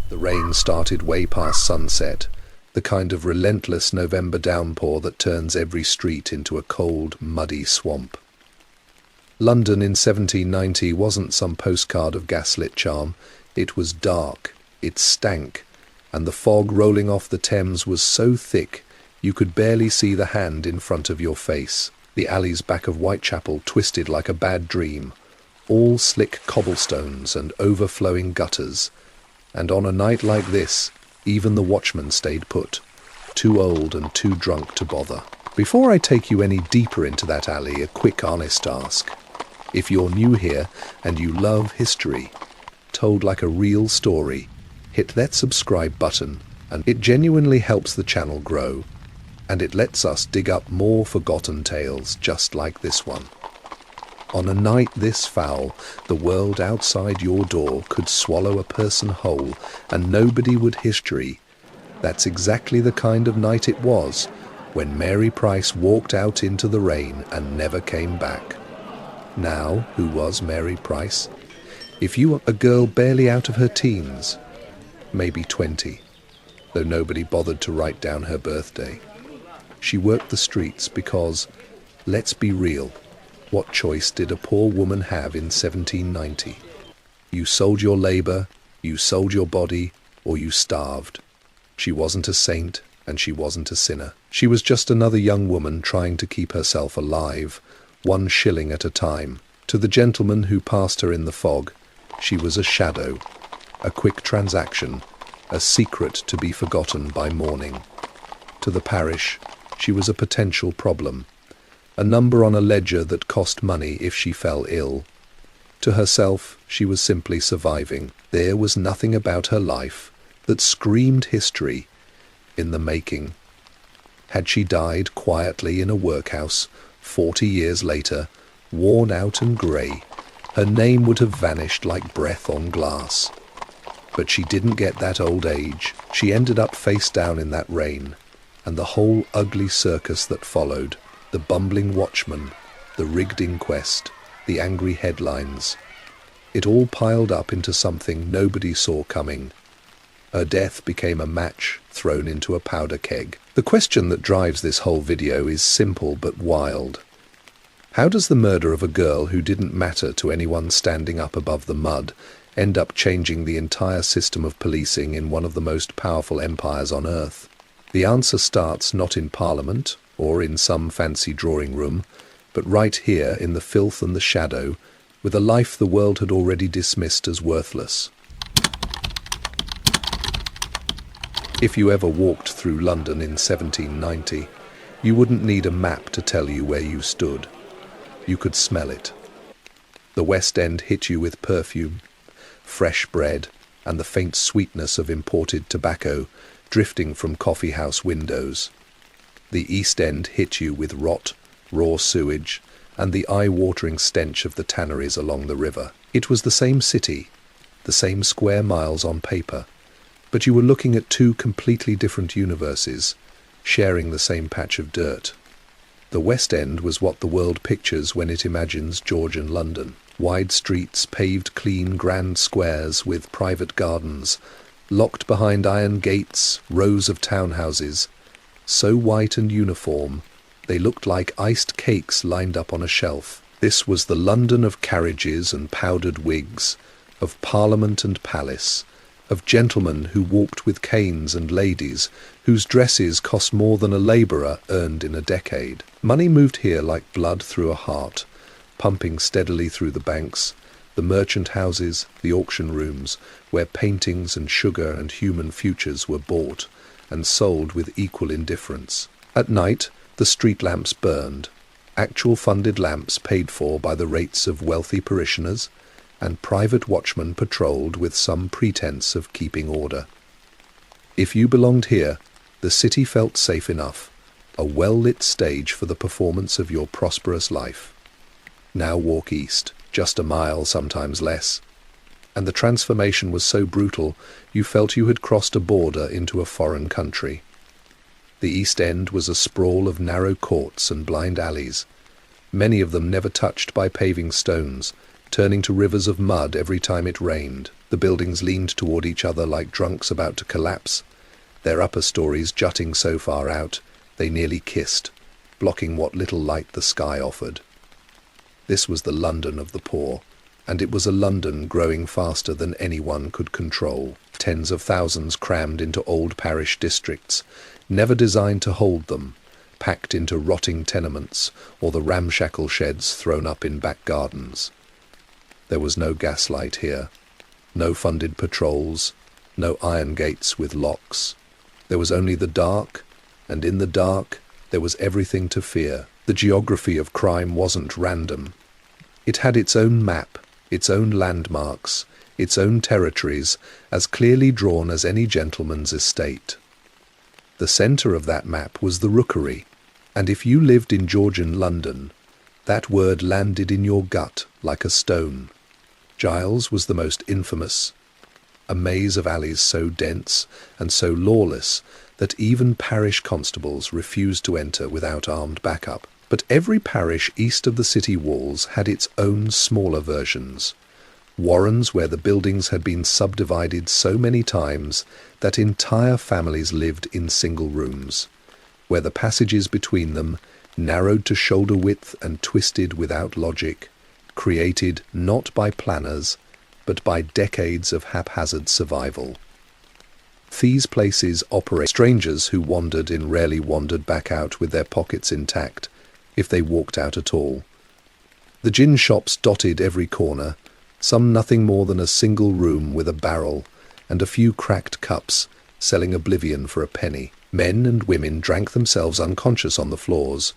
The rain started way past sunset, the kind of relentless November downpour that turns every street into a cold, muddy swamp. London in 1790 wasn't some postcard of gaslit charm. It was dark, it stank, and the fog rolling off the Thames was so thick you could barely see the hand in front of your face. The alleys back of Whitechapel twisted like a bad dream, all slick cobblestones and overflowing gutters. And on a night like this, even the watchmen stayed put, too old and too drunk to bother. Before I take you any deeper into that alley, a quick honest ask. If you're new here and you love history, told like a real story, hit that subscribe button, and it genuinely helps the channel grow, and it lets us dig up more forgotten tales just like this one. On a night this foul, the world outside your door could swallow a person whole, and nobody would history. That's exactly the kind of night it was when Mary Price walked out into the rain and never came back. Now, who was Mary Price? If you were a girl barely out of her teens, maybe 20, though nobody bothered to write down her birthday. She worked the streets because, let's be real, what choice did a poor woman have in 1790? You sold your labor, you sold your body, or you starved. She wasn't a saint, and she wasn't a sinner. She was just another young woman trying to keep herself alive, 1 shilling at a time. To the gentleman who passed her in the fog, she was a shadow, a quick transaction, a secret to be forgotten by morning. To the parish, she was a potential problem, a number on a ledger that cost money if she fell ill. To herself, she was simply surviving. There was nothing about her life that screamed history in the making. Had she died quietly in a workhouse 40 years later, worn out and grey, her name would have vanished like breath on glass. But she didn't get that old age. She ended up face down in that rain, and the whole ugly circus that followed, the bumbling watchman, the rigged inquest, the angry headlines. It all piled up into something nobody saw coming. Her death became a match thrown into a powder keg. The question that drives this whole video is simple but wild. How does the murder of a girl who didn't matter to anyone standing up above the mud end up changing the entire system of policing in one of the most powerful empires on earth? The answer starts not in Parliament or in some fancy drawing room, but right here in the filth and the shadow, with a life the world had already dismissed as worthless. If you ever walked through London in 1790, you wouldn't need a map to tell you where you stood. You could smell it. The West End hit you with perfume, fresh bread, and the faint sweetness of imported tobacco drifting from coffee-house windows. The East End hit you with rot, raw sewage, and the eye-watering stench of the tanneries along the river. It was the same city, the same square miles on paper, but you were looking at 2 completely different universes, sharing the same patch of dirt. The West End was what the world pictures when it imagines Georgian London. Wide streets, paved clean grand squares with private gardens, locked behind iron gates, rows of townhouses, so white and uniform, they looked like iced cakes lined up on a shelf. This was the London of carriages and powdered wigs, of Parliament and palace, of gentlemen who walked with canes and ladies whose dresses cost more than a labourer earned in a decade. Money moved here like blood through a heart, pumping steadily through the banks, the merchant houses, the auction rooms, where paintings and sugar and human futures were bought and sold with equal indifference. At night, the street lamps burned, actual funded lamps paid for by the rates of wealthy parishioners, and private watchmen patrolled with some pretense of keeping order. If you belonged here, the city felt safe enough, a well-lit stage for the performance of your prosperous life. Now walk east, just a mile, sometimes less, and the transformation was so brutal you felt you had crossed a border into a foreign country. The East End was a sprawl of narrow courts and blind alleys, many of them never touched by paving stones, turning to rivers of mud every time it rained. The buildings leaned toward each other like drunks about to collapse, their upper stories jutting so far out they nearly kissed, blocking what little light the sky offered. This was the London of the poor, and it was a London growing faster than anyone could control. Tens of thousands crammed into old parish districts, never designed to hold them, packed into rotting tenements or the ramshackle sheds thrown up in back gardens. There was no gaslight here, no funded patrols, no iron gates with locks. There was only the dark, and in the dark there was everything to fear. The geography of crime wasn't random. It had its own map, its own landmarks, its own territories, as clearly drawn as any gentleman's estate. The centre of that map was the Rookery, and if you lived in Georgian London, that word landed in your gut like a stone. Giles was the most infamous, a maze of alleys so dense and so lawless that even parish constables refused to enter without armed backup. But every parish east of the city walls had its own smaller versions, warrens where the buildings had been subdivided so many times that entire families lived in single rooms, where the passages between them, narrowed to shoulder width and twisted without logic, created not by planners, but by decades of haphazard survival. These places operate strangers who wandered in rarely wandered back out with their pockets intact, if they walked out at all. The gin shops dotted every corner, some nothing more than a single room with a barrel and a few cracked cups, selling oblivion for a penny. Men and women drank themselves unconscious on the floors,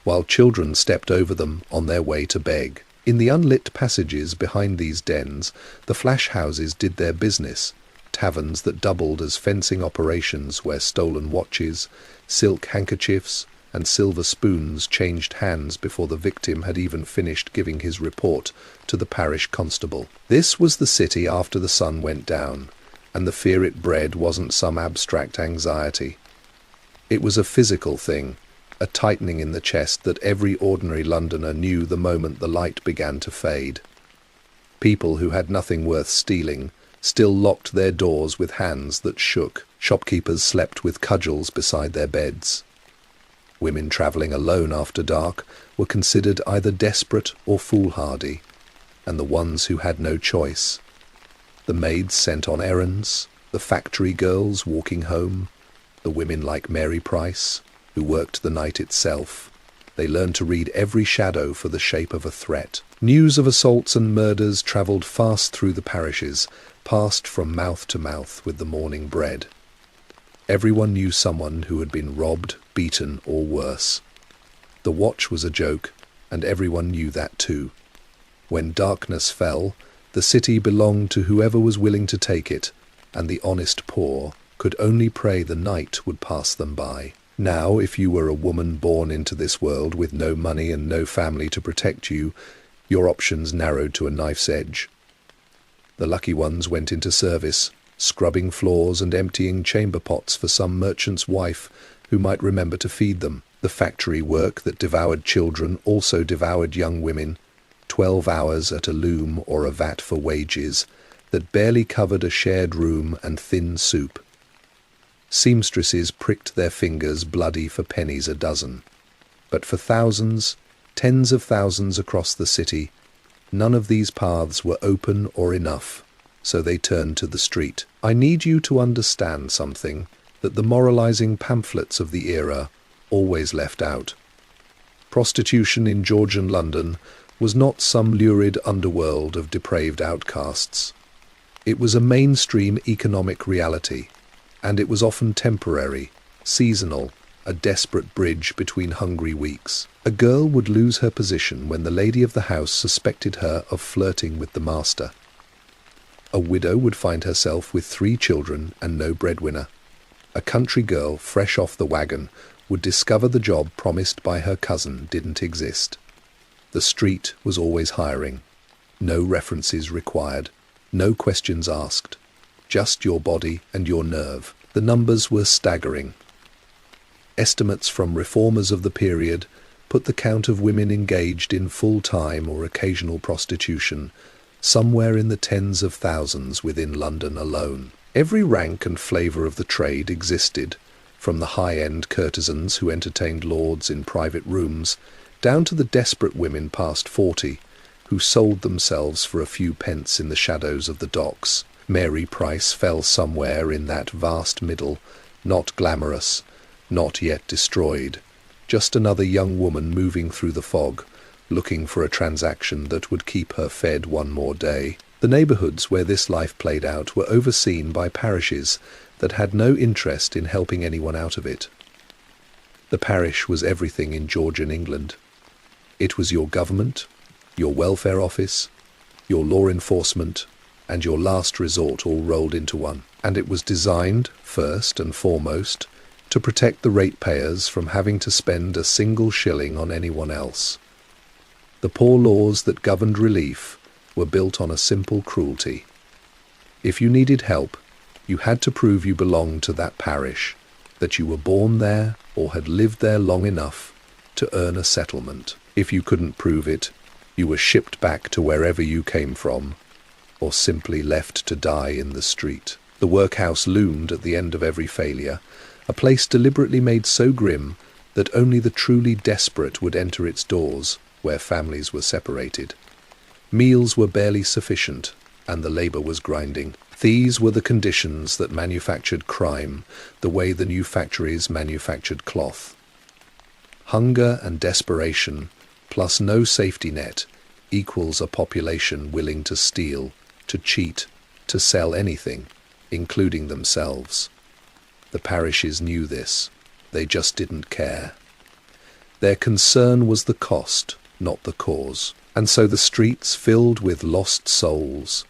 while children stepped over them on their way to beg. In the unlit passages behind these dens, the flash houses did their business, taverns that doubled as fencing operations where stolen watches, silk handkerchiefs, and silver spoons changed hands before the victim had even finished giving his report to the parish constable. This was the city after the sun went down, and the fear it bred wasn't some abstract anxiety. It was a physical thing, a tightening in the chest that every ordinary Londoner knew the moment the light began to fade. People who had nothing worth stealing still locked their doors with hands that shook. Shopkeepers slept with cudgels beside their beds. Women travelling alone after dark were considered either desperate or foolhardy, and the ones who had no choice. The maids sent on errands, the factory girls walking home, the women like Mary Price, who worked the night itself. They learned to read every shadow for the shape of a threat. News of assaults and murders travelled fast through the parishes, passed from mouth to mouth with the morning bread. Everyone knew someone who had been robbed, beaten, or worse. The watch was a joke, and everyone knew that too. When darkness fell, the city belonged to whoever was willing to take it, and the honest poor could only pray the night would pass them by. Now, if you were a woman born into this world with no money and no family to protect you, your options narrowed to a knife's edge. The lucky ones went into service, scrubbing floors and emptying chamber pots for some merchant's wife who might remember to feed them. The factory work that devoured children also devoured young women, 12 hours at a loom or a vat for wages that barely covered a shared room and thin soup. Seamstresses pricked their fingers bloody for pennies a dozen. But for thousands, tens of thousands across the city, none of these paths were open or enough, so they turned to the street. I need you to understand something that the moralizing pamphlets of the era always left out. Prostitution in Georgian London was not some lurid underworld of depraved outcasts. It was a mainstream economic reality, and it was often temporary, seasonal, a desperate bridge between hungry weeks. A girl would lose her position when the lady of the house suspected her of flirting with the master. A widow would find herself with 3 children and no breadwinner. A country girl fresh off the wagon would discover the job promised by her cousin didn't exist. The street was always hiring. No references required, no questions asked. Just your body and your nerve. The numbers were staggering. Estimates from reformers of the period put the count of women engaged in full-time or occasional prostitution somewhere in the tens of thousands within London alone. Every rank and flavour of the trade existed, from the high-end courtesans who entertained lords in private rooms, down to the desperate women past 40, who sold themselves for a few pence in the shadows of the docks. Mary Price fell somewhere in that vast middle, not glamorous, not yet destroyed, just another young woman moving through the fog, looking for a transaction that would keep her fed one more day. The neighbourhoods where this life played out were overseen by parishes that had no interest in helping anyone out of it. The parish was everything in Georgian England. It was your government, your welfare office, your law enforcement, and your last resort all rolled into one. And it was designed, first and foremost, to protect the ratepayers from having to spend a single shilling on anyone else. The poor laws that governed relief were built on a simple cruelty. If you needed help, you had to prove you belonged to that parish, that you were born there or had lived there long enough to earn a settlement. If you couldn't prove it, you were shipped back to wherever you came from, or simply left to die in the street. The workhouse loomed at the end of every failure, a place deliberately made so grim that only the truly desperate would enter its doors, where families were separated. Meals were barely sufficient, and the labour was grinding. These were the conditions that manufactured crime, the way the new factories manufactured cloth. Hunger and desperation, plus no safety net, equals a population willing to steal, to cheat, to sell anything, including themselves. The parishes knew this. They just didn't care. Their concern was the cost, not the cause. And so the streets filled with lost souls,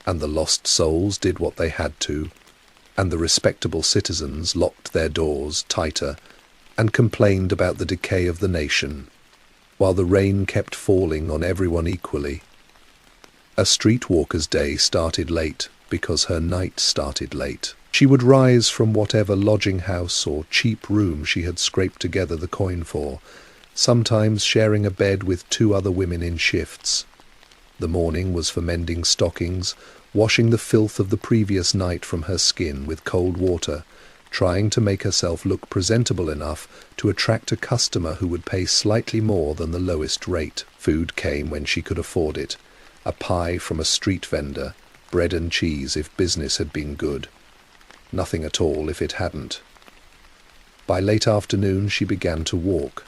and the lost souls did what they had to, and the respectable citizens locked their doors tighter and complained about the decay of the nation, while the rain kept falling on everyone equally. A streetwalker's day started late because her night started late. She would rise from whatever lodging house or cheap room she had scraped together the coin for, sometimes sharing a bed with 2 other women in shifts. The morning was for mending stockings, washing the filth of the previous night from her skin with cold water, trying to make herself look presentable enough to attract a customer who would pay slightly more than the lowest rate. Food came when she could afford it. A pie from a street vendor, bread and cheese if business had been good. Nothing at all if it hadn't. By late afternoon she began to walk.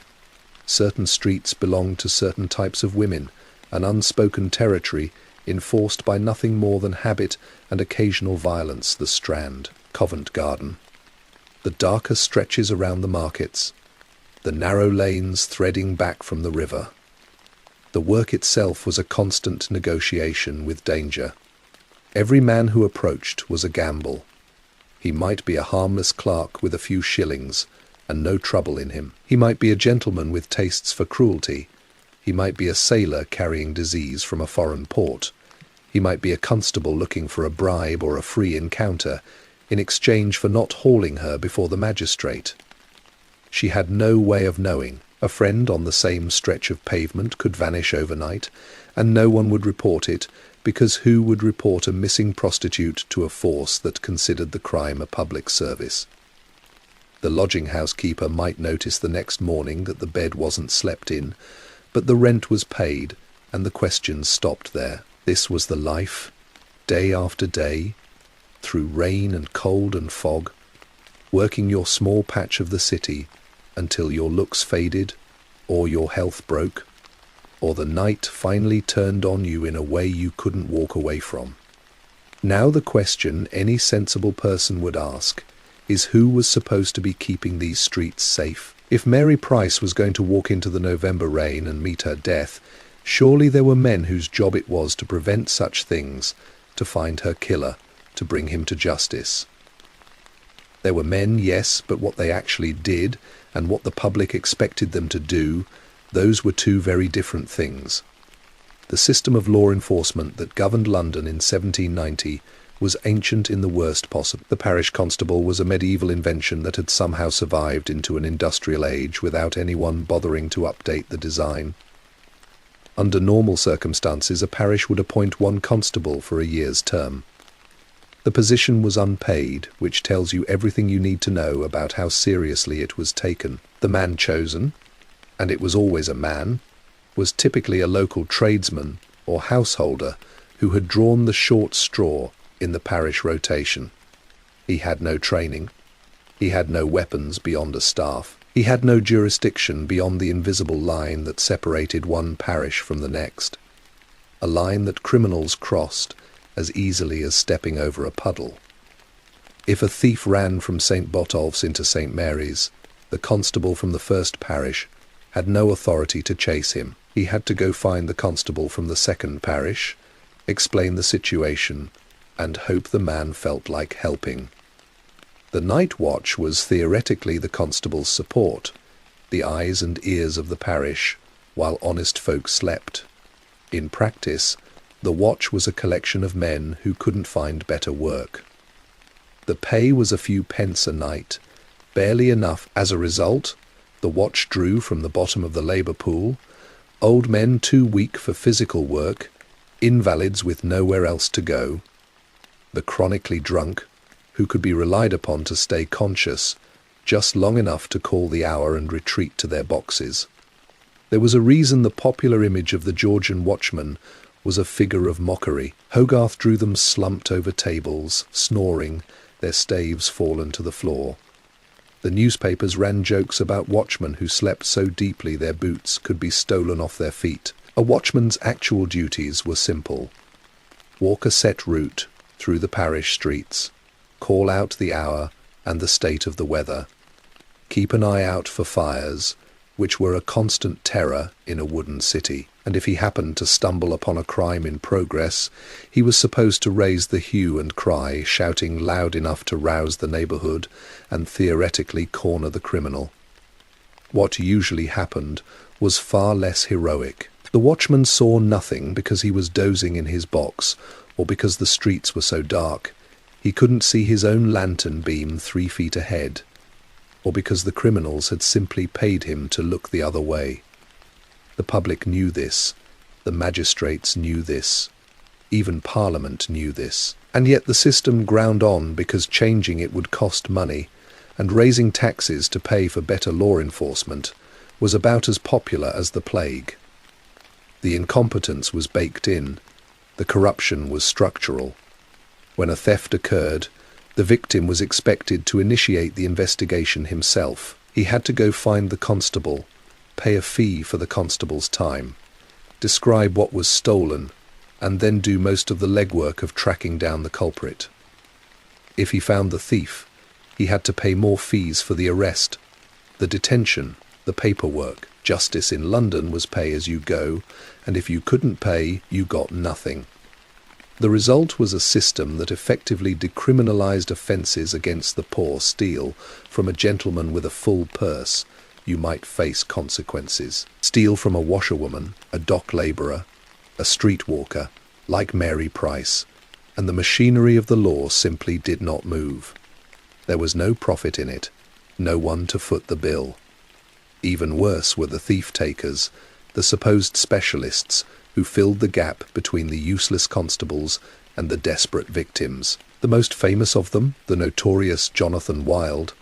Certain streets belonged to certain types of women, an unspoken territory enforced by nothing more than habit and occasional violence. The Strand, Covent Garden, the darker stretches around the markets, the narrow lanes threading back from the river. The work itself was a constant negotiation with danger. Every man who approached was a gamble. He might be a harmless clerk with a few shillings, and no trouble in him. He might be a gentleman with tastes for cruelty. He might be a sailor carrying disease from a foreign port. He might be a constable looking for a bribe or a free encounter in exchange for not hauling her before the magistrate. She had no way of knowing. A friend on the same stretch of pavement could vanish overnight, and no one would report it, because who would report a missing prostitute to a force that considered the crime a public service? The lodging-house keeper might notice the next morning that the bed wasn't slept in, but the rent was paid, and the questions stopped there. This was the life, day after day, through rain and cold and fog, working your small patch of the city until your looks faded, or your health broke, or the night finally turned on you in a way you couldn't walk away from. Now the question any sensible person would ask is who was supposed to be keeping these streets safe? If Mary Price was going to walk into the November rain and meet her death, surely there were men whose job it was to prevent such things, to find her killer, to bring him to justice. There were men, yes, but what they actually did and what the public expected them to do, those were 2 very different things. The system of law enforcement that governed London in 1790 was ancient in the worst possible. The parish constable was a medieval invention that had somehow survived into an industrial age without anyone bothering to update the design. Under normal circumstances, a parish would appoint one constable for a year's term. The position was unpaid, which tells you everything you need to know about how seriously it was taken. The man chosen, and it was always a man, was typically a local tradesman or householder who had drawn the short straw in the parish rotation. He had no training. He had no weapons beyond a staff. He had no jurisdiction beyond the invisible line that separated one parish from the next, a line that criminals crossed as easily as stepping over a puddle. If a thief ran from St. Botolph's into St. Mary's, the constable from the first parish had no authority to chase him. He had to go find the constable from the second parish, explain the situation, and hope the man felt like helping. The night watch was theoretically the constable's support, the eyes and ears of the parish, while honest folk slept. In practice, the watch was a collection of men who couldn't find better work. The pay was a few pence a night, barely enough. As a result, the watch drew from the bottom of the labour pool old men too weak for physical work, invalids with nowhere else to go, the chronically drunk, who could be relied upon to stay conscious just long enough to call the hour and retreat to their boxes. There was a reason the popular image of the Georgian watchman was a figure of mockery. Hogarth drew them slumped over tables, snoring, their staves fallen to the floor. The newspapers ran jokes about watchmen who slept so deeply their boots could be stolen off their feet. A watchman's actual duties were simple: walk a set route through the parish streets, call out the hour and the state of the weather, keep an eye out for fires, which were a constant terror in a wooden city, and if he happened to stumble upon a crime in progress, he was supposed to raise the hue and cry, shouting loud enough to rouse the neighbourhood and theoretically corner the criminal. What usually happened was far less heroic. The watchman saw nothing because he was dozing in his box, or because the streets were so dark he couldn't see his own lantern beam 3 feet ahead, or because the criminals had simply paid him to look the other way. The public knew this, the magistrates knew this, even Parliament knew this, and yet the system ground on because changing it would cost money, and raising taxes to pay for better law enforcement was about as popular as the plague. The incompetence was baked in, the corruption was structural. When a theft occurred, the victim was expected to initiate the investigation himself. He had to go find the constable, pay a fee for the constable's time, describe what was stolen, and then do most of the legwork of tracking down the culprit. If he found the thief, he had to pay more fees for the arrest, the detention, the paperwork. Justice in London was pay as you go, and if you couldn't pay, you got nothing. The result was a system that effectively decriminalized offences against the poor. Steal from a gentleman with a full purse, you might face consequences. Steal from a washerwoman, a dock labourer, a streetwalker, like Mary Price, and the machinery of the law simply did not move. There was no profit in it, no one to foot the bill. Even worse were the thief-takers, the supposed specialists who filled the gap between the useless constables and the desperate victims. The most famous of them, the notorious Jonathan Wild,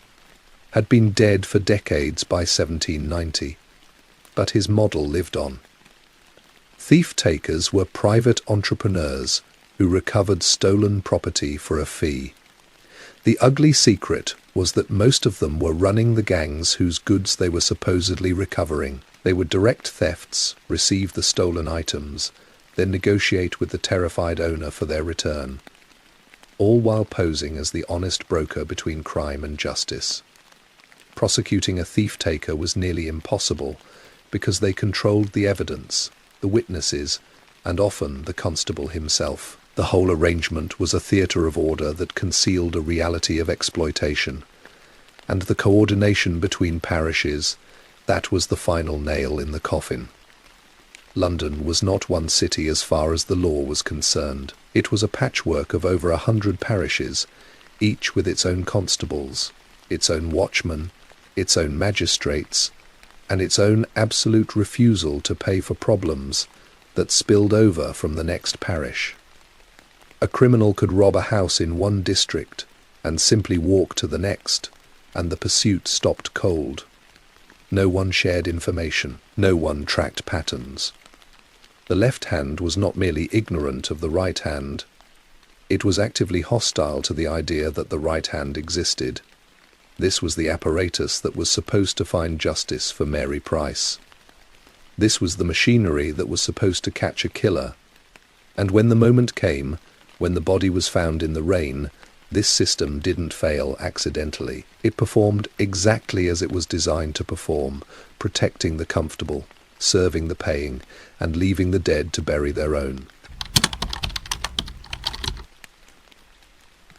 had been dead for decades by 1790, but his model lived on. Thief-takers were private entrepreneurs who recovered stolen property for a fee. The ugly secret was that most of them were running the gangs whose goods they were supposedly recovering. They would direct thefts, receive the stolen items, then negotiate with the terrified owner for their return, all while posing as the honest broker between crime and justice. Prosecuting a thief-taker was nearly impossible because they controlled the evidence, the witnesses, and often the constable himself. The whole arrangement was a theatre of order that concealed a reality of exploitation, and the coordination between parishes, that was the final nail in the coffin. London was not one city as far as the law was concerned. It was a patchwork of over 100 parishes, each with its own constables, its own watchmen, its own magistrates, and its own absolute refusal to pay for problems that spilled over from the next parish. A criminal could rob a house in one district and simply walk to the next, and the pursuit stopped cold. No one shared information. No one tracked patterns. The left hand was not merely ignorant of the right hand. It was actively hostile to the idea that the right hand existed. This was the apparatus that was supposed to find justice for Mary Price. This was the machinery that was supposed to catch a killer. And when the moment came, when the body was found in the rain, this system didn't fail accidentally. It performed exactly as it was designed to perform, protecting the comfortable, serving the paying, and leaving the dead to bury their own.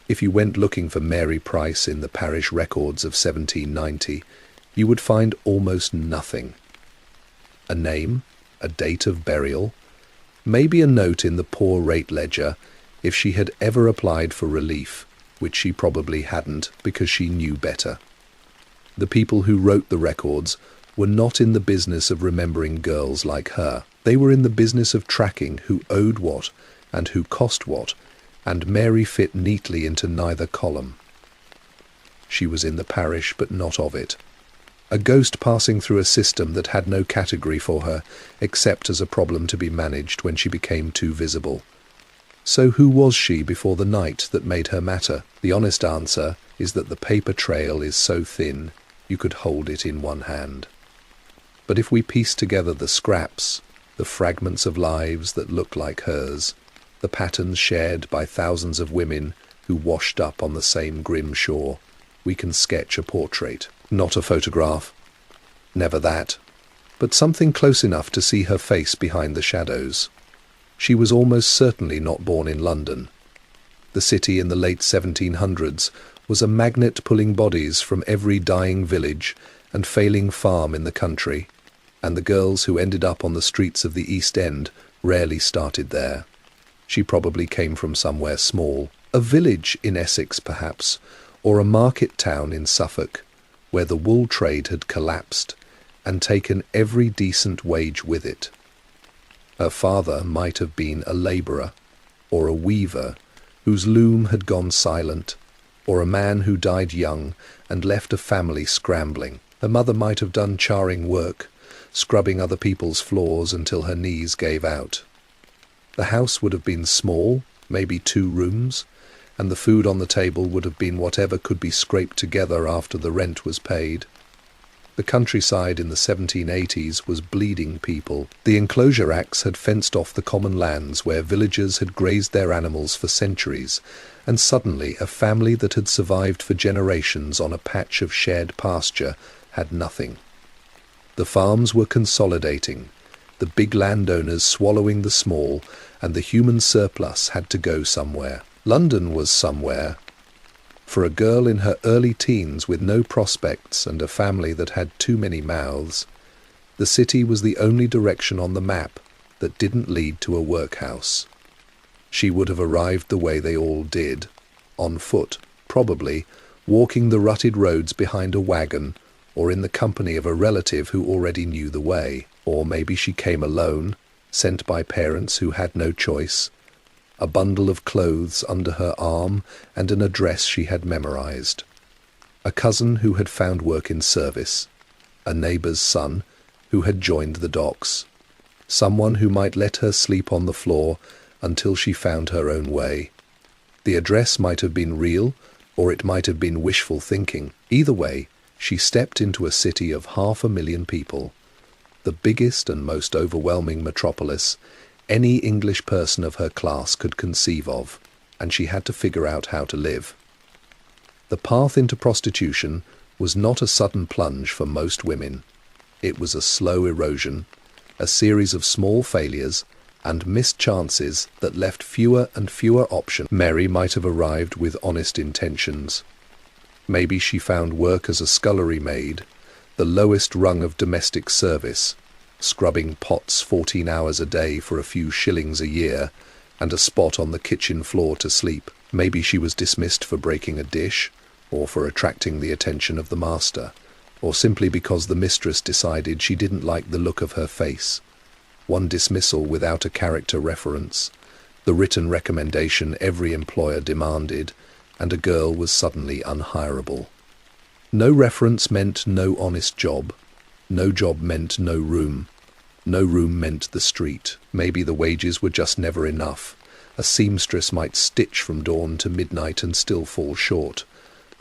If you went looking for Mary Price in the parish records of 1790, you would find almost nothing. A name, a date of burial, maybe a note in the poor rate ledger if she had ever applied for relief, which she probably hadn't because she knew better. The people who wrote the records were not in the business of remembering girls like her. They were in the business of tracking who owed what and who cost what, and Mary fit neatly into neither column. She was in the parish but not of it. A ghost passing through a system that had no category for her except as a problem to be managed when she became too visible. So who was she before the night that made her matter? The honest answer is that the paper trail is so thin you could hold it in one hand. But if we piece together the scraps, the fragments of lives that look like hers, the patterns shared by thousands of women who washed up on the same grim shore, we can sketch a portrait, not a photograph. Never that, but something close enough to see her face behind the shadows. She was almost certainly not born in London. The city in the late 1700s was a magnet pulling bodies from every dying village and failing farm in the country, and the girls who ended up on the streets of the East End rarely started there. She probably came from somewhere small, a village in Essex perhaps, or a market town in Suffolk, where the wool trade had collapsed and taken every decent wage with it. Her father might have been a labourer, or a weaver whose loom had gone silent, or a man who died young and left a family scrambling. Her mother might have done charring work, scrubbing other people's floors until her knees gave out. The house would have been small, maybe 2 rooms, and the food on the table would have been whatever could be scraped together after the rent was paid. The countryside in the 1780s was bleeding people. The Enclosure Acts had fenced off the common lands where villagers had grazed their animals for centuries, and suddenly a family that had survived for generations on a patch of shared pasture had nothing. The farms were consolidating, the big landowners swallowing the small, and the human surplus had to go somewhere. London was somewhere. For a girl in her early teens with no prospects and a family that had too many mouths, the city was the only direction on the map that didn't lead to a workhouse. She would have arrived the way they all did, on foot, probably, walking the rutted roads behind a wagon, or in the company of a relative who already knew the way. Or maybe she came alone, sent by parents who had no choice, a bundle of clothes under her arm and an address she had memorized. A cousin who had found work in service, a neighbour's son who had joined the docks, someone who might let her sleep on the floor until she found her own way. The address might have been real, or it might have been wishful thinking. Either way, she stepped into a city of 500,000 people, the biggest and most overwhelming metropolis any English person of her class could conceive of, and she had to figure out how to live. The path into prostitution was not a sudden plunge for most women. It was a slow erosion, a series of small failures and missed chances that left fewer and fewer options. Mary might have arrived with honest intentions. Maybe she found work as a scullery maid, the lowest rung of domestic service, scrubbing pots 14 hours a day for a few shillings a year, and a spot on the kitchen floor to sleep. Maybe she was dismissed for breaking a dish, or for attracting the attention of the master, or simply because the mistress decided she didn't like the look of her face. One dismissal without a character reference, the written recommendation every employer demanded, and a girl was suddenly unhireable. No reference meant no honest job. No job meant no room. No room meant the street. Maybe the wages were just never enough. A seamstress might stitch from dawn to midnight and still fall short.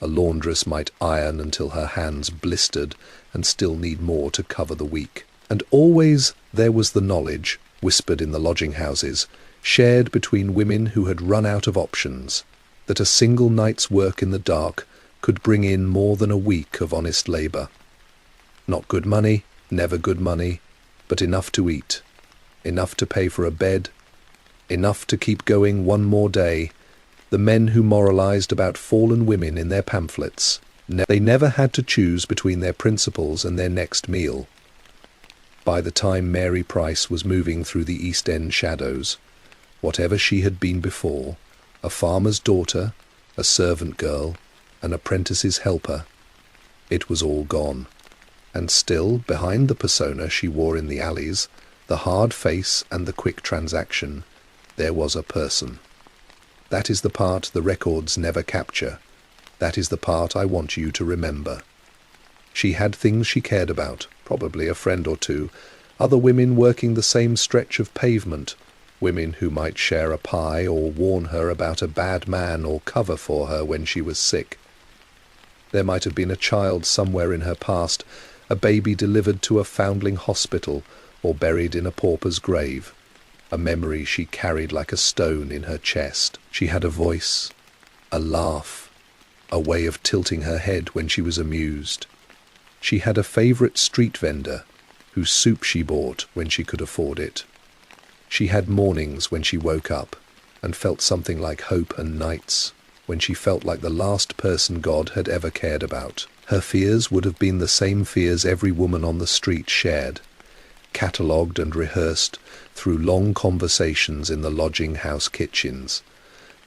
A laundress might iron until her hands blistered and still need more to cover the week. And always there was the knowledge, whispered in the lodging houses, shared between women who had run out of options, that a single night's work in the dark could bring in more than a week of honest labour. Not good money, never good money, but enough to eat, enough to pay for a bed, enough to keep going one more day. The men who moralised about fallen women in their pamphlets, they never had to choose between their principles and their next meal. By the time Mary Price was moving through the East End shadows, whatever she had been before, a farmer's daughter, a servant girl, an apprentice's helper, it was all gone. And still, behind the persona she wore in the alleys, the hard face and the quick transaction, there was a person. That is the part the records never capture. That is the part I want you to remember. She had things she cared about, probably a friend or two, other women working the same stretch of pavement, women who might share a pie or warn her about a bad man or cover for her when she was sick. There might have been a child somewhere in her past, a baby delivered to a foundling hospital or buried in a pauper's grave, a memory she carried like a stone in her chest. She had a voice, a laugh, a way of tilting her head when she was amused. She had a favourite street vendor, whose soup she bought when she could afford it. She had mornings when she woke up and felt something like hope, and nights when she felt like the last person God had ever cared about. Her fears would have been the same fears every woman on the street shared, catalogued and rehearsed through long conversations in the lodging house kitchens.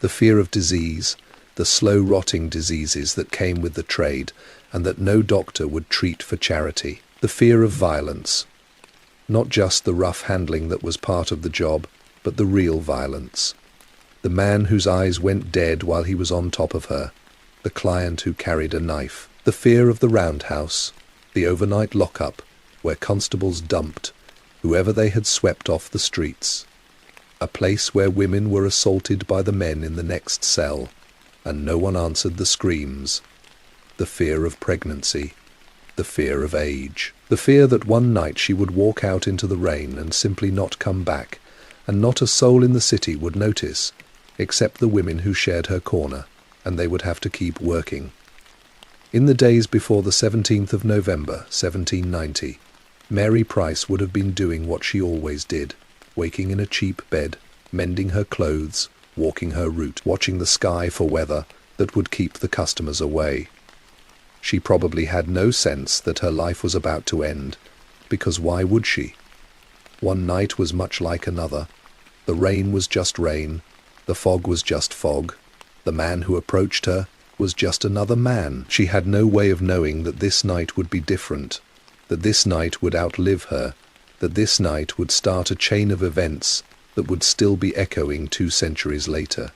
The fear of disease, the slow-rotting diseases that came with the trade and that no doctor would treat for charity. The fear of violence, not just the rough handling that was part of the job, but the real violence. The man whose eyes went dead while he was on top of her, the client who carried a knife. The fear of the roundhouse, the overnight lockup, where constables dumped whoever they had swept off the streets. A place where women were assaulted by the men in the next cell, and no one answered the screams. The fear of pregnancy, the fear of age, the fear that one night she would walk out into the rain and simply not come back, and not a soul in the city would notice, except the women who shared her corner, and they would have to keep working. In the days before the 17th of November, 1790, Mary Price would have been doing what she always did, waking in a cheap bed, mending her clothes, walking her route, watching the sky for weather that would keep the customers away. She probably had no sense that her life was about to end, because why would she? One night was much like another. The rain was just rain, the fog was just fog, the man who approached her was just another man. She had no way of knowing that this night would be different, that this night would outlive her, that this night would start a chain of events that would still be echoing 2 centuries later.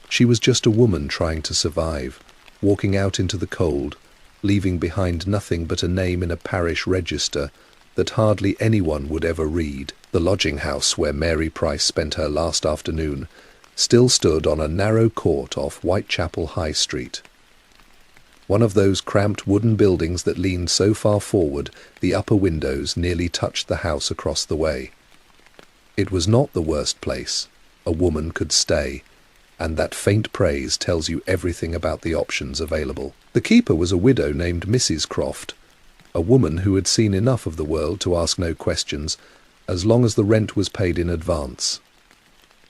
She was just a woman trying to survive, walking out into the cold, leaving behind nothing but a name in a parish register that hardly anyone would ever read. The lodging house where Mary Price spent her last afternoon still stood on a narrow court off Whitechapel High Street. One of those cramped wooden buildings that leaned so far forward the upper windows nearly touched the house across the way. It was not the worst place. A woman could stay, and that faint praise tells you everything about the options available. The keeper was a widow named Mrs. Croft, a woman who had seen enough of the world to ask no questions, as long as the rent was paid in advance.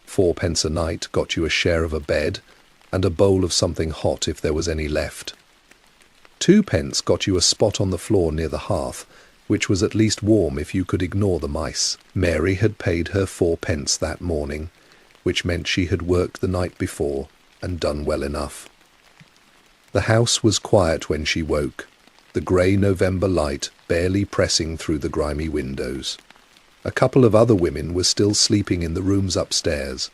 4 pence a night got you a share of a bed, and a bowl of something hot if there was any left. 2 pence got you a spot on the floor near the hearth, which was at least warm if you could ignore the mice. Mary had paid her 4 pence that morning, which meant she had worked the night before and done well enough. The house was quiet when she woke, the grey November light barely pressing through the grimy windows. A couple of other women were still sleeping in the rooms upstairs,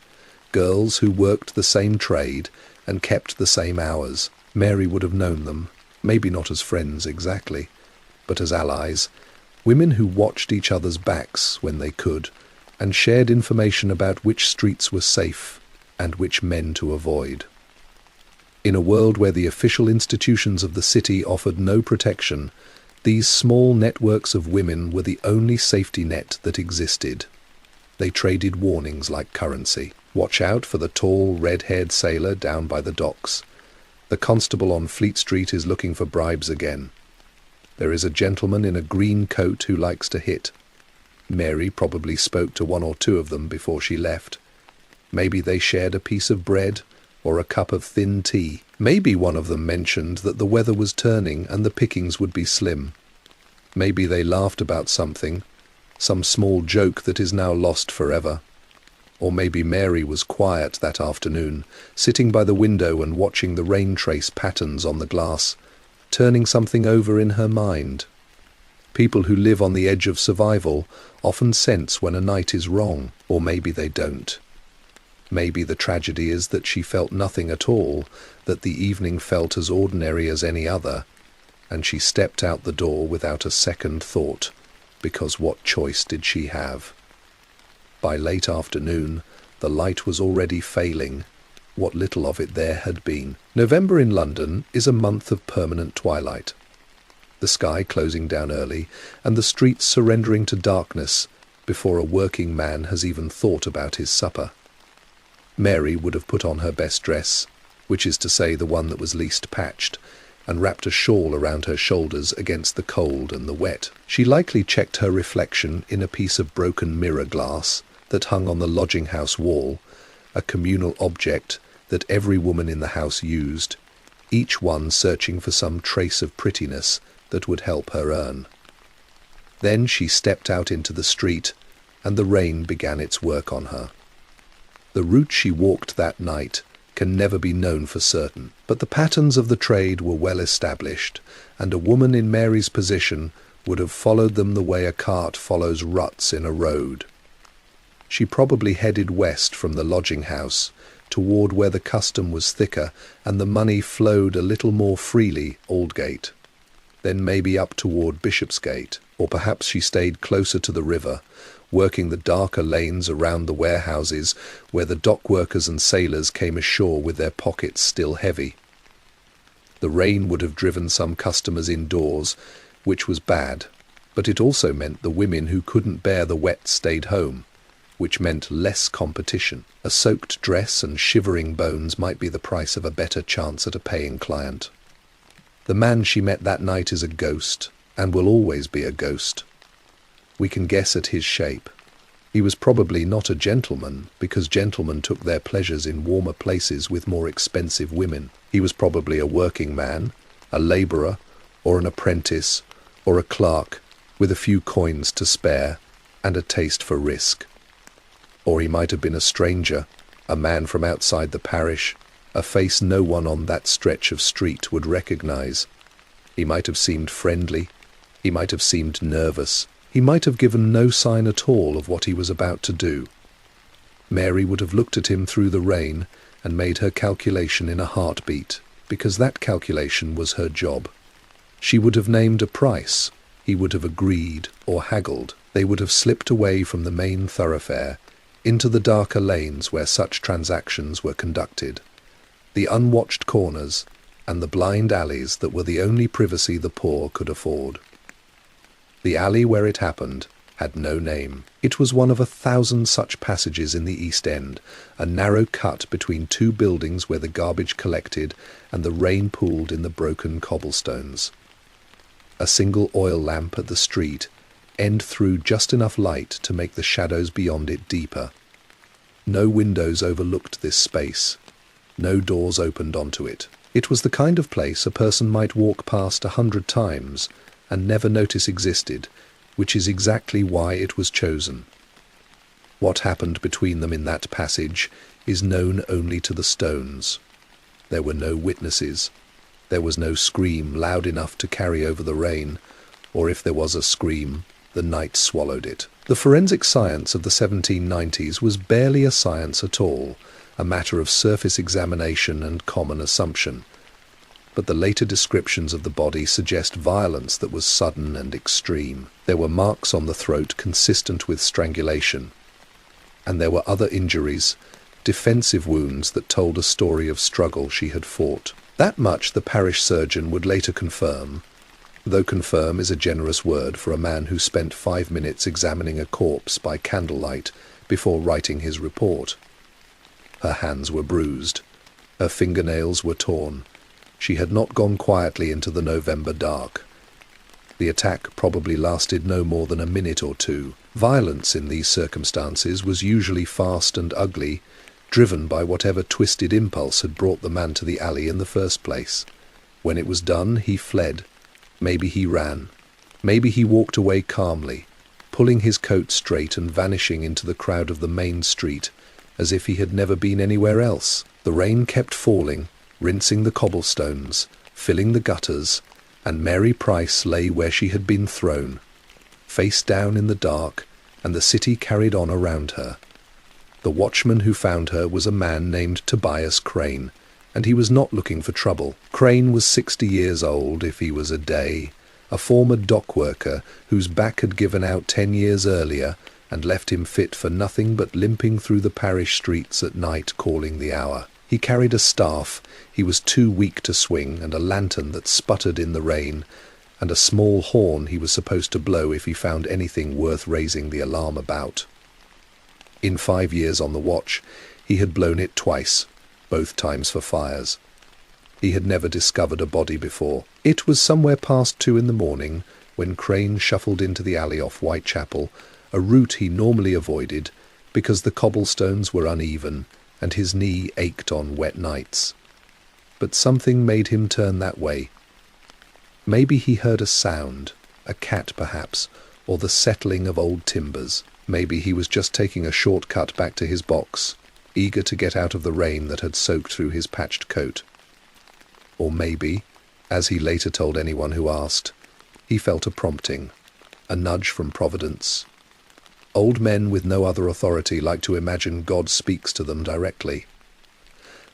girls who worked the same trade and kept the same hours. Mary would have known them, maybe not as friends exactly, but as allies, women who watched each other's backs when they could, and shared information about which streets were safe and which men to avoid. In a world where the official institutions of the city offered no protection, these small networks of women were the only safety net that existed. They traded warnings like currency. Watch out for the tall, red-haired sailor down by the docks. The constable on Fleet Street is looking for bribes again. There is a gentleman in a green coat who likes to hit. Mary probably spoke to one or two of them before she left. Maybe they shared a piece of bread or a cup of thin tea. Maybe one of them mentioned that the weather was turning and the pickings would be slim. Maybe they laughed about something, some small joke that is now lost forever. Or maybe Mary was quiet that afternoon, sitting by the window and watching the rain trace patterns on the glass, turning something over in her mind. People who live on the edge of survival often sense when a night is wrong, or maybe they don't. Maybe the tragedy is that she felt nothing at all, that the evening felt as ordinary as any other, and she stepped out the door without a second thought, because what choice did she have? By late afternoon, the light was already failing, what little of it there had been. November in London is a month of permanent twilight. The sky closing down early, and the streets surrendering to darkness before a working man has even thought about his supper. Mary would have put on her best dress, which is to say the one that was least patched, and wrapped a shawl around her shoulders against the cold and the wet. She likely checked her reflection in a piece of broken mirror glass that hung on the lodging-house wall, a communal object that every woman in the house used, each one searching for some trace of prettiness that would help her earn. Then she stepped out into the street, and the rain began its work on her. The route she walked that night can never be known for certain, but the patterns of the trade were well established, and a woman in Mary's position would have followed them the way a cart follows ruts in a road. She probably headed west from the lodging-house, toward where the custom was thicker and the money flowed a little more freely, Aldgate. Then maybe up toward Bishopsgate, or perhaps she stayed closer to the river, working the darker lanes around the warehouses where the dock workers and sailors came ashore with their pockets still heavy. The rain would have driven some customers indoors, which was bad, but it also meant the women who couldn't bear the wet stayed home, which meant less competition. A soaked dress and shivering bones might be the price of a better chance at a paying client. The man she met that night is a ghost, and will always be a ghost. We can guess at his shape. He was probably not a gentleman, because gentlemen took their pleasures in warmer places with more expensive women. He was probably a working man, a labourer, or an apprentice, or a clerk, with a few coins to spare, and a taste for risk. Or he might have been a stranger, a man from outside the parish, a face no one on that stretch of street would recognize. He might have seemed friendly, he might have seemed nervous, he might have given no sign at all of what he was about to do. Mary would have looked at him through the rain and made her calculation in a heartbeat, because that calculation was her job. She would have named a price, he would have agreed or haggled. They would have slipped away from the main thoroughfare, into the darker lanes where such transactions were conducted, the unwatched corners and the blind alleys that were the only privacy the poor could afford. The alley where it happened had no name. It was one of 1,000 such passages in the East End, a narrow cut between two buildings where the garbage collected and the rain pooled in the broken cobblestones. A single oil lamp at the street end threw just enough light to make the shadows beyond it deeper. No windows overlooked this space. No doors opened onto it. It was the kind of place a person might walk past 100 times, and never notice existed, which is exactly why it was chosen. What happened between them in that passage is known only to the stones. There were no witnesses. There was no scream loud enough to carry over the rain, or if there was a scream, the night swallowed it. The forensic science of the 1790s was barely a science at all, a matter of surface examination and common assumption. But the later descriptions of the body suggest violence that was sudden and extreme. There were marks on the throat consistent with strangulation. And there were other injuries, defensive wounds that told a story of struggle she had fought. That much the parish surgeon would later confirm, though confirm is a generous word for a man who spent 5 minutes examining a corpse by candlelight before writing his report. Her hands were bruised. Her fingernails were torn. She had not gone quietly into the November dark. The attack probably lasted no more than a minute or two. Violence in these circumstances was usually fast and ugly, driven by whatever twisted impulse had brought the man to the alley in the first place. When it was done, he fled. Maybe he ran. Maybe he walked away calmly, pulling his coat straight and vanishing into the crowd of the main street, as if he had never been anywhere else. The rain kept falling, rinsing the cobblestones, filling the gutters, and Mary Price lay where she had been thrown, face down in the dark, and the city carried on around her. The watchman who found her was a man named Tobias Crane, and he was not looking for trouble. Crane was 60 years old, if he was a day, a former dock worker whose back had given out 10 years earlier and left him fit for nothing but limping through the parish streets at night calling the hour. He carried a staff he was too weak to swing, and a lantern that sputtered in the rain, and a small horn he was supposed to blow if he found anything worth raising the alarm about. In 5 years on the watch, he had blown it twice, both times for fires. He had never discovered a body before. It was somewhere past 2 in the morning when Crane shuffled into the alley off Whitechapel, a route he normally avoided because the cobblestones were uneven and his knee ached on wet nights. But something made him turn that way. Maybe he heard a sound, a cat perhaps, or the settling of old timbers. Maybe he was just taking a short cut back to his box, eager to get out of the rain that had soaked through his patched coat. Or maybe, as he later told anyone who asked, he felt a prompting, a nudge from Providence. Old men with no other authority like to imagine God speaks to them directly.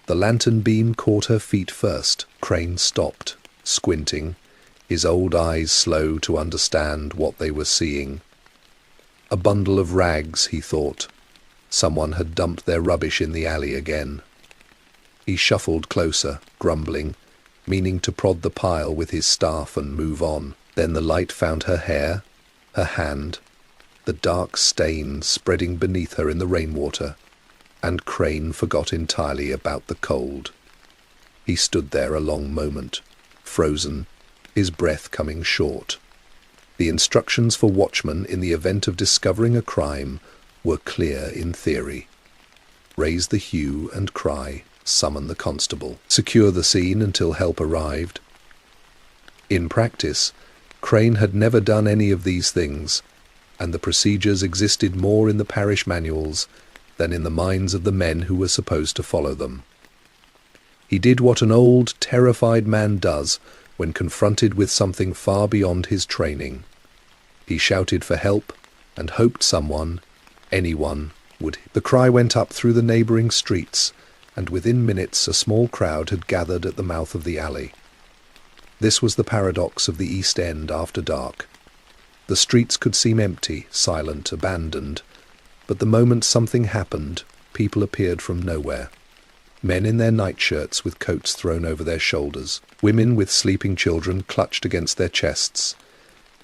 The lantern beam caught her feet first. Crane stopped, squinting, his old eyes slow to understand what they were seeing. A bundle of rags, he thought. Someone had dumped their rubbish in the alley again. He shuffled closer, grumbling, meaning to prod the pile with his staff and move on. Then the light found her hair, her hand, the dark stain spreading beneath her in the rainwater, and Crane forgot entirely about the cold. He stood there a long moment, frozen, his breath coming short. The instructions for watchmen in the event of discovering a crime were clear in theory. Raise the hue and cry, summon the constable, secure the scene until help arrived. In practice, Crane had never done any of these things, and the procedures existed more in the parish manuals than in the minds of the men who were supposed to follow them. He did what an old, terrified man does when confronted with something far beyond his training. He shouted for help and hoped someone, anyone, would. The cry went up through the neighbouring streets, and within minutes a small crowd had gathered at the mouth of the alley. This was the paradox of the East End after dark. The streets could seem empty, silent, abandoned, but the moment something happened, people appeared from nowhere. Men in their nightshirts with coats thrown over their shoulders, women with sleeping children clutched against their chests,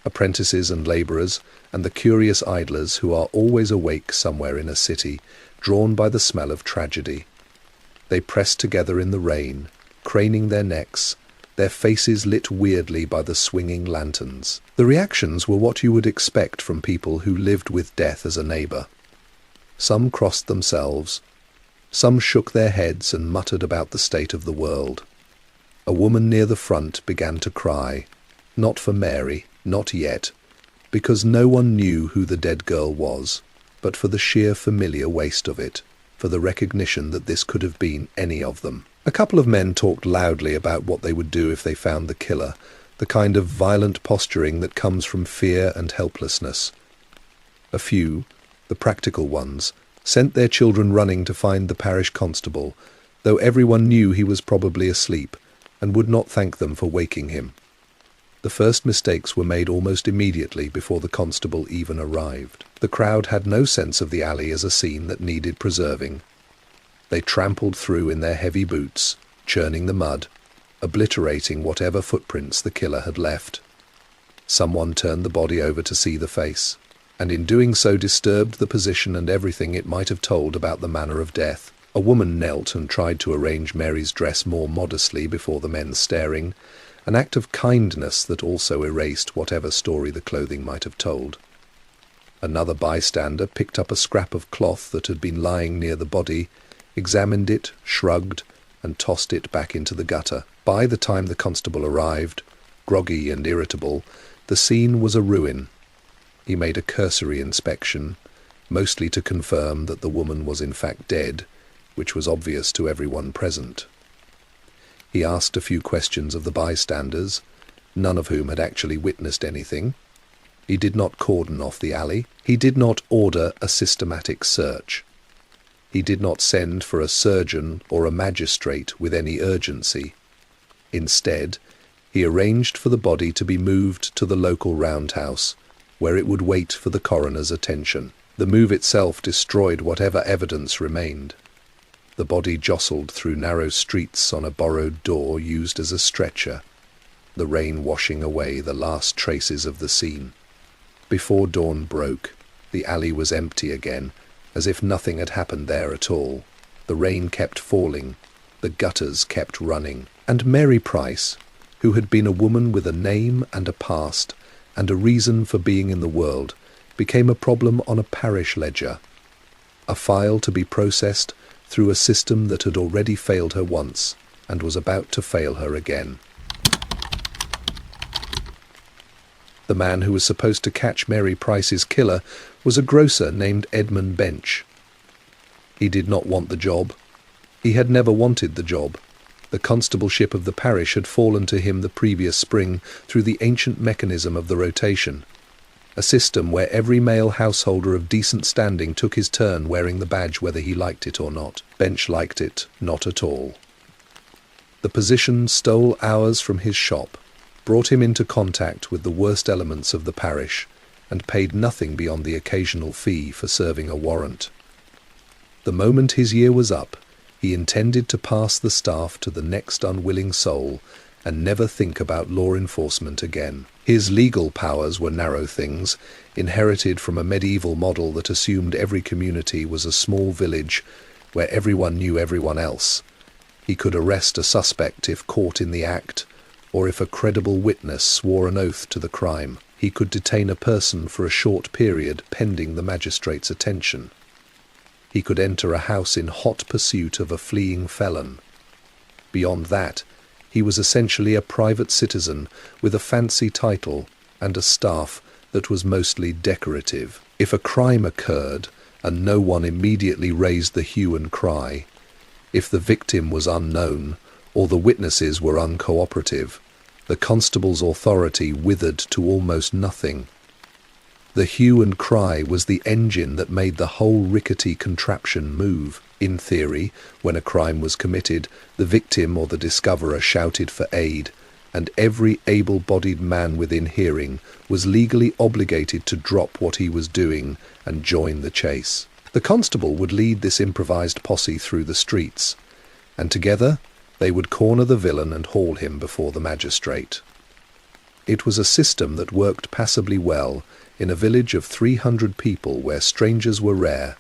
apprentices and labourers, and the curious idlers who are always awake somewhere in a city, drawn by the smell of tragedy. They pressed together in the rain, craning their necks, their faces lit weirdly by the swinging lanterns. The reactions were what you would expect from people who lived with death as a neighbour. Some crossed themselves. Some shook their heads and muttered about the state of the world. A woman near the front began to cry, not for Mary, Not yet, because no one knew who the dead girl was, but for the sheer familiar waste of it, for the recognition that this could have been any of them. A couple of men talked loudly about what they would do if they found the killer, the kind of violent posturing that comes from fear and helplessness. A few, the practical ones, sent their children running to find the parish constable, though everyone knew he was probably asleep and would not thank them for waking him. The first mistakes were made almost immediately before the constable even arrived. The crowd had no sense of the alley as a scene that needed preserving. They trampled through in their heavy boots, churning the mud, obliterating whatever footprints the killer had left. Someone turned the body over to see the face, and in doing so disturbed the position and everything it might have told about the manner of death. A woman knelt and tried to arrange Mary's dress more modestly before the men staring, an act of kindness that also erased whatever story the clothing might have told. Another bystander picked up a scrap of cloth that had been lying near the body, examined it, shrugged, and tossed it back into the gutter. By the time the constable arrived, groggy and irritable, the scene was a ruin. He made a cursory inspection, mostly to confirm that the woman was in fact dead, which was obvious to everyone present. He asked a few questions of the bystanders, none of whom had actually witnessed anything. He did not cordon off the alley. He did not order a systematic search. He did not send for a surgeon or a magistrate with any urgency. Instead, he arranged for the body to be moved to the local roundhouse, where it would wait for the coroner's attention. The move itself destroyed whatever evidence remained. The body jostled through narrow streets on a borrowed door used as a stretcher, the rain washing away the last traces of the scene. Before dawn broke, the alley was empty again, as if nothing had happened there at all. The rain kept falling, the gutters kept running, and Mary Price, who had been a woman with a name and a past and a reason for being in the world, became a problem on a parish ledger, a file to be processed through a system that had already failed her once and was about to fail her again. The man who was supposed to catch Mary Price's killer was a grocer named Edmund Bench. He did not want the job. He had never wanted the job. The constableship of the parish had fallen to him the previous spring through the ancient mechanism of the rotation, a system where every male householder of decent standing took his turn wearing the badge whether he liked it or not. Bench liked it not at all. The position stole hours from his shop, brought him into contact with the worst elements of the parish, and paid nothing beyond the occasional fee for serving a warrant. The moment his year was up, he intended to pass the staff to the next unwilling soul and never think about law enforcement again. His legal powers were narrow things, inherited from a medieval model that assumed every community was a small village where everyone knew everyone else. He could arrest a suspect if caught in the act, or if a credible witness swore an oath to the crime. He could detain a person for a short period pending the magistrate's attention. He could enter a house in hot pursuit of a fleeing felon. Beyond that, he was essentially a private citizen with a fancy title and a staff that was mostly decorative. If a crime occurred and no one immediately raised the hue and cry, if the victim was unknown or the witnesses were uncooperative, the constable's authority withered to almost nothing. The hue and cry was the engine that made the whole rickety contraption move. In theory, when a crime was committed, the victim or the discoverer shouted for aid, and every able-bodied man within hearing was legally obligated to drop what he was doing and join the chase. The constable would lead this improvised posse through the streets, and together they would corner the villain and haul him before the magistrate. It was a system that worked passably well in a village of 300 people where strangers were rare,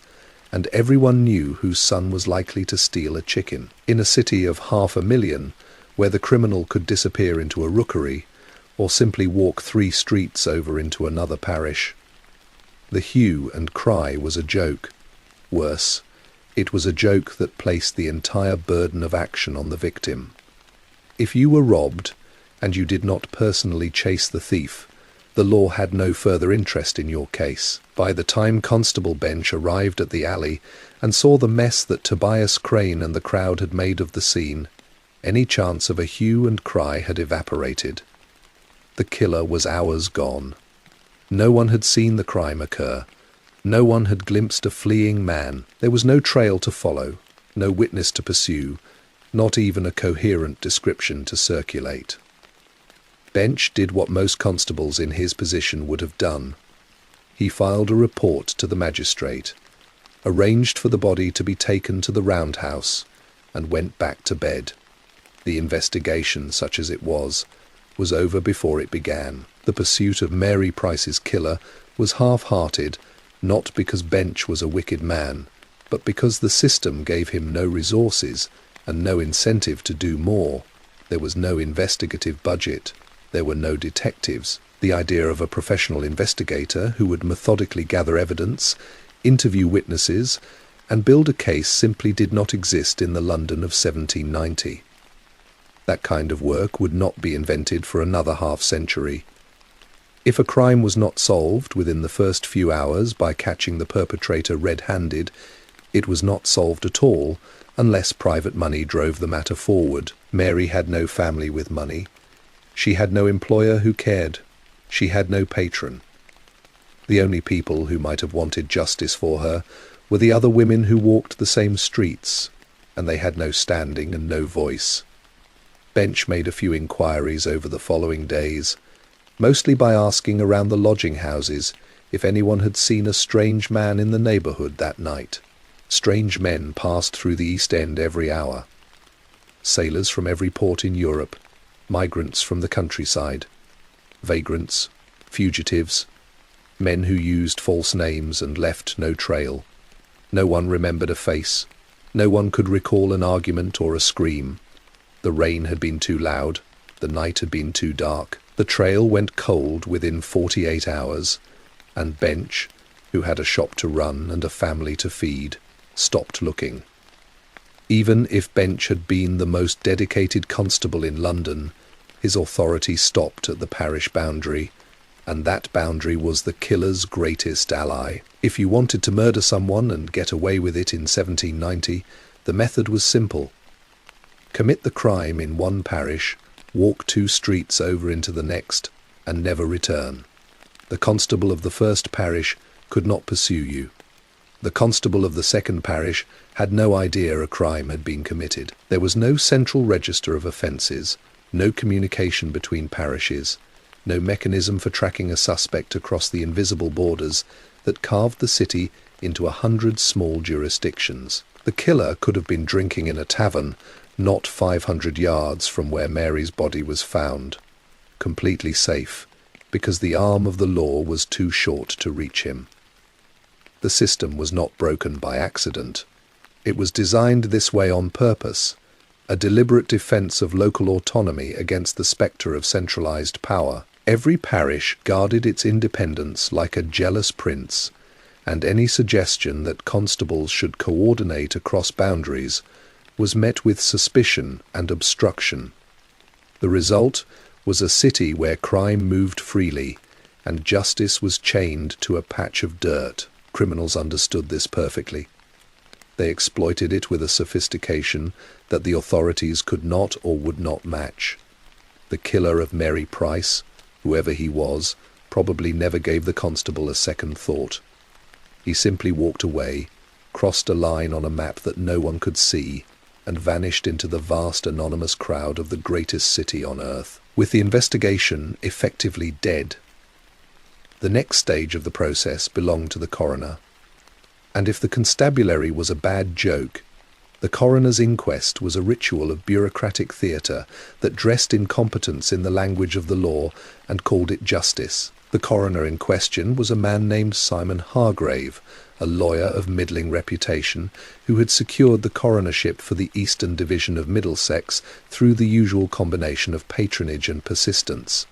and everyone knew whose son was likely to steal a chicken. In a city of 500,000, where the criminal could disappear into a rookery, or simply walk 3 streets over into another parish. The hue and cry was a joke. Worse, it was a joke that placed the entire burden of action on the victim. If you were robbed, and you did not personally chase the thief, The law had no further interest in your case. By the time Constable Bench arrived at the alley and saw the mess that Tobias Crane and the crowd had made of the scene, any chance of a hue and cry had evaporated. The killer was hours gone. No one had seen the crime occur. No one had glimpsed a fleeing man. There was no trail to follow, no witness to pursue, not even a coherent description to circulate. Bench did what most constables in his position would have done. He filed a report to the magistrate, arranged for the body to be taken to the roundhouse, and went back to bed. The investigation, such as it was over before it began. The pursuit of Mary Price's killer was half-hearted, not because Bench was a wicked man, but because the system gave him no resources and no incentive to do more. There was no investigative budget. There were no detectives. The idea of a professional investigator who would methodically gather evidence, interview witnesses, and build a case simply did not exist in the London of 1790. That kind of work would not be invented for another half-century. If a crime was not solved within the first few hours by catching the perpetrator red-handed, it was not solved at all unless private money drove the matter forward. Mary had no family with money. She had no employer who cared. She had no patron. The only people who might have wanted justice for her were the other women who walked the same streets, and they had no standing and no voice. Bench made a few inquiries over the following days, mostly by asking around the lodging houses if anyone had seen a strange man in the neighbourhood that night. Strange men passed through the East End every hour. Sailors from every port in Europe, migrants from the countryside, vagrants, fugitives, men who used false names and left no trail. No one remembered a face. No one could recall an argument or a scream. The rain had been too loud. The night had been too dark. The trail went cold within 48 hours, and Bench, who had a shop to run and a family to feed, stopped looking. Even if Bench had been the most dedicated constable in London, his authority stopped at the parish boundary, and that boundary was the killer's greatest ally. If you wanted to murder someone and get away with it in 1790, the method was simple. Commit the crime in one parish, walk 2 streets over into the next, and never return. The constable of the first parish could not pursue you. The constable of the second parish had no idea a crime had been committed. There was no central register of offences, no communication between parishes, no mechanism for tracking a suspect across the invisible borders that carved the city into 100 small jurisdictions. The killer could have been drinking in a tavern not 500 yards from where Mary's body was found, completely safe, because the arm of the law was too short to reach him. The system was not broken by accident. It was designed this way on purpose, a deliberate defence of local autonomy against the spectre of centralised power. Every parish guarded its independence like a jealous prince, and any suggestion that constables should coordinate across boundaries was met with suspicion and obstruction. The result was a city where crime moved freely, and justice was chained to a patch of dirt. Criminals understood this perfectly. They exploited it with a sophistication that the authorities could not or would not match. The killer of Mary Price, whoever he was, probably never gave the constable a second thought. He simply walked away, crossed a line on a map that no one could see, and vanished into the vast anonymous crowd of the greatest city on earth, with the investigation effectively dead. The next stage of the process belonged to the coroner, and if the constabulary was a bad joke, the coroner's inquest was a ritual of bureaucratic theatre that dressed incompetence in the language of the law and called it justice. The coroner in question was a man named Simon Hargrave, a lawyer of middling reputation, who had secured the coronership for the Eastern Division of Middlesex through the usual combination of patronage and persistence.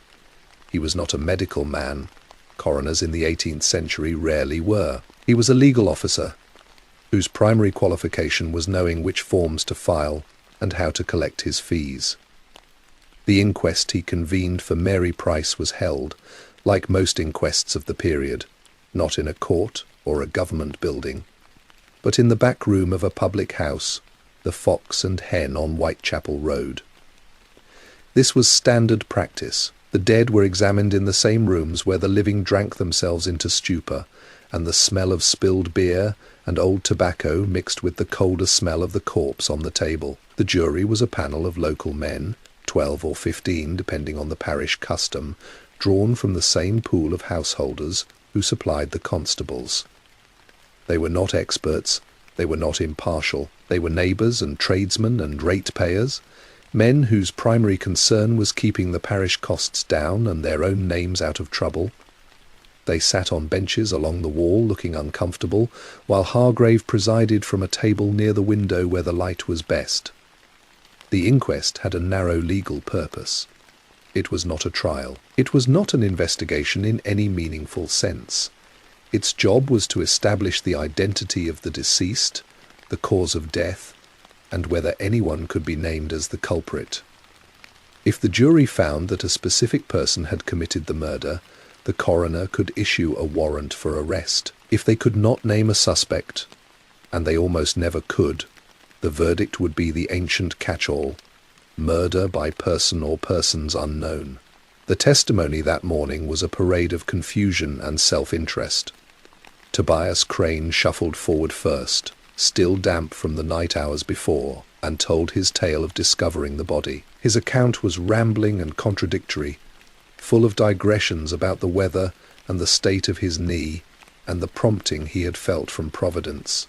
He was not a medical man. Coroners in the 18th century rarely were. He was a legal officer, whose primary qualification was knowing which forms to file and how to collect his fees. The inquest he convened for Mary Price was held, like most inquests of the period, not in a court or a government building, but in the back room of a public house, the Fox and Hen on Whitechapel Road. This was standard practice. The dead were examined in the same rooms where the living drank themselves into stupor, and the smell of spilled beer and old tobacco mixed with the colder smell of the corpse on the table. The jury was a panel of local men, 12 or 15 depending on the parish custom, drawn from the same pool of householders who supplied the constables. They were not experts, they were not impartial, they were neighbours and tradesmen and ratepayers, men whose primary concern was keeping the parish costs down and their own names out of trouble. They sat on benches along the wall looking uncomfortable, while Hargrave presided from a table near the window where the light was best. The inquest had a narrow legal purpose. It was not a trial. It was not an investigation in any meaningful sense. Its job was to establish the identity of the deceased, the cause of death, and whether anyone could be named as the culprit. If the jury found that a specific person had committed the murder, the coroner could issue a warrant for arrest. If they could not name a suspect, and they almost never could, the verdict would be the ancient catch-all: murder by person or persons unknown. The testimony that morning was a parade of confusion and self-interest. Tobias Crane shuffled forward first, still damp from the night hours before, and told his tale of discovering the body. His account was rambling and contradictory, full of digressions about the weather and the state of his knee and the prompting he had felt from Providence.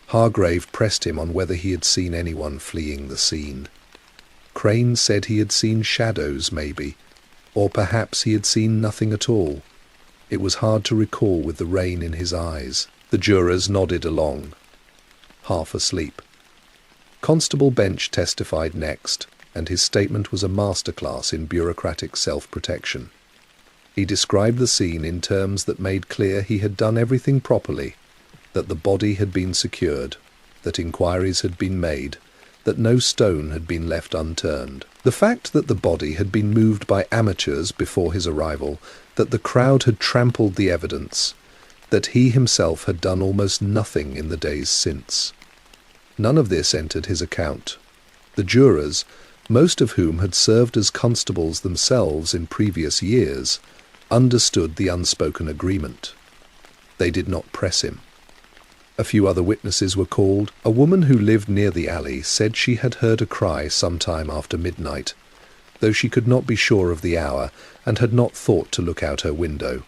Hargrave pressed him on whether he had seen anyone fleeing the scene. Crane said he had seen shadows, maybe, or perhaps he had seen nothing at all. It was hard to recall with the rain in his eyes. The jurors nodded along, half asleep. Constable Bench testified next, and his statement was a masterclass in bureaucratic self-protection. He described the scene in terms that made clear he had done everything properly, that the body had been secured, that inquiries had been made, that no stone had been left unturned. The fact that the body had been moved by amateurs before his arrival, that the crowd had trampled the evidence, that he himself had done almost nothing in the days since. None of this entered his account. The jurors, most of whom had served as constables themselves in previous years, understood the unspoken agreement. They did not press him. A few other witnesses were called. A woman who lived near the alley said she had heard a cry sometime after midnight, though she could not be sure of the hour and had not thought to look out her window.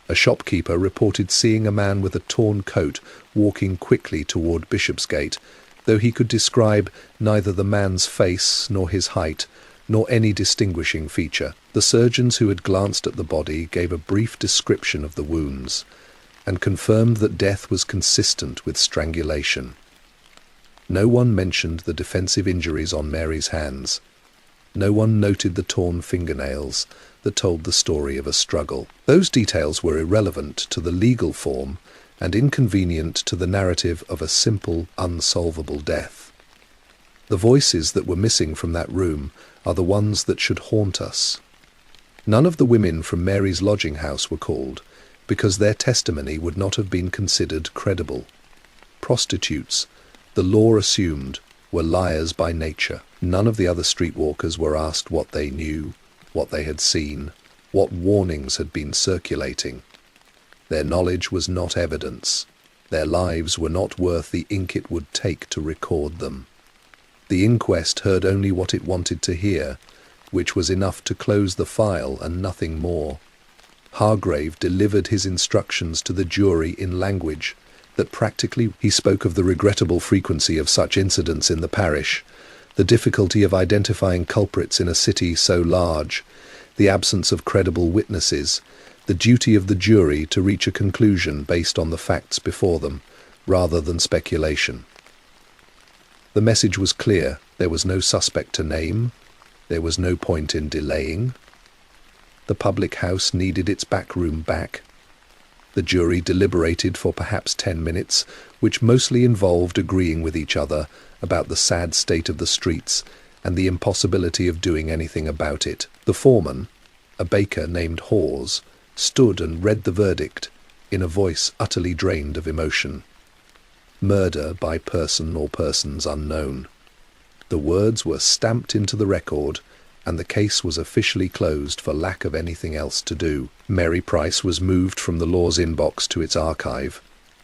A shopkeeper reported seeing a man with a torn coat walking quickly toward Bishopsgate, though he could describe neither the man's face nor his height, nor any distinguishing feature. The surgeons who had glanced at the body gave a brief description of the wounds, and confirmed that death was consistent with strangulation. No one mentioned the defensive injuries on Mary's hands. No one noted the torn fingernails that told the story of a struggle. Those details were irrelevant to the legal form and inconvenient to the narrative of a simple, unsolvable death. The voices that were missing from that room are the ones that should haunt us. None of the women from Mary's lodging house were called, because their testimony would not have been considered credible. Prostitutes, the law assumed, were liars by nature. None of the other streetwalkers were asked what they knew, what they had seen, what warnings had been circulating. Their knowledge was not evidence. Their lives were not worth the ink it would take to record them. The inquest heard only what it wanted to hear, which was enough to close the file and nothing more. Hargrave delivered his instructions to the jury in language that practically he spoke of the regrettable frequency of such incidents in the parish, the difficulty of identifying culprits in a city so large, the absence of credible witnesses, the duty of the jury to reach a conclusion based on the facts before them, rather than speculation. The message was clear. There was no suspect to name. There was no point in delaying. The public house needed its back room back. The jury deliberated for perhaps 10 minutes, which mostly involved agreeing with each other about the sad state of the streets and the impossibility of doing anything about it. The foreman, a baker named Hawes, stood and read the verdict in a voice utterly drained of emotion. Murder by person or persons unknown. The words were stamped into the record, and the case was officially closed for lack of anything else to do. Mary Price was moved from the law's inbox to its archive,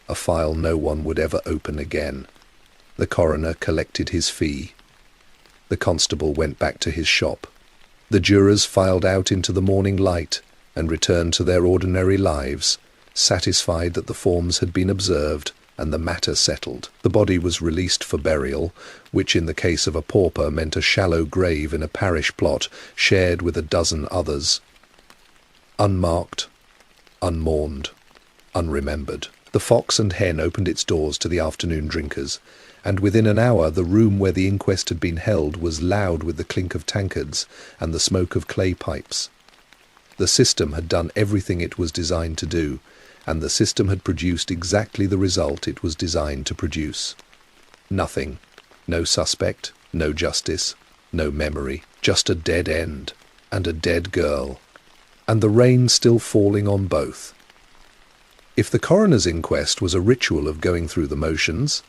a file no one would ever open again. The coroner collected his fee. The constable went back to his shop. The jurors filed out into the morning light and returned to their ordinary lives, satisfied that the forms had been observed and the matter settled. The body was released for burial, which in the case of a pauper meant a shallow grave in a parish plot shared with a dozen others. Unmarked, unmourned, unremembered. The Fox and Hen opened its doors to the afternoon drinkers, and within an hour the room where the inquest had been held was loud with the clink of tankards and the smoke of clay pipes. The system had done everything it was designed to do, and the system had produced exactly the result it was designed to produce. Nothing. No suspect, no justice, no memory, just a dead end, and a dead girl, and the rain still falling on both. If the coroner's inquest was a ritual of going through the motions,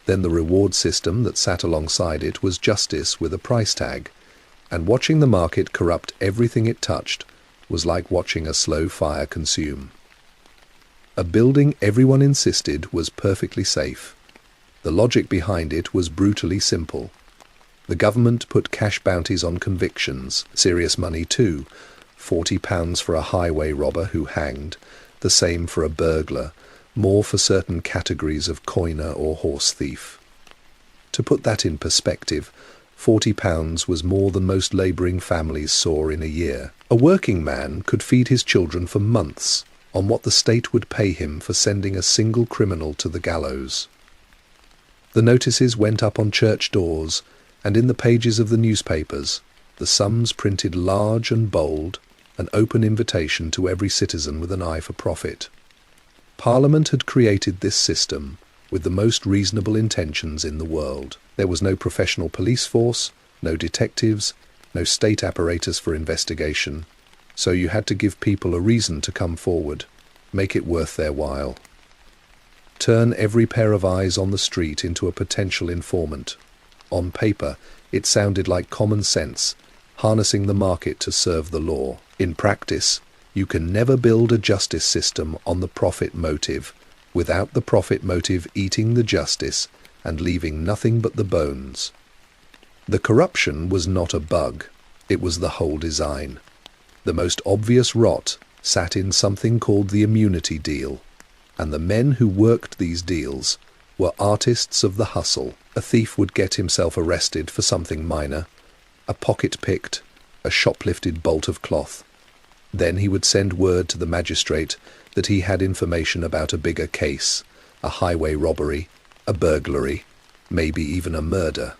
then the reward system that sat alongside it was justice with a price tag, and watching the market corrupt everything it touched was like watching a slow fire consume. A building everyone insisted was perfectly safe. The logic behind it was brutally simple. The government put cash bounties on convictions, serious money too, £40 for a highway robber who hanged, the same for a burglar, more for certain categories of coiner or horse thief. To put that in perspective, £40 was more than most labouring families saw in a year. A working man could feed his children for months on what the state would pay him for sending a single criminal to the gallows. The notices went up on church doors, and in the pages of the newspapers, the sums printed large and bold, an open invitation to every citizen with an eye for profit. Parliament had created this system with the most reasonable intentions in the world. There was no professional police force, no detectives, no state apparatus for investigation. So you had to give people a reason to come forward, make it worth their while. Turn every pair of eyes on the street into a potential informant. On paper, it sounded like common sense, harnessing the market to serve the law. In practice, you can never build a justice system on the profit motive, without the profit motive eating the justice and leaving nothing but the bones. The corruption was not a bug, it was the whole design. The most obvious rot sat in something called the immunity deal, and the men who worked these deals were artists of the hustle. A thief would get himself arrested for something minor, a pocket picked, a shoplifted bolt of cloth. Then he would send word to the magistrate that he had information about a bigger case, a highway robbery, a burglary, maybe even a murder.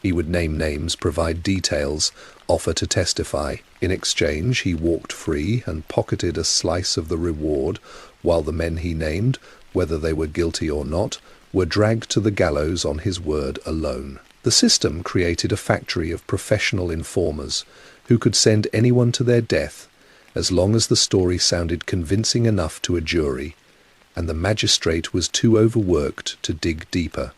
He would name names, provide details, offer to testify. In exchange, he walked free and pocketed a slice of the reward, while the men he named, whether they were guilty or not, were dragged to the gallows on his word alone. The system created a factory of professional informers who could send anyone to their death as long as the story sounded convincing enough to a jury, and the magistrate was too overworked to dig deeper.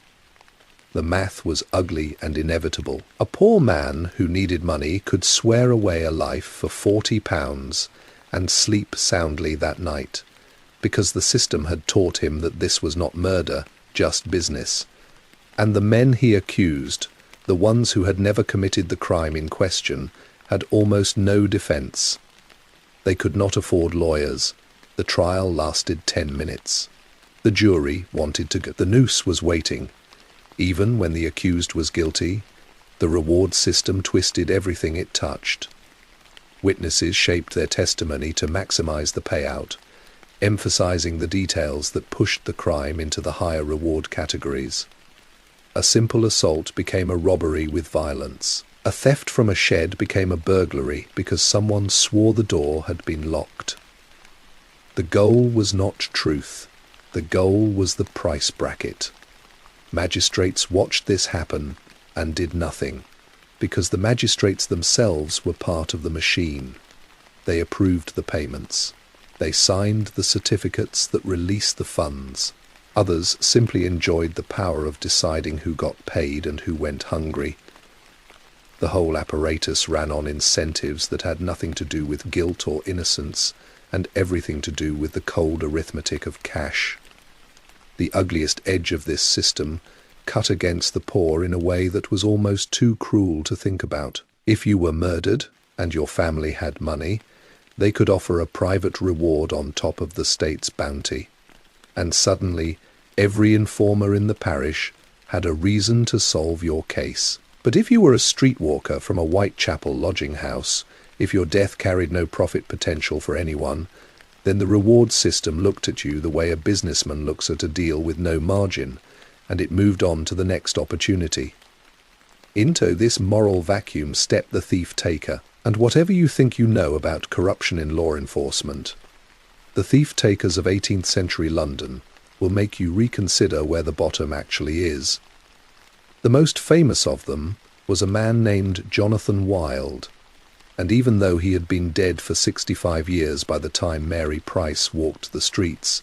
The math was ugly and inevitable. A poor man who needed money could swear away a life for £40 and sleep soundly that night, because the system had taught him that this was not murder, just business. And the men he accused, the ones who had never committed the crime in question, had almost no defence. They could not afford lawyers. The trial lasted 10 minutes. The jury wanted to go. The noose was waiting. Even when the accused was guilty, the reward system twisted everything it touched. Witnesses shaped their testimony to maximize the payout, emphasizing the details that pushed the crime into the higher reward categories. A simple assault became a robbery with violence. A theft from a shed became a burglary because someone swore the door had been locked. The goal was not truth. The goal was the price bracket. Magistrates watched this happen and did nothing, because the magistrates themselves were part of the machine. They approved the payments. They signed the certificates that released the funds. Others simply enjoyed the power of deciding who got paid and who went hungry. The whole apparatus ran on incentives that had nothing to do with guilt or innocence, and everything to do with the cold arithmetic of cash. The ugliest edge of this system cut against the poor in a way that was almost too cruel to think about. If you were murdered, and your family had money, they could offer a private reward on top of the state's bounty. And suddenly, every informer in the parish had a reason to solve your case. But if you were a streetwalker from a Whitechapel lodging house, if your death carried no profit potential for anyone, then the reward system looked at you the way a businessman looks at a deal with no margin, and it moved on to the next opportunity. Into this moral vacuum stepped the thief-taker, and whatever you think you know about corruption in law enforcement, the thief-takers of 18th century London will make you reconsider where the bottom actually is. The most famous of them was a man named Jonathan Wild, and even though he had been dead for 65 years by the time Mary Price walked the streets,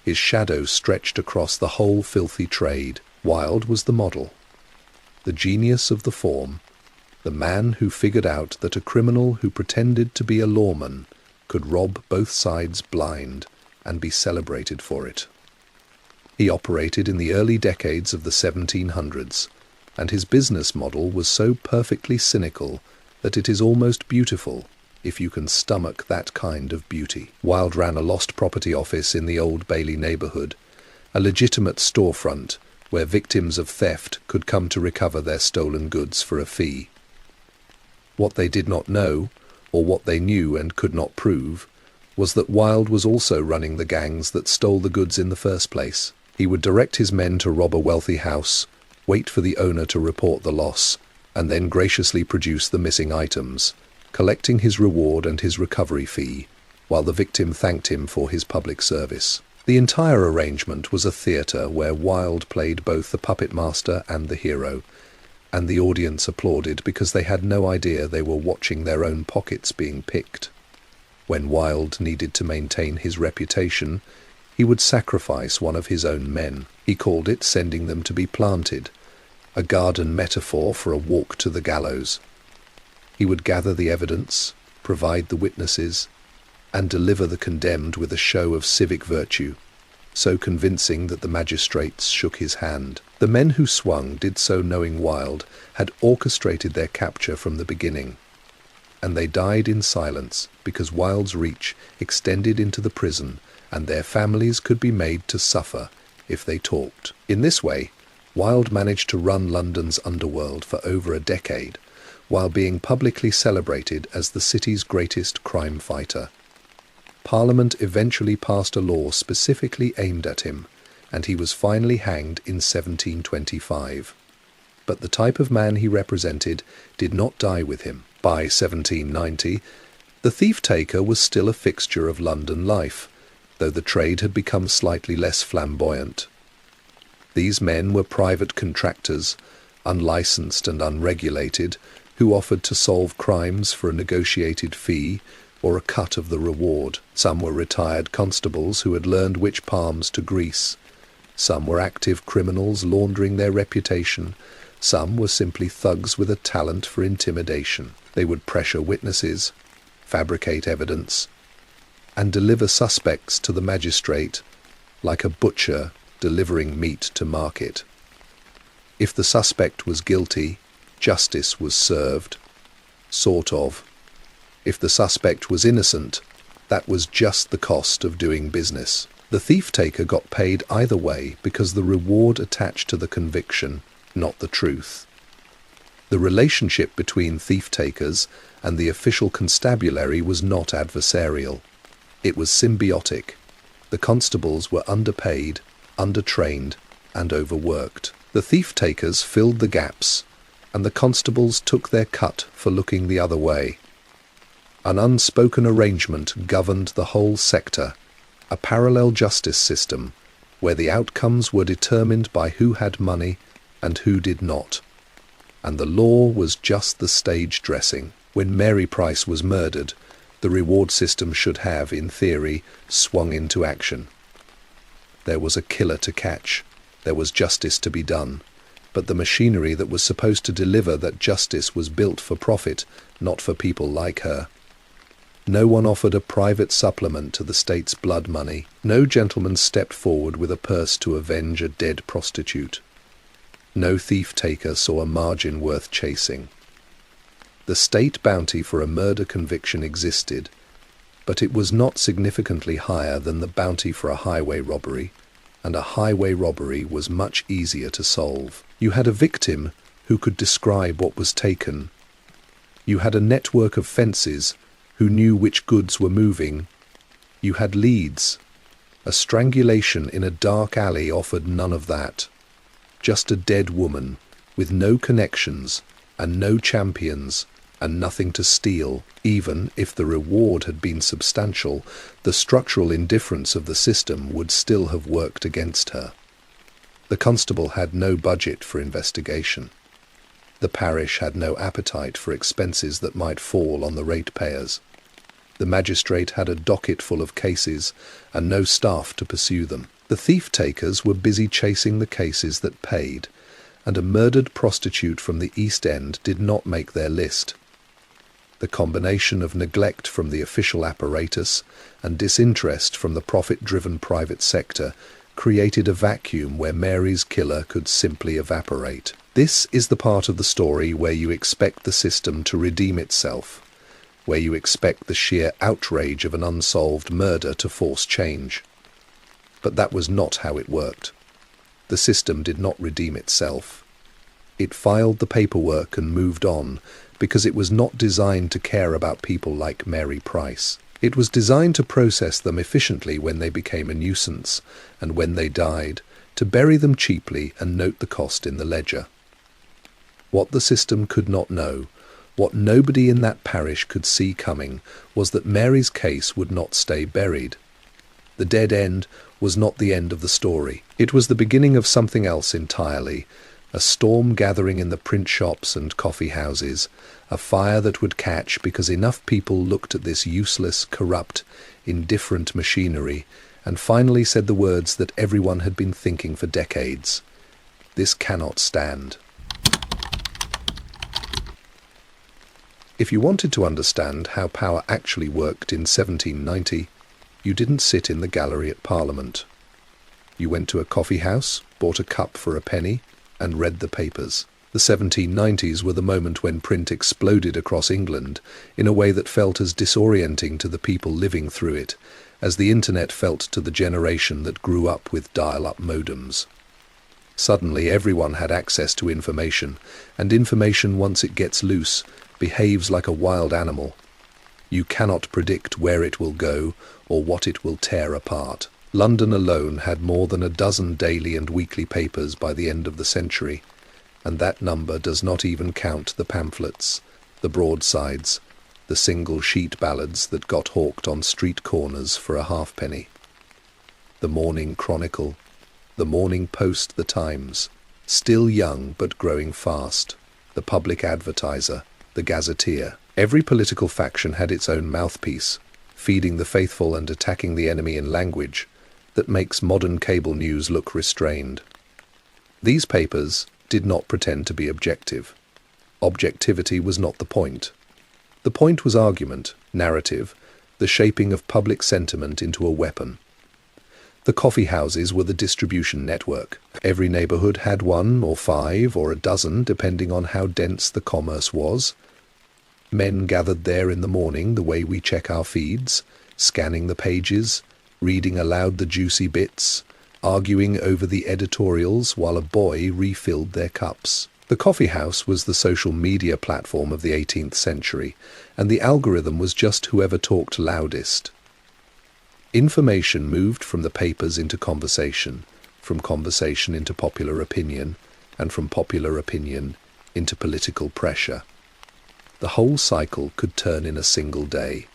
his shadow stretched across the whole filthy trade. Wild was the model, the genius of the form, the man who figured out that a criminal who pretended to be a lawman could rob both sides blind and be celebrated for it. He operated in the early decades of the 1700s, and his business model was so perfectly cynical that it is almost beautiful if you can stomach that kind of beauty. Wild ran a lost property office in the Old Bailey neighbourhood, a legitimate storefront where victims of theft could come to recover their stolen goods for a fee. What they did not know, or what they knew and could not prove, was that Wild was also running the gangs that stole the goods in the first place. He would direct his men to rob a wealthy house, wait for the owner to report the loss, and then graciously produce the missing items, collecting his reward and his recovery fee, while the victim thanked him for his public service. The entire arrangement was a theatre where Wild played both the puppet master and the hero, and the audience applauded because they had no idea they were watching their own pockets being picked. When Wild needed to maintain his reputation, he would sacrifice one of his own men. He called it sending them to be planted, a garden metaphor for a walk to the gallows. He would gather the evidence, provide the witnesses, and deliver the condemned with a show of civic virtue, so convincing that the magistrates shook his hand. The men who swung did so knowing Wild had orchestrated their capture from the beginning, and they died in silence because Wild's reach extended into the prison, and their families could be made to suffer if they talked. In this way, Wild managed to run London's underworld for over a decade, while being publicly celebrated as the city's greatest crime fighter. Parliament eventually passed a law specifically aimed at him, and he was finally hanged in 1725. But the type of man he represented did not die with him. By 1790, the thief-taker was still a fixture of London life, though the trade had become slightly less flamboyant. These men were private contractors, unlicensed and unregulated, who offered to solve crimes for a negotiated fee or a cut of the reward. Some were retired constables who had learned which palms to grease. Some were active criminals laundering their reputation. Some were simply thugs with a talent for intimidation. They would pressure witnesses, fabricate evidence, and deliver suspects to the magistrate like a butcher delivering meat to market. If the suspect was guilty, justice was served. Sort of. If the suspect was innocent, that was just the cost of doing business. The thief-taker got paid either way because the reward attached to the conviction, not the truth. The relationship between thief-takers and the official constabulary was not adversarial. It was symbiotic. The constables were underpaid, undertrained, and overworked. The thief-takers filled the gaps, and the constables took their cut for looking the other way. An unspoken arrangement governed the whole sector, a parallel justice system where the outcomes were determined by who had money and who did not. And the law was just the stage dressing. When Mary Price was murdered, The reward system should have, in theory, swung into action. There was a killer to catch. There was justice to be done. But the machinery that was supposed to deliver that justice was built for profit, not for people like her. No one offered a private supplement to the state's blood money. No gentleman stepped forward with a purse to avenge a dead prostitute. No thief-taker saw a margin worth chasing. The state bounty for a murder conviction existed, but it was not significantly higher than the bounty for a highway robbery, and a highway robbery was much easier to solve. You had a victim who could describe what was taken. You had a network of fences who knew which goods were moving. You had leads. A strangulation in a dark alley offered none of that. Just a dead woman with no connections and no champions and nothing to steal. Even if the reward had been substantial, the structural indifference of the system would still have worked against her. The constable had no budget for investigation. The parish had no appetite for expenses that might fall on the ratepayers. The magistrate had a docket full of cases and no staff to pursue them. The thief-takers were busy chasing the cases that paid, and a murdered prostitute from the East End did not make their list. The combination of neglect from the official apparatus and disinterest from the profit-driven private sector created a vacuum where Mary's killer could simply evaporate. This is the part of the story where you expect the system to redeem itself, where you expect the sheer outrage of an unsolved murder to force change. But that was not how it worked. The system did not redeem itself. It filed the paperwork and moved on, because it was not designed to care about people like Mary Price. It was designed to process them efficiently when they became a nuisance, and when they died, to bury them cheaply and note the cost in the ledger. What the system could not know, what nobody in that parish could see coming, was that Mary's case would not stay buried. The dead end was not the end of the story. It was the beginning of something else entirely, a storm gathering in the print shops and coffee houses, a fire that would catch because enough people looked at this useless, corrupt, indifferent machinery and finally said the words that everyone had been thinking for decades. This cannot stand. If you wanted to understand how power actually worked in 1790, you didn't sit in the gallery at Parliament. You went to a coffee house, bought a cup for a penny, and read the papers. The 1790s were the moment when print exploded across England in a way that felt as disorienting to the people living through it as the internet felt to the generation that grew up with dial-up modems. Suddenly everyone had access to information, and information, once it gets loose, behaves like a wild animal. You cannot predict where it will go or what it will tear apart. London alone had more than a dozen daily and weekly papers by the end of the century, and that number does not even count the pamphlets, the broadsides, the single-sheet ballads that got hawked on street corners for a halfpenny. The Morning Chronicle, the Morning Post, the Times, still young but growing fast, the Public Advertiser, the Gazetteer. Every political faction had its own mouthpiece, feeding the faithful and attacking the enemy in language that makes modern cable news look restrained. These papers did not pretend to be objective. Objectivity was not the point. The point was argument, narrative, the shaping of public sentiment into a weapon. The coffee houses were the distribution network. Every neighborhood had one or five or a dozen, depending on how dense the commerce was. Men gathered there in the morning the way we check our feeds, scanning the pages, reading aloud the juicy bits, arguing over the editorials while a boy refilled their cups. The coffee house was the social media platform of the 18th century, and the algorithm was just whoever talked loudest. Information moved from the papers into conversation, from conversation into popular opinion, and from popular opinion into political pressure. The whole cycle could turn in a single day.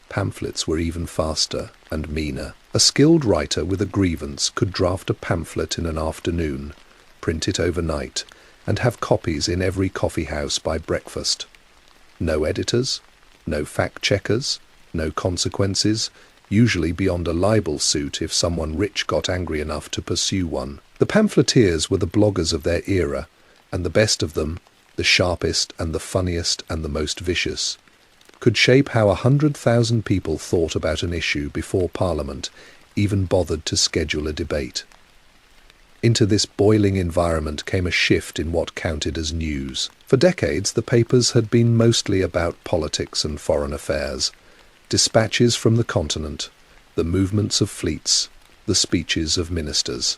Pamphlets were even faster and meaner. A skilled writer with a grievance could draft a pamphlet in an afternoon, print it overnight, and have copies in every coffee house by breakfast. No editors, no fact-checkers, No consequences, usually beyond a libel suit if someone rich got angry enough to pursue one. The pamphleteers were the bloggers of their era, and the best of them, the sharpest and the funniest and the most vicious, could shape how 100,000 people thought about an issue before Parliament even bothered to schedule a debate. Into this boiling environment came a shift in what counted as news. For decades, the papers had been mostly about politics and foreign affairs, dispatches from the continent, the movements of fleets, the speeches of ministers.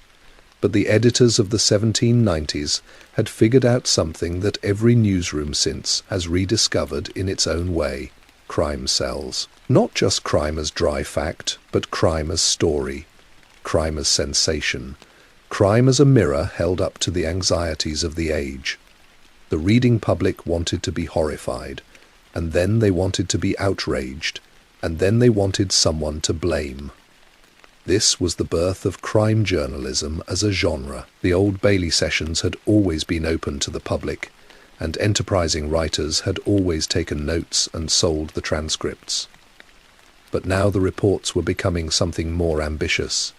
But the editors of the 1790s had figured out something that every newsroom since has rediscovered in its own way: crime sells. Not just crime as dry fact, but crime as story, crime as sensation, crime as a mirror held up to the anxieties of the age. The reading public wanted to be horrified, and then they wanted to be outraged, and then they wanted someone to blame. This was the birth of crime journalism as a genre. The Old Bailey sessions had always been open to the public, and enterprising writers had always taken notes and sold the transcripts. But now the reports were becoming something more ambitious.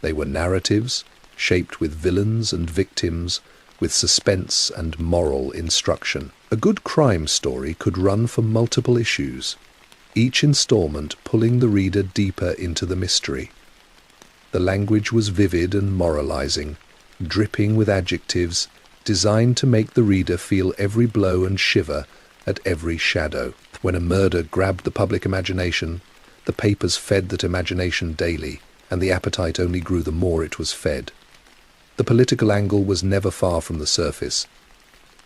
They were narratives, shaped with villains and victims, with suspense and moral instruction. A good crime story could run for multiple issues, each installment pulling the reader deeper into the mystery. The language was vivid and moralizing, dripping with adjectives, designed to make the reader feel every blow and shiver at every shadow. When a murder grabbed the public imagination, the papers fed that imagination daily, and the appetite only grew the more it was fed. The political angle was never far from the surface.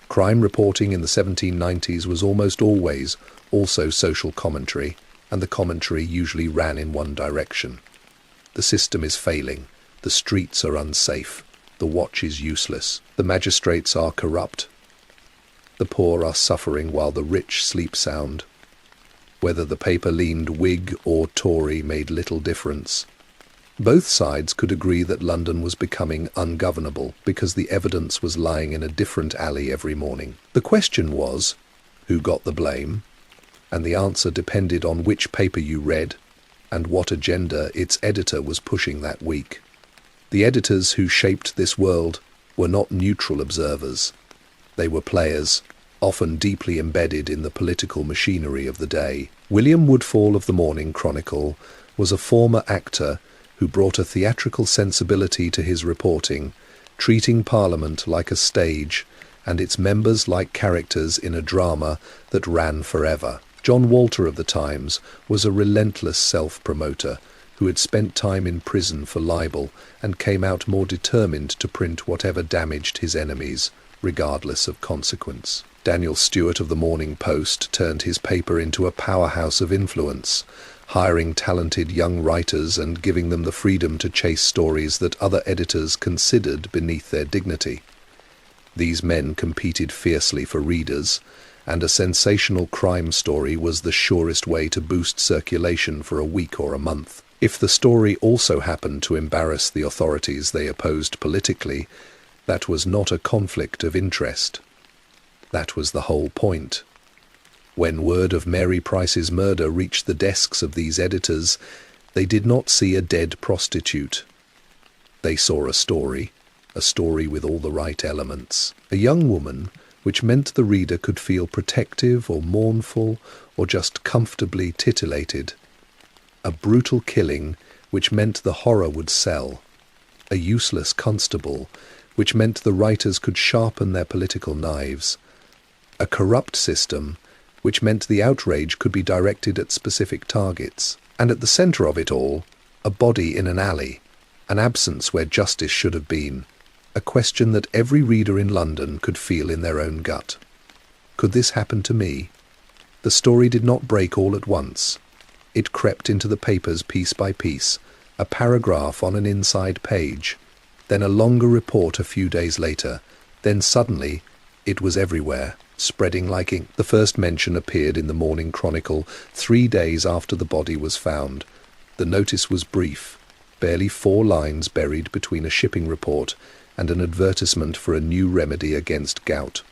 Crime reporting in the 1790s was almost always also social commentary, and the commentary usually ran in one direction. The system is failing, the streets are unsafe, the watch is useless, the magistrates are corrupt, the poor are suffering while the rich sleep sound. Whether the paper leaned Whig or Tory made little difference. Both sides could agree that London was becoming ungovernable because the evidence was lying in a different alley every morning. The question was, who got the blame? And the answer depended on which paper you read and what agenda its editor was pushing that week. The editors who shaped this world were not neutral observers. They were players, often deeply embedded in the political machinery of the day. William Woodfall of the Morning Chronicle was a former actor who brought a theatrical sensibility to his reporting, treating Parliament like a stage and its members like characters in a drama that ran forever. John Walter of the Times was a relentless self-promoter who had spent time in prison for libel and came out more determined to print whatever damaged his enemies, regardless of consequence. Daniel Stewart of the Morning Post turned his paper into a powerhouse of influence, hiring talented young writers and giving them the freedom to chase stories that other editors considered beneath their dignity. These men competed fiercely for readers, and a sensational crime story was the surest way to boost circulation for a week or a month. If the story also happened to embarrass the authorities they opposed politically, that was not a conflict of interest. That was the whole point. When word of Mary Price's murder reached the desks of these editors, they did not see a dead prostitute. They saw a story with all the right elements. A young woman, which meant the reader could feel protective or mournful or just comfortably titillated. A brutal killing, which meant the horror would sell. A useless constable, which meant the writers could sharpen their political knives. A corrupt system, which meant the outrage could be directed at specific targets. And at the centre of it all, a body in an alley, an absence where justice should have been, a question that every reader in London could feel in their own gut. Could this happen to me? The story did not break all at once. It crept into the papers piece by piece, a paragraph on an inside page, then a longer report a few days later, then suddenly it was everywhere, spreading like ink. The first mention appeared in the Morning Chronicle 3 days after the body was found. The notice was brief, barely 4 lines buried between a shipping report and an advertisement for a new remedy against gout.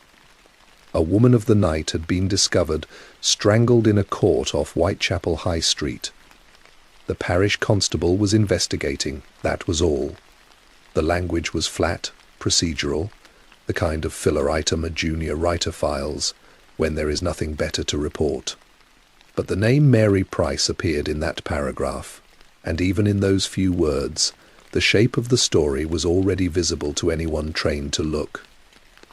A woman of the night had been discovered strangled in a court off Whitechapel High Street. The parish constable was investigating, that was all. The language was flat, procedural, the kind of filler item a junior writer files when there is nothing better to report. But the name Mary Price appeared in that paragraph, and even in those few words, the shape of the story was already visible to anyone trained to look.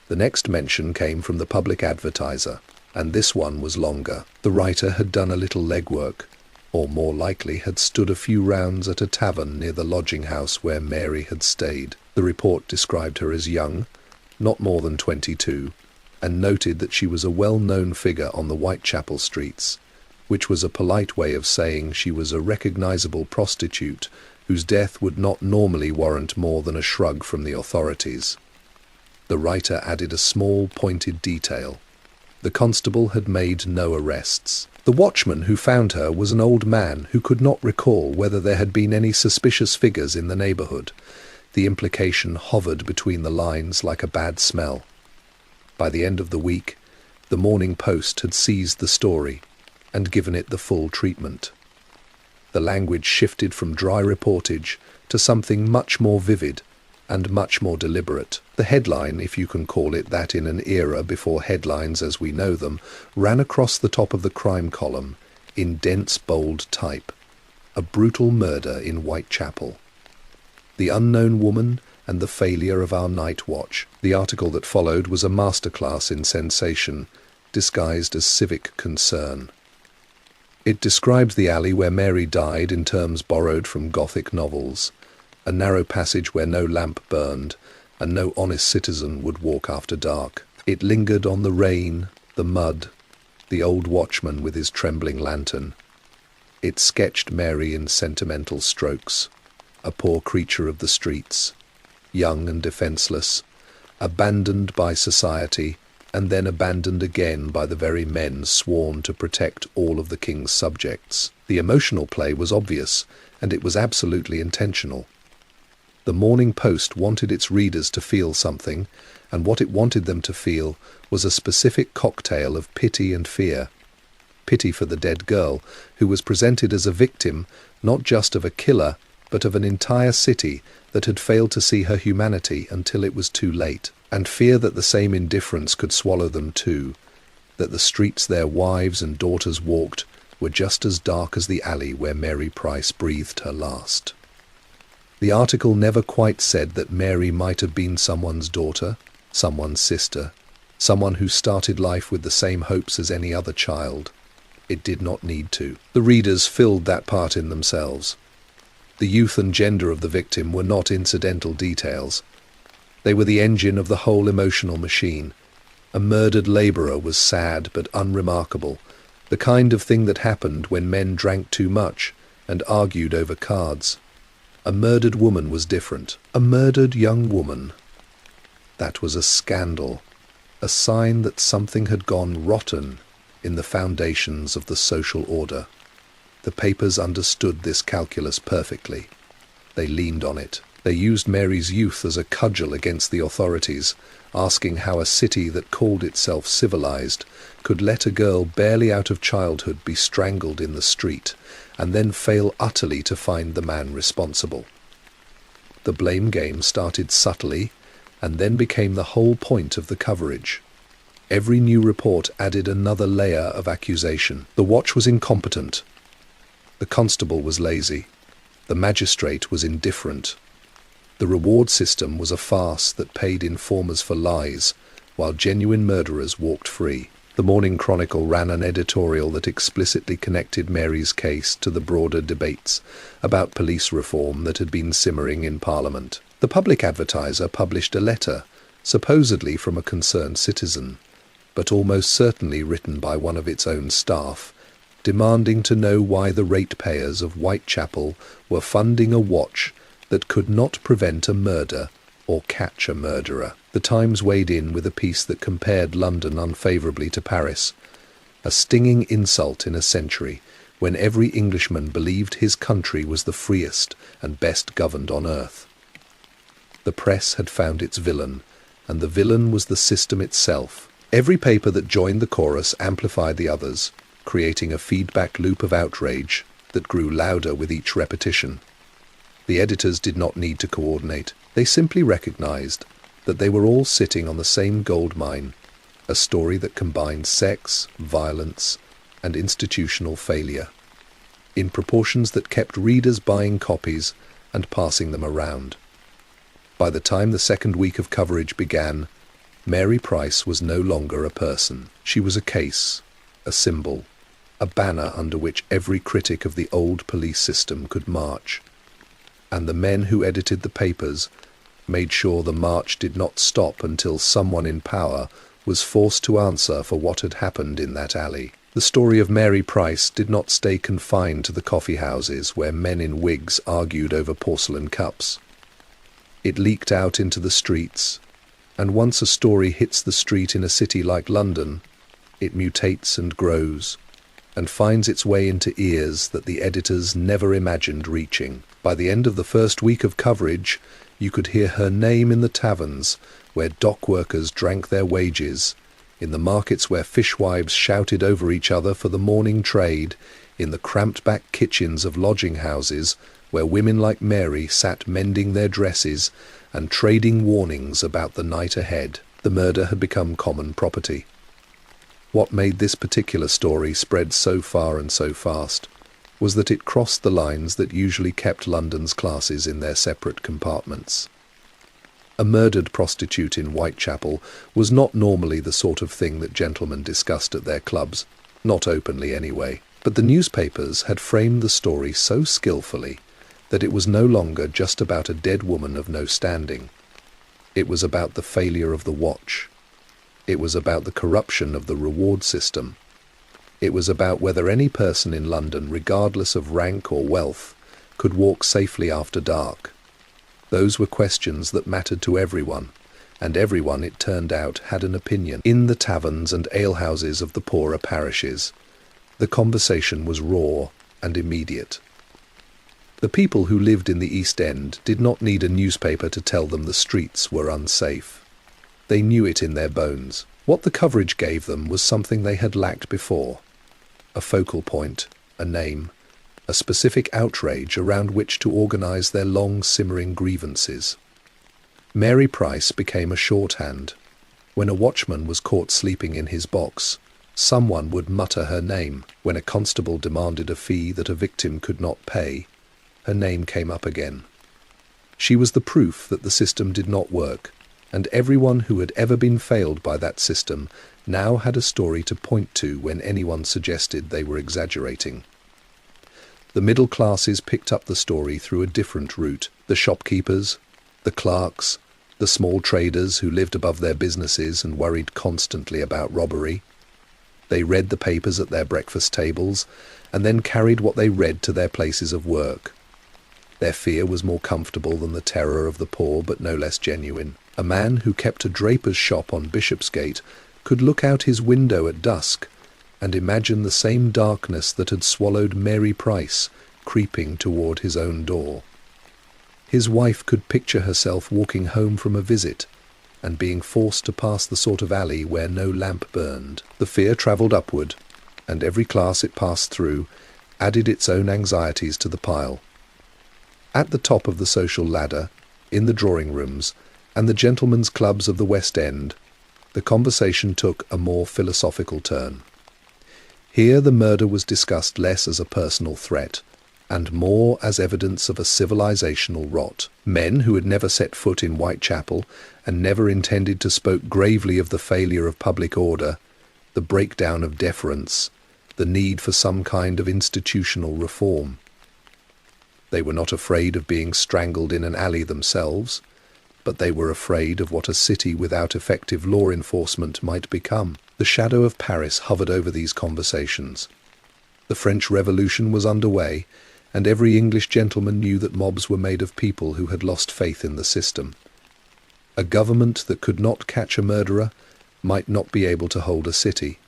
The next mention came from the Public Advertiser, and this one was longer. The writer had done a little legwork, or more likely had stood a few rounds at a tavern near the lodging house where Mary had stayed. The report described her as young, not more than 22, and noted that she was a well-known figure on the Whitechapel streets, which was a polite way of saying she was a recognizable prostitute whose death would not normally warrant more than a shrug from the authorities. The writer added a small, pointed detail. The constable had made no arrests. The watchman who found her was an old man who could not recall whether there had been any suspicious figures in the neighborhood. The implication hovered between the lines like a bad smell. By the end of the week, the Morning Post had seized the story and given it the full treatment. The language shifted from dry reportage to something much more vivid and much more deliberate. The headline, if you can call it that in an era before headlines as we know them, ran across the top of the crime column in dense, bold type. A brutal murder in Whitechapel. The unknown woman and the failure of our night watch. The article that followed was a masterclass in sensation, disguised as civic concern. It describes the alley where Mary died in terms borrowed from Gothic novels, a narrow passage where no lamp burned, and no honest citizen would walk after dark. It lingered on the rain, the mud, the old watchman with his trembling lantern. It sketched Mary in sentimental strokes, a poor creature of the streets, young and defenceless, abandoned by society, and then abandoned again by the very men sworn to protect all of the king's subjects. The emotional play was obvious, and it was absolutely intentional. The Morning Post wanted its readers to feel something, and what it wanted them to feel was a specific cocktail of pity and fear. Pity for the dead girl, who was presented as a victim not just of a killer, but of an entire city that had failed to see her humanity until it was too late, and fear that the same indifference could swallow them too, that the streets their wives and daughters walked were just as dark as the alley where Mary Price breathed her last. The article never quite said that Mary might have been someone's daughter, someone's sister, someone who started life with the same hopes as any other child. It did not need to. The readers filled that part in themselves. The youth and gender of the victim were not incidental details. They were the engine of the whole emotional machine. A murdered labourer was sad but unremarkable, the kind of thing that happened when men drank too much and argued over cards. A murdered woman was different. A murdered young woman. That was a scandal, a sign that something had gone rotten in the foundations of the social order. The papers understood this calculus perfectly. They leaned on it. They used Mary's youth as a cudgel against the authorities, asking how a city that called itself civilized could let a girl barely out of childhood be strangled in the street, and then fail utterly to find the man responsible. The blame game started subtly, and then became the whole point of the coverage. Every new report added another layer of accusation. The watch was incompetent. The constable was lazy. The magistrate was indifferent. The reward system was a farce that paid informers for lies, while genuine murderers walked free. The Morning Chronicle ran an editorial that explicitly connected Mary's case to the broader debates about police reform that had been simmering in Parliament. The Public Advertiser published a letter, supposedly from a concerned citizen, but almost certainly written by one of its own staff, demanding to know why the ratepayers of Whitechapel were funding a watch that could not prevent a murder or catch a murderer. The Times weighed in with a piece that compared London unfavourably to Paris, a stinging insult in a century when every Englishman believed his country was the freest and best governed on earth. The press had found its villain, and the villain was the system itself. Every paper that joined the chorus amplified the others, creating a feedback loop of outrage that grew louder with each repetition. The editors did not need to coordinate. They simply recognized that they were all sitting on the same gold mine, a story that combined sex, violence, and institutional failure, in proportions that kept readers buying copies and passing them around. By the time the second week of coverage began, Mary Price was no longer a person. She was a case, a symbol, a banner under which every critic of the old police system could march. And the men who edited the papers made sure the march did not stop until someone in power was forced to answer for what had happened in that alley. The story of Mary Price did not stay confined to the coffee houses where men in wigs argued over porcelain cups. It leaked out into the streets, and once a story hits the street in a city like London, it mutates and grows, and finds its way into ears that the editors never imagined reaching. By the end of the first week of coverage, you could hear her name in the taverns where dock workers drank their wages, in the markets where fishwives shouted over each other for the morning trade, in the cramped-back kitchens of lodging houses where women like Mary sat mending their dresses and trading warnings about the night ahead. The murder had become common property. What made this particular story spread so far and so fast was that it crossed the lines that usually kept London's classes in their separate compartments. A murdered prostitute in Whitechapel was not normally the sort of thing that gentlemen discussed at their clubs, not openly anyway. But the newspapers had framed the story so skillfully that it was no longer just about a dead woman of no standing. It was about the failure of the watch. It was about the corruption of the reward system. It was about whether any person in London, regardless of rank or wealth, could walk safely after dark. Those were questions that mattered to everyone, and everyone, it turned out, had an opinion. In the taverns and alehouses of the poorer parishes, the conversation was raw and immediate. The people who lived in the East End did not need a newspaper to tell them the streets were unsafe. They knew it in their bones. What the coverage gave them was something they had lacked before: a focal point, a name, a specific outrage around which to organize their long-simmering grievances. Mary Price became a shorthand. When a watchman was caught sleeping in his box, someone would mutter her name. When a constable demanded a fee that a victim could not pay, her name came up again. She was the proof that the system did not work, and everyone who had ever been failed by that system now had a story to point to when anyone suggested they were exaggerating. The middle classes picked up the story through a different route: the shopkeepers, the clerks, the small traders who lived above their businesses and worried constantly about robbery. They read the papers at their breakfast tables and then carried what they read to their places of work. Their fear was more comfortable than the terror of the poor, but no less genuine. A man who kept a draper's shop on Bishopsgate could look out his window at dusk and imagine the same darkness that had swallowed Mary Price creeping toward his own door. His wife could picture herself walking home from a visit and being forced to pass the sort of alley where no lamp burned. The fear travelled upward, and every class it passed through added its own anxieties to the pile. At the top of the social ladder, in the drawing rooms and the gentlemen's clubs of the West End, the conversation took a more philosophical turn. Here the murder was discussed less as a personal threat and more as evidence of a civilizational rot. Men who had never set foot in Whitechapel and never intended to spoke gravely of the failure of public order, the breakdown of deference, the need for some kind of institutional reform. They were not afraid of being strangled in an alley themselves, but they were afraid of what a city without effective law enforcement might become. The shadow of Paris hovered over these conversations. The French Revolution was underway, and every English gentleman knew that mobs were made of people who had lost faith in the system. A government that could not catch a murderer might not be able to hold a city.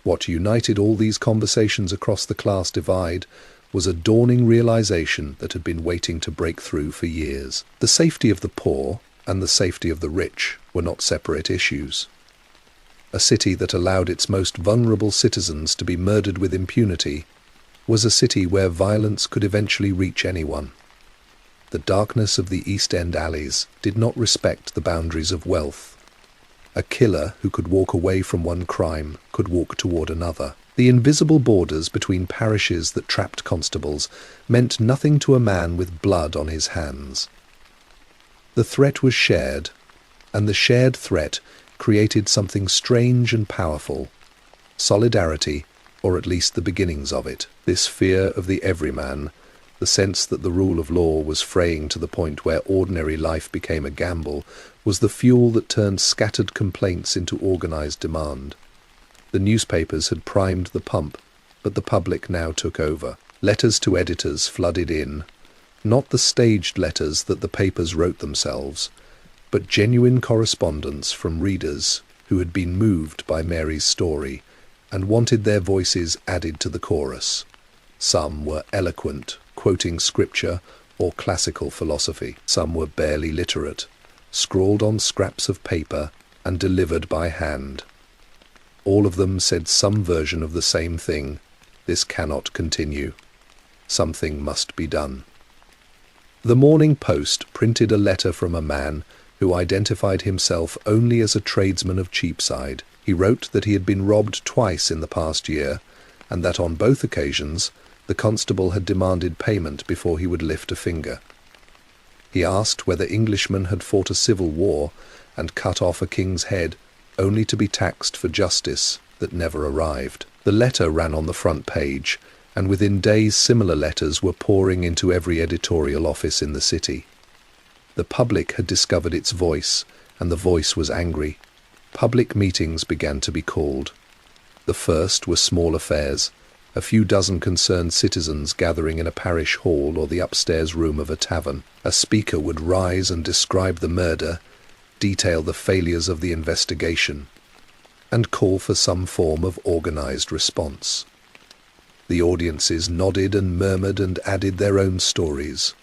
What united all these conversations across the class divide was a dawning realization that had been waiting to break through for years. The safety of the poor and the safety of the rich were not separate issues. a city that allowed its most vulnerable citizens to be murdered with impunity, was a city where violence could eventually reach anyone. The darkness of the East End alleys did not respect the boundaries of wealth. A killer who could walk away from one crime could walk toward another. The invisible borders between parishes that trapped constables meant nothing to a man with blood on his hands. The threat was shared, and the shared threat created something strange and powerful: solidarity, or at least the beginnings of it. This fear of the everyman, the sense that the rule of law was fraying to the point where ordinary life became a gamble, was the fuel that turned scattered complaints into organized demand. The newspapers had primed the pump, but the public now took over. Letters to editors flooded in, not the staged letters that the papers wrote themselves, but genuine correspondence from readers who had been moved by Mary's story and wanted their voices added to the chorus. Some were eloquent, quoting scripture or classical philosophy. Some were barely literate, scrawled on scraps of paper and delivered by hand. All of them said some version of the same thing: this cannot continue. Something must be done. The Morning Post printed a letter from a man who identified himself only as a tradesman of Cheapside. He wrote that he had been robbed twice in the past year, and that on both occasions the constable had demanded payment before he would lift a finger. He asked whether Englishmen had fought a civil war and cut off a king's head only to be taxed for justice that never arrived. The letter ran on the front page, and within days similar letters were pouring into every editorial office in the city. The public had discovered its voice, and the voice was angry. Public meetings began to be called. The first were small affairs, a few dozen concerned citizens gathering in a parish hall or the upstairs room of a tavern. A speaker would rise and describe the murder, detail the failures of the investigation, and call for some form of organized response. The audiences nodded and murmured and added their own stories.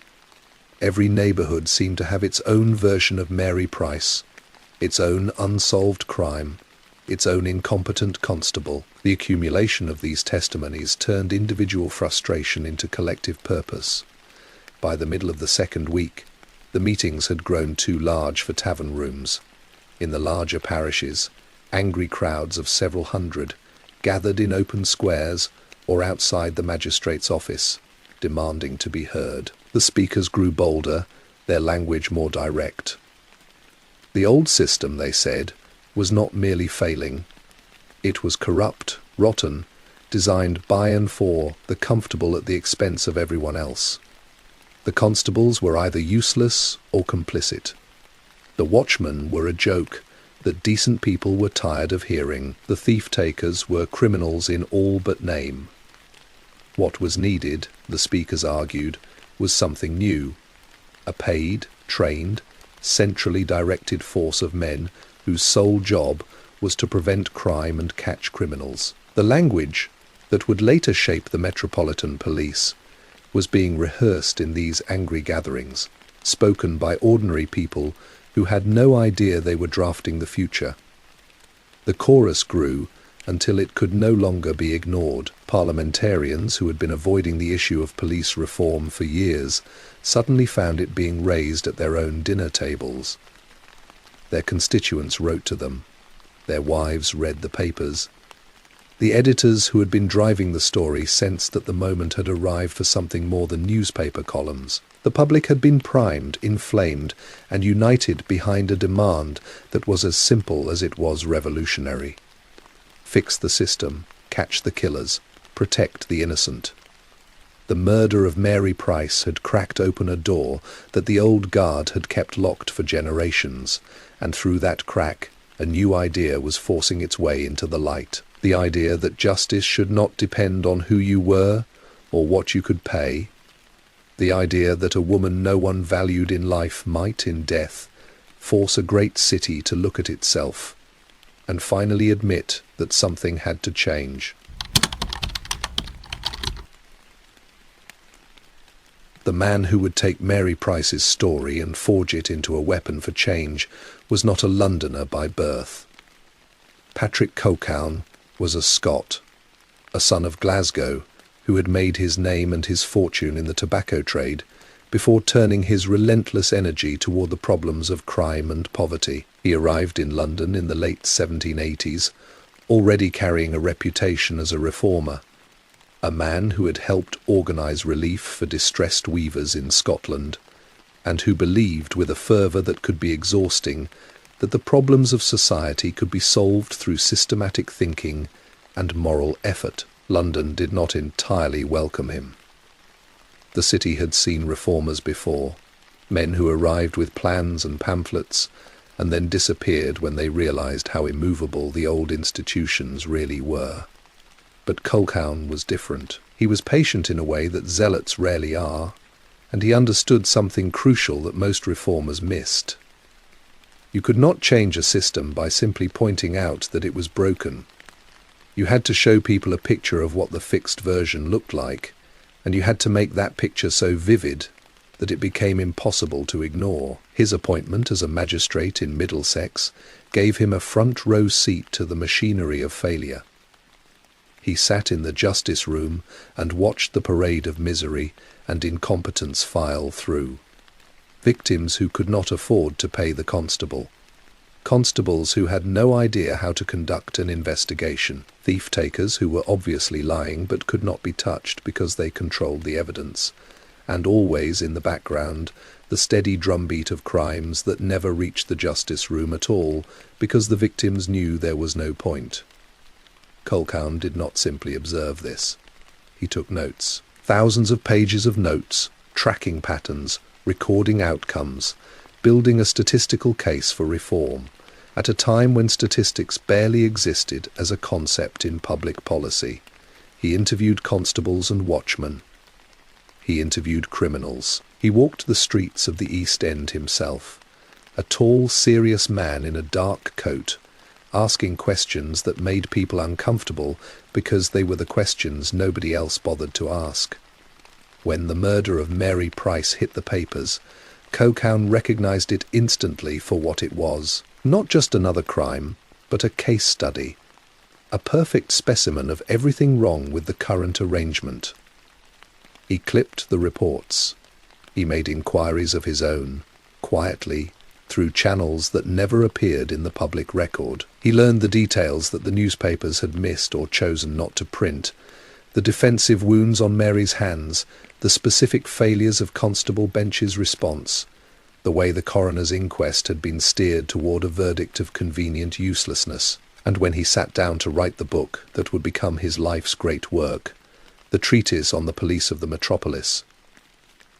Every neighborhood seemed to have its own version of Mary Price, its own unsolved crime, its own incompetent constable. The accumulation of these testimonies turned individual frustration into collective purpose. By the middle of the second week, the meetings had grown too large for tavern rooms. In the larger parishes, angry crowds of several hundred gathered in open squares or outside the magistrate's office, demanding to be heard. The speakers grew bolder, their language more direct. The old system, they said, was not merely failing. It was corrupt, rotten, designed by and for the comfortable at the expense of everyone else. The constables were either useless or complicit. The watchmen were a joke that decent people were tired of hearing. The thief-takers were criminals in all but name. What was needed, the speakers argued, was something new: a paid, trained, centrally directed force of men whose sole job was to prevent crime and catch criminals. The language that would later shape the Metropolitan Police was being rehearsed in these angry gatherings, spoken by ordinary people who had no idea they were drafting the future. The chorus grew until it could no longer be ignored. Parliamentarians who had been avoiding the issue of police reform for years suddenly found it being raised at their own dinner tables. Their constituents wrote to them. Their wives read the papers. The editors who had been driving the story sensed that the moment had arrived for something more than newspaper columns. The public had been primed, inflamed, and united behind a demand that was as simple as it was revolutionary. Fix the system, catch the killers, protect the innocent. The murder of Mary Price had cracked open a door that the old guard had kept locked for generations, and through that crack a new idea was forcing its way into the light. The idea that justice should not depend on who you were or what you could pay. The idea that a woman no one valued in life might, in death, force a great city to look at itself and finally admit that something had to change. The man who would take Mary Price's story and forge it into a weapon for change was not a Londoner by birth. Patrick Colquhoun was a Scot, a son of Glasgow, who had made his name and his fortune in the tobacco trade before turning his relentless energy toward the problems of crime and poverty. He arrived in London in the late 1780s, already carrying a reputation as a reformer, a man who had helped organise relief for distressed weavers in Scotland, and who believed with a fervour that could be exhausting that the problems of society could be solved through systematic thinking and moral effort. London did not entirely welcome him. The city had seen reformers before, men who arrived with plans and pamphlets and then disappeared when they realised how immovable the old institutions really were. But Colquhoun was different. He was patient in a way that zealots rarely are, and he understood something crucial that most reformers missed. You could not change a system by simply pointing out that it was broken. You had to show people a picture of what the fixed version looked like, and you had to make that picture so vivid that it became impossible to ignore. His appointment as a magistrate in Middlesex gave him a front-row seat to the machinery of failure. He sat in the justice room and watched the parade of misery and incompetence file through. Victims who could not afford to pay the constable. Constables who had no idea how to conduct an investigation. Thief-takers who were obviously lying but could not be touched because they controlled the evidence. And always in the background, the steady drumbeat of crimes that never reached the justice room at all because the victims knew there was no point. Colquhoun did not simply observe this. He took notes. Thousands of pages of notes, tracking patterns, recording outcomes, building a statistical case for reform, at a time when statistics barely existed as a concept in public policy. He interviewed constables and watchmen. He interviewed criminals. He walked the streets of the East End himself, a tall, serious man in a dark coat, asking questions that made people uncomfortable because they were the questions nobody else bothered to ask. When the murder of Mary Price hit the papers, Colquhoun recognised it instantly for what it was. Not just another crime, but a case study. A perfect specimen of everything wrong with the current arrangement. He clipped the reports. He made inquiries of his own, quietly, through channels that never appeared in the public record. He learned the details that the newspapers had missed or chosen not to print, the defensive wounds on Mary's hands, the specific failures of Constable Bench's response, the way the coroner's inquest had been steered toward a verdict of convenient uselessness. And when he sat down to write the book that would become his life's great work, the treatise on the police of the metropolis,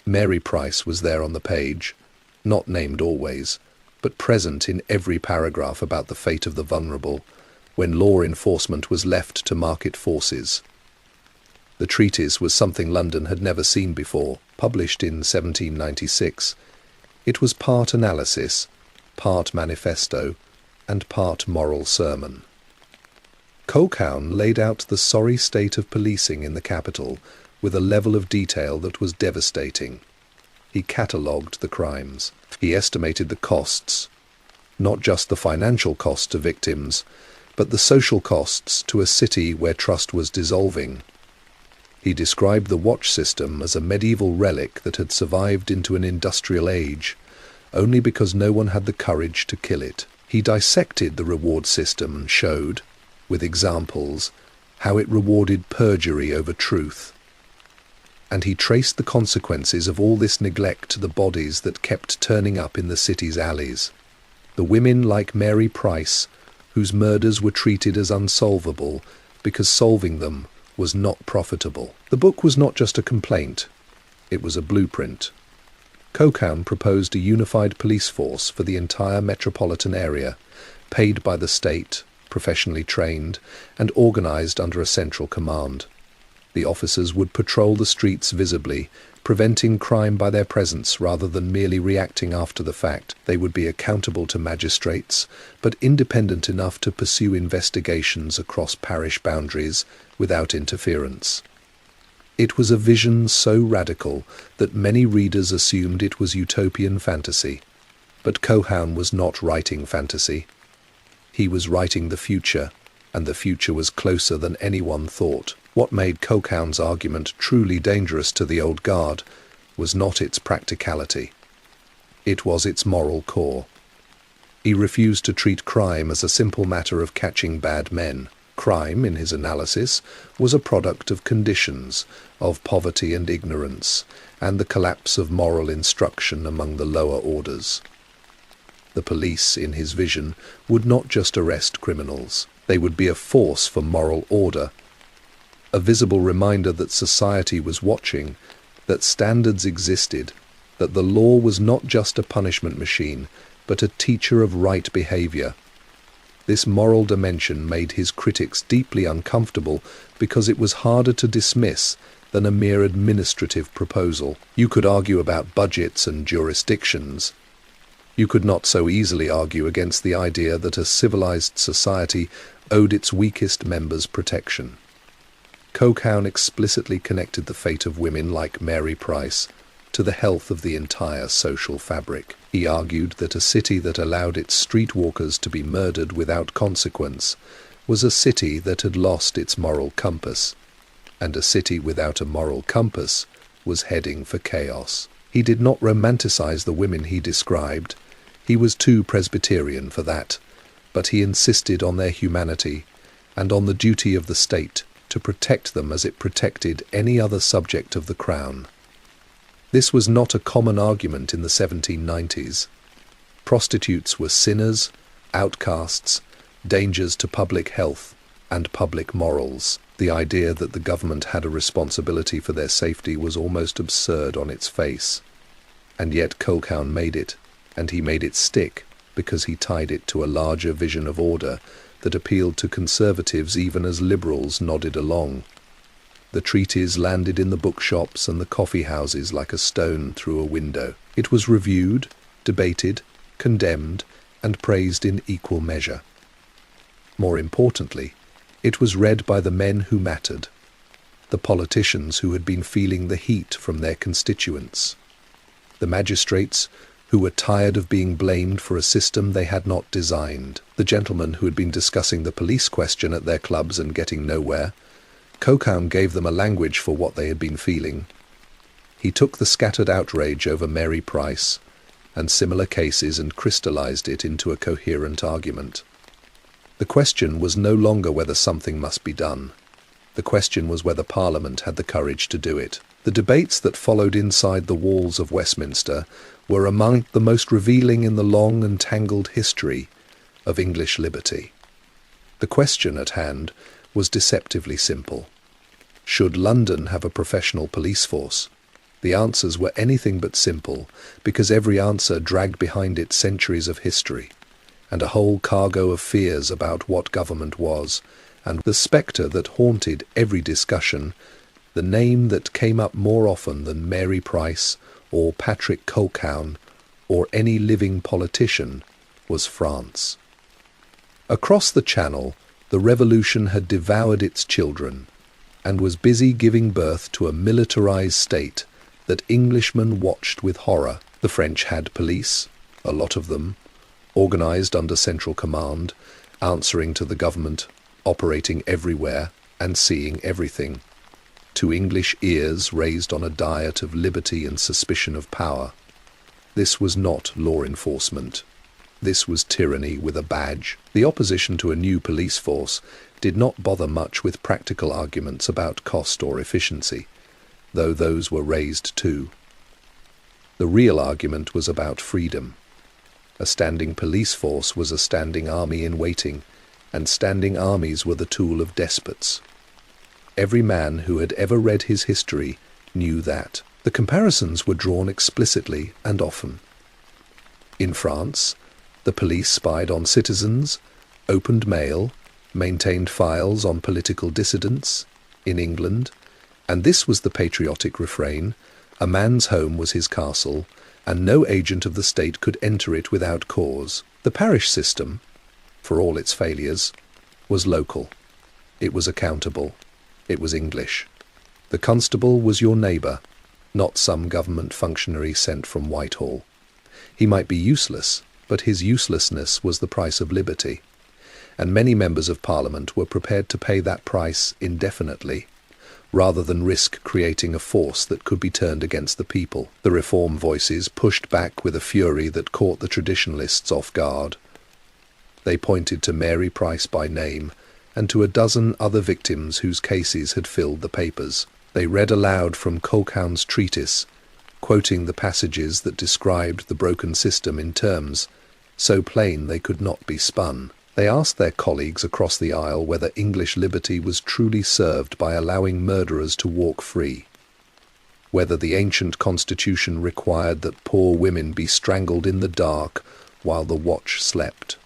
Mary Price was there on the page, not named always, but present in every paragraph about the fate of the vulnerable, when law enforcement was left to market forces. The treatise was something London had never seen before. Published in 1796, it was part analysis, part manifesto, and part moral sermon. Colquhoun laid out the sorry state of policing in the capital with a level of detail that was devastating. He catalogued the crimes. He estimated the costs, not just the financial cost to victims, but the social costs to a city where trust was dissolving. He described the watch system as a medieval relic that had survived into an industrial age, only because no one had the courage to kill it. He dissected the reward system and showed, with examples, how it rewarded perjury over truth. And he traced the consequences of all this neglect to the bodies that kept turning up in the city's alleys. The women like Mary Price, whose murders were treated as unsolvable because solving them was not profitable. The book was not just a complaint, it was a blueprint. Colquhoun proposed a unified police force for the entire metropolitan area, paid by the state, professionally trained, and organised under a central command. The officers would patrol the streets visibly, preventing crime by their presence rather than merely reacting after the fact. They would be accountable to magistrates, but independent enough to pursue investigations across parish boundaries without interference. It was a vision so radical that many readers assumed it was utopian fantasy. But Colquhoun was not writing fantasy. He was writing the future, and the future was closer than anyone thought. What made Colquhoun's argument truly dangerous to the old guard was not its practicality. It was its moral core. He refused to treat crime as a simple matter of catching bad men. Crime, in his analysis, was a product of conditions, of poverty and ignorance, and the collapse of moral instruction among the lower orders. The police, in his vision, would not just arrest criminals. They would be a force for moral order, a visible reminder that society was watching, that standards existed, that the law was not just a punishment machine, but a teacher of right behavior. This moral dimension made his critics deeply uncomfortable because it was harder to dismiss than a mere administrative proposal. You could argue about budgets and jurisdictions. You could not so easily argue against the idea that a civilized society owed its weakest members protection. Colquhoun explicitly connected the fate of women like Mary Price to the health of the entire social fabric. He argued that a city that allowed its streetwalkers to be murdered without consequence was a city that had lost its moral compass, and a city without a moral compass was heading for chaos. He did not romanticize the women he described. He was too Presbyterian for that, but he insisted on their humanity and on the duty of the state to protect them as it protected any other subject of the crown. This was not a common argument in the 1790s. Prostitutes were sinners, outcasts, dangers to public health and public morals. The idea that the government had a responsibility for their safety was almost absurd on its face. And yet Colquhoun made it, and he made it stick because he tied it to a larger vision of order that appealed to conservatives even as liberals nodded along. The treatise landed in the bookshops and the coffee houses like a stone through a window. It was reviewed, debated, condemned, and praised in equal measure. More importantly, it was read by the men who mattered, the politicians who had been feeling the heat from their constituents, the magistrates who were tired of being blamed for a system they had not designed, the gentlemen who had been discussing the police question at their clubs and getting nowhere. Colquhoun gave them a language for what they had been feeling. He took the scattered outrage over Mary Price and similar cases and crystallized it into a coherent argument. The question was no longer whether something must be done. The question was whether Parliament had the courage to do it. The debates that followed inside the walls of Westminster were among the most revealing in the long and tangled history of English liberty. The question at hand was deceptively simple. Should London have a professional police force? The answers were anything but simple, because every answer dragged behind it centuries of history, and a whole cargo of fears about what government was, and the spectre that haunted every discussion, the name that came up more often than Mary Price or Patrick Colquhoun or any living politician, was France. Across the Channel, the revolution had devoured its children and was busy giving birth to a militarized state that Englishmen watched with horror. The French had police, a lot of them, organized under central command, answering to the government, operating everywhere and seeing everything. To English ears raised on a diet of liberty and suspicion of power. This was not law enforcement. This was tyranny with a badge. The opposition to a new police force did not bother much with practical arguments about cost or efficiency, though those were raised too. The real argument was about freedom. A standing police force was a standing army in waiting, and standing armies were the tool of despots. Every man who had ever read his history knew that. The comparisons were drawn explicitly and often. In France, the police spied on citizens, opened mail, maintained files on political dissidents. In England, and this was the patriotic refrain, a man's home was his castle, and no agent of the state could enter it without cause. The parish system, for all its failures, was local. It was accountable. It was English. The constable was your neighbour, not some government functionary sent from Whitehall. He might be useless, but his uselessness was the price of liberty. and many members of Parliament were prepared to pay that price indefinitely, rather than risk creating a force that could be turned against the people. The reform voices pushed back with a fury that caught the traditionalists off guard. They pointed to Mary Price by name and to a dozen other victims whose cases had filled the papers. They read aloud from Colquhoun's treatise, quoting the passages that described the broken system in terms so plain they could not be spun. They asked their colleagues across the aisle whether English liberty was truly served by allowing murderers to walk free, whether the ancient constitution required that poor women be strangled in the dark while the watch slept.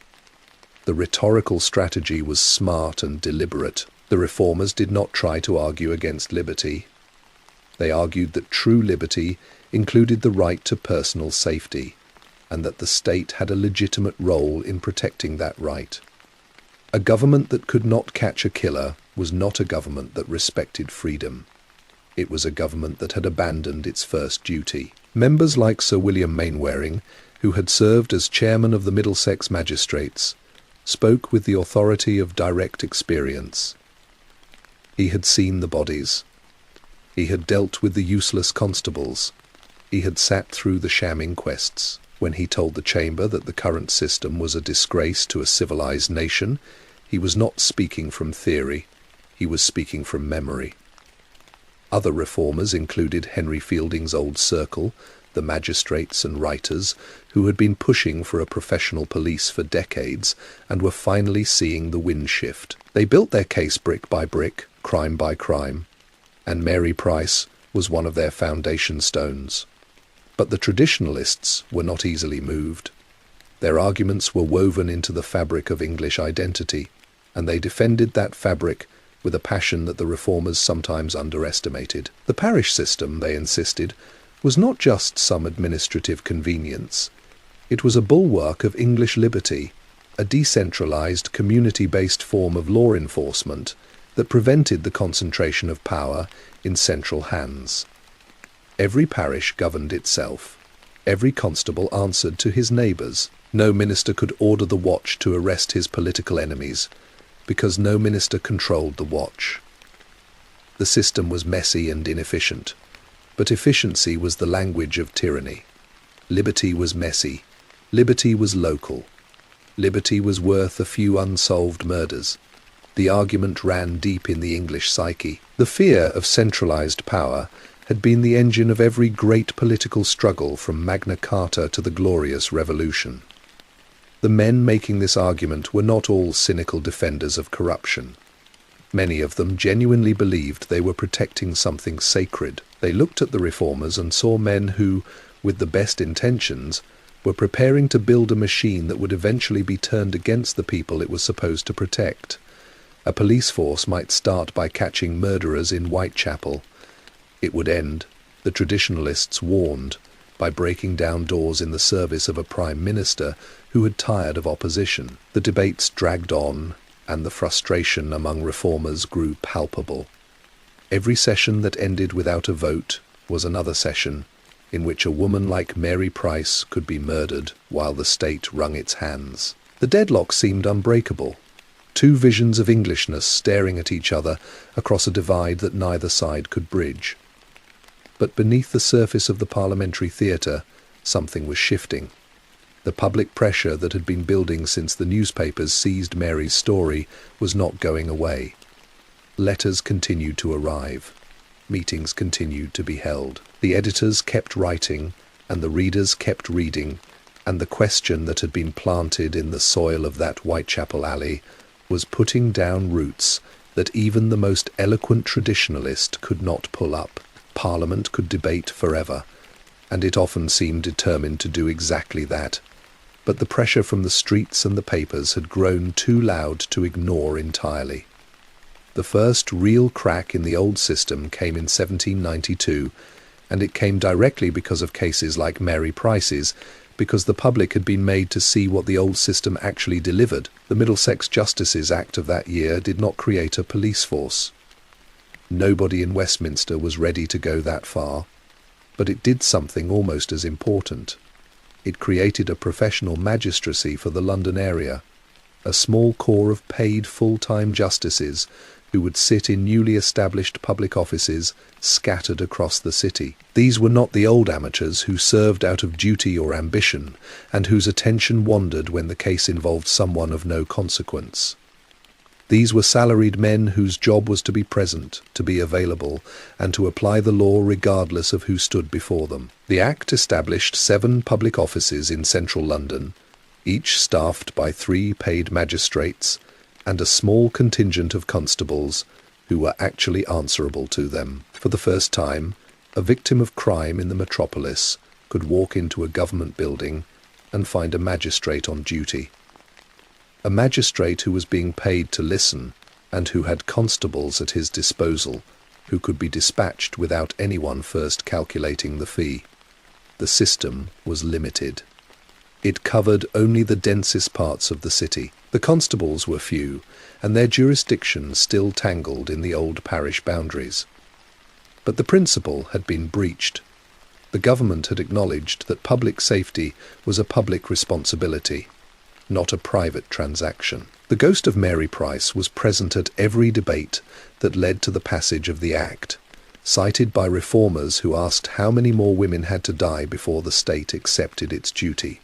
The rhetorical strategy was smart and deliberate. The reformers did not try to argue against liberty. They argued that true liberty included the right to personal safety, and that the state had a legitimate role in protecting that right. A government that could not catch a killer was not a government that respected freedom. It was a government that had abandoned its first duty. Members like Sir William Mainwaring, who had served as chairman of the Middlesex magistrates, spoke with the authority of direct experience. He had seen the bodies. He had dealt with the useless constables. He had sat through the sham inquests. When he told the chamber that the current system was a disgrace to a civilized nation, he was not speaking from theory, he was speaking from memory. Other reformers included Henry Fielding's old circle, the magistrates and writers who had been pushing for a professional police for decades and were finally seeing the wind shift. They built their case brick by brick, crime by crime, and Mary Price was one of their foundation stones. But the traditionalists were not easily moved. Their arguments were woven into the fabric of English identity, and they defended that fabric with a passion that the reformers sometimes underestimated. The parish system, they insisted, was not just some administrative convenience. It was a bulwark of English liberty, a decentralized, community-based form of law enforcement that prevented the concentration of power in central hands. Every parish governed itself. Every constable answered to his neighbours. No minister could order the watch to arrest his political enemies, because no minister controlled the watch. The system was messy and inefficient, but efficiency was the language of tyranny. Liberty was messy. Liberty was local. Liberty was worth a few unsolved murders. The argument ran deep in the English psyche. The fear of centralized power had been the engine of every great political struggle from Magna Carta to the Glorious Revolution. The men making this argument were not all cynical defenders of corruption. Many of them genuinely believed they were protecting something sacred. They looked at the reformers and saw men who, with the best intentions, were preparing to build a machine that would eventually be turned against the people it was supposed to protect. A police force might start by catching murderers in Whitechapel. It would end, the traditionalists warned, by breaking down doors in the service of a prime minister who had tired of opposition. The debates dragged on, and the frustration among reformers grew palpable. Every session that ended without a vote was another session in which a woman like Mary Price could be murdered while the state wrung its hands. The deadlock seemed unbreakable. Two visions of Englishness staring at each other across a divide that neither side could bridge. But beneath the surface of the parliamentary theatre, something was shifting. The public pressure that had been building since the newspapers seized Mary's story was not going away. Letters continued to arrive. Meetings continued to be held. The editors kept writing, and the readers kept reading, and the question that had been planted in the soil of that Whitechapel alley was putting down roots that even the most eloquent traditionalist could not pull up. Parliament could debate forever, and it often seemed determined to do exactly that. But the pressure from the streets and the papers had grown too loud to ignore entirely. The first real crack in the old system came in 1792, and it came directly because of cases like Mary Price's, because the public had been made to see what the old system actually delivered. The Middlesex Justices Act of that year did not create a police force. Nobody in Westminster was ready to go that far, but it did something almost as important. It created a professional magistracy for the London area. a small corps of paid full-time justices who would sit in newly established public offices scattered across the city. These were not the old amateurs who served out of duty or ambition, and whose attention wandered when the case involved someone of no consequence. These were salaried men whose job was to be present, to be available, and to apply the law regardless of who stood before them. The Act established 7 public offices in central London, each staffed by 3 paid magistrates and a small contingent of constables who were actually answerable to them. For the first time, a victim of crime in the metropolis could walk into a government building and find a magistrate on duty. A magistrate who was being paid to listen and who had constables at his disposal who could be dispatched without anyone first calculating the fee. The system was limited. It covered only the densest parts of the city. The constables were few, and their jurisdiction still tangled in the old parish boundaries. But the principle had been breached. The government had acknowledged that public safety was a public responsibility, not a private transaction. The ghost of Mary Price was present at every debate that led to the passage of the Act, cited by reformers who asked how many more women had to die before the state accepted its duty.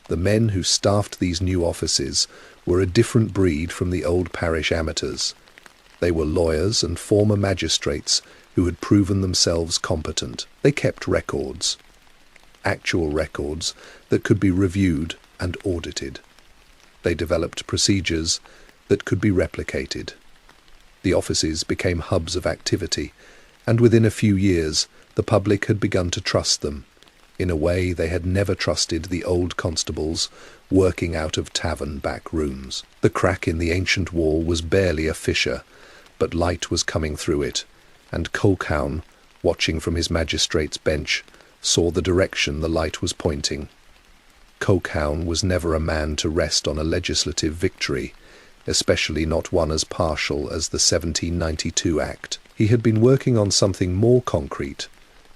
The men who staffed these new offices were a different breed from the old parish amateurs. They were lawyers and former magistrates who had proven themselves competent. They kept records, actual records that could be reviewed and audited. They developed procedures that could be replicated. The offices became hubs of activity, and within a few years the public had begun to trust them in a way they had never trusted the old constables working out of tavern back rooms. The crack in the ancient wall was barely a fissure, but light was coming through it, and Colquhoun, watching from his magistrate's bench, saw the direction the light was pointing. Colquhoun was never a man to rest on a legislative victory, especially not one as partial as the 1792 Act. He had been working on something more concrete,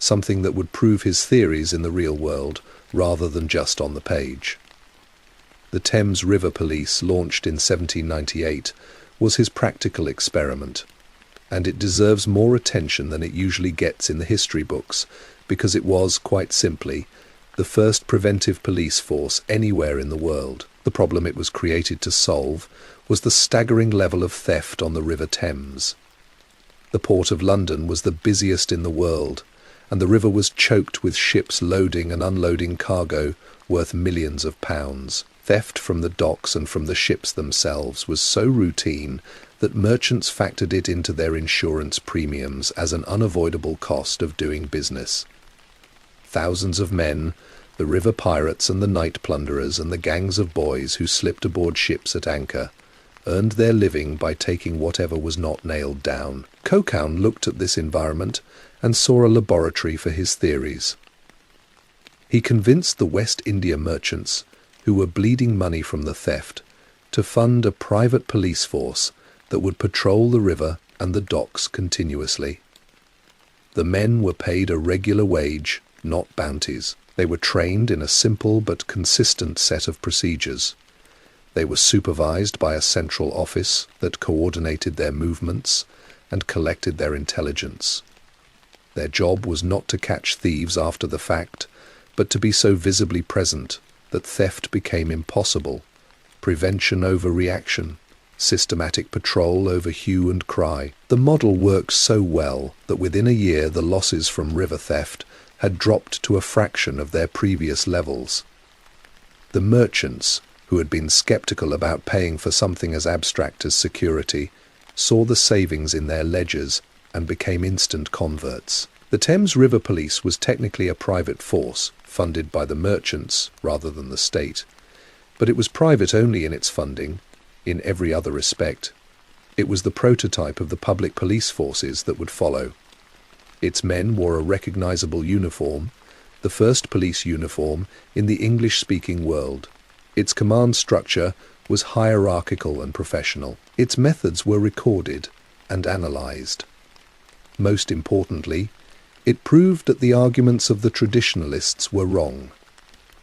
something that would prove his theories in the real world rather than just on the page. The Thames River Police, launched in 1798, was his practical experiment, and it deserves more attention than it usually gets in the history books, because it was, quite simply, the first preventive police force anywhere in the world. The problem it was created to solve was the staggering level of theft on the River Thames. The Port of London was the busiest in the world, and the river was choked with ships loading and unloading cargo worth millions of pounds. Theft from the docks and from the ships themselves was so routine that merchants factored it into their insurance premiums as an unavoidable cost of doing business. Thousands of men, the river pirates and the night plunderers and the gangs of boys who slipped aboard ships at anchor, earned their living by taking whatever was not nailed down. Colquhoun looked at this environment and saw a laboratory for his theories. He convinced the West India merchants, who were bleeding money from the theft, to fund a private police force that would patrol the river and the docks continuously. The men were paid a regular wage, not bounties. They were trained in a simple but consistent set of procedures. They were supervised by a central office that coordinated their movements and collected their intelligence. Their job was not to catch thieves after the fact, but to be so visibly present that theft became impossible. Prevention over reaction, systematic patrol over hue and cry. The model worked so well that within a year the losses from river theft had dropped to a fraction of their previous levels. The merchants, who had been skeptical about paying for something as abstract as security, saw the savings in their ledgers and became instant converts. The Thames River Police was technically a private force, funded by the merchants rather than the state, but it was private only in its funding. In every other respect, it was the prototype of the public police forces that would follow. Its men wore a recognizable uniform, the first police uniform in the English-speaking world. Its command structure was hierarchical and professional. Its methods were recorded and analyzed. Most importantly, it proved that the arguments of the traditionalists were wrong.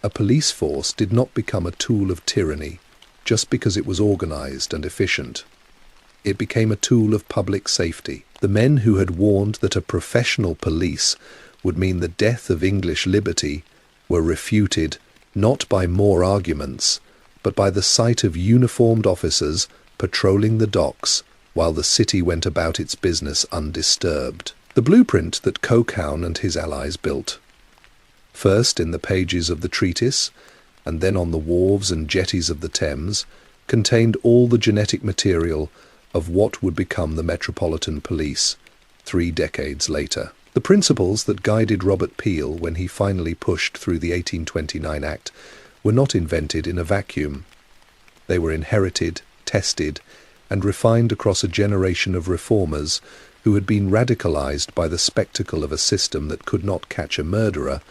A police force did not become a tool of tyranny just because it was organized and efficient. It became a tool of public safety. The men who had warned that a professional police would mean the death of English liberty were refuted not by more arguments, but by the sight of uniformed officers patrolling the docks while the city went about its business undisturbed. The blueprint that Colquhoun and his allies built, first in the pages of the treatise, and then on the wharves and jetties of the Thames, contained all the genetic material of what would become the Metropolitan Police 3 decades later. The principles that guided Robert Peel when he finally pushed through the 1829 Act were not invented in a vacuum. They were inherited, tested, and refined across a generation of reformers who had been radicalized by the spectacle of a system that could not catch a murderer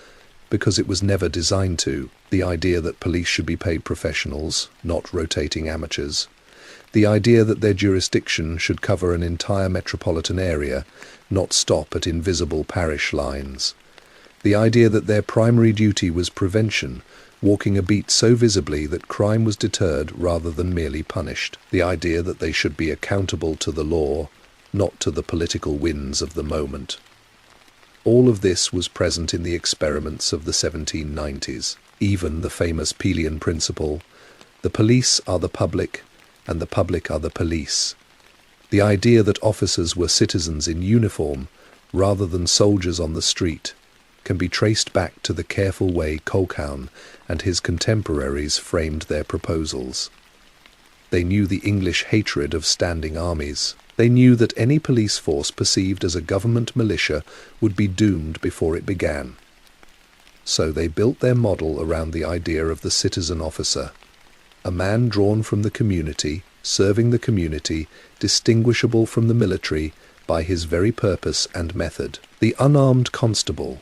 because it was never designed to. The idea that police should be paid professionals, not rotating amateurs. The idea that their jurisdiction should cover an entire metropolitan area, not stop at invisible parish lines. The idea that their primary duty was prevention, walking a beat so visibly that crime was deterred rather than merely punished. The idea that they should be accountable to the law, not to the political winds of the moment. All of this was present in the experiments of the 1790s. Even the famous Peelian principle, the police are the public, and the public are the police. The idea that officers were citizens in uniform, rather than soldiers on the street, can be traced back to the careful way Colquhoun and his contemporaries framed their proposals. They knew the English hatred of standing armies. They knew that any police force perceived as a government militia would be doomed before it began. So they built their model around the idea of the citizen officer, a man drawn from the community, serving the community, distinguishable from the military by his very purpose and method. The unarmed constable,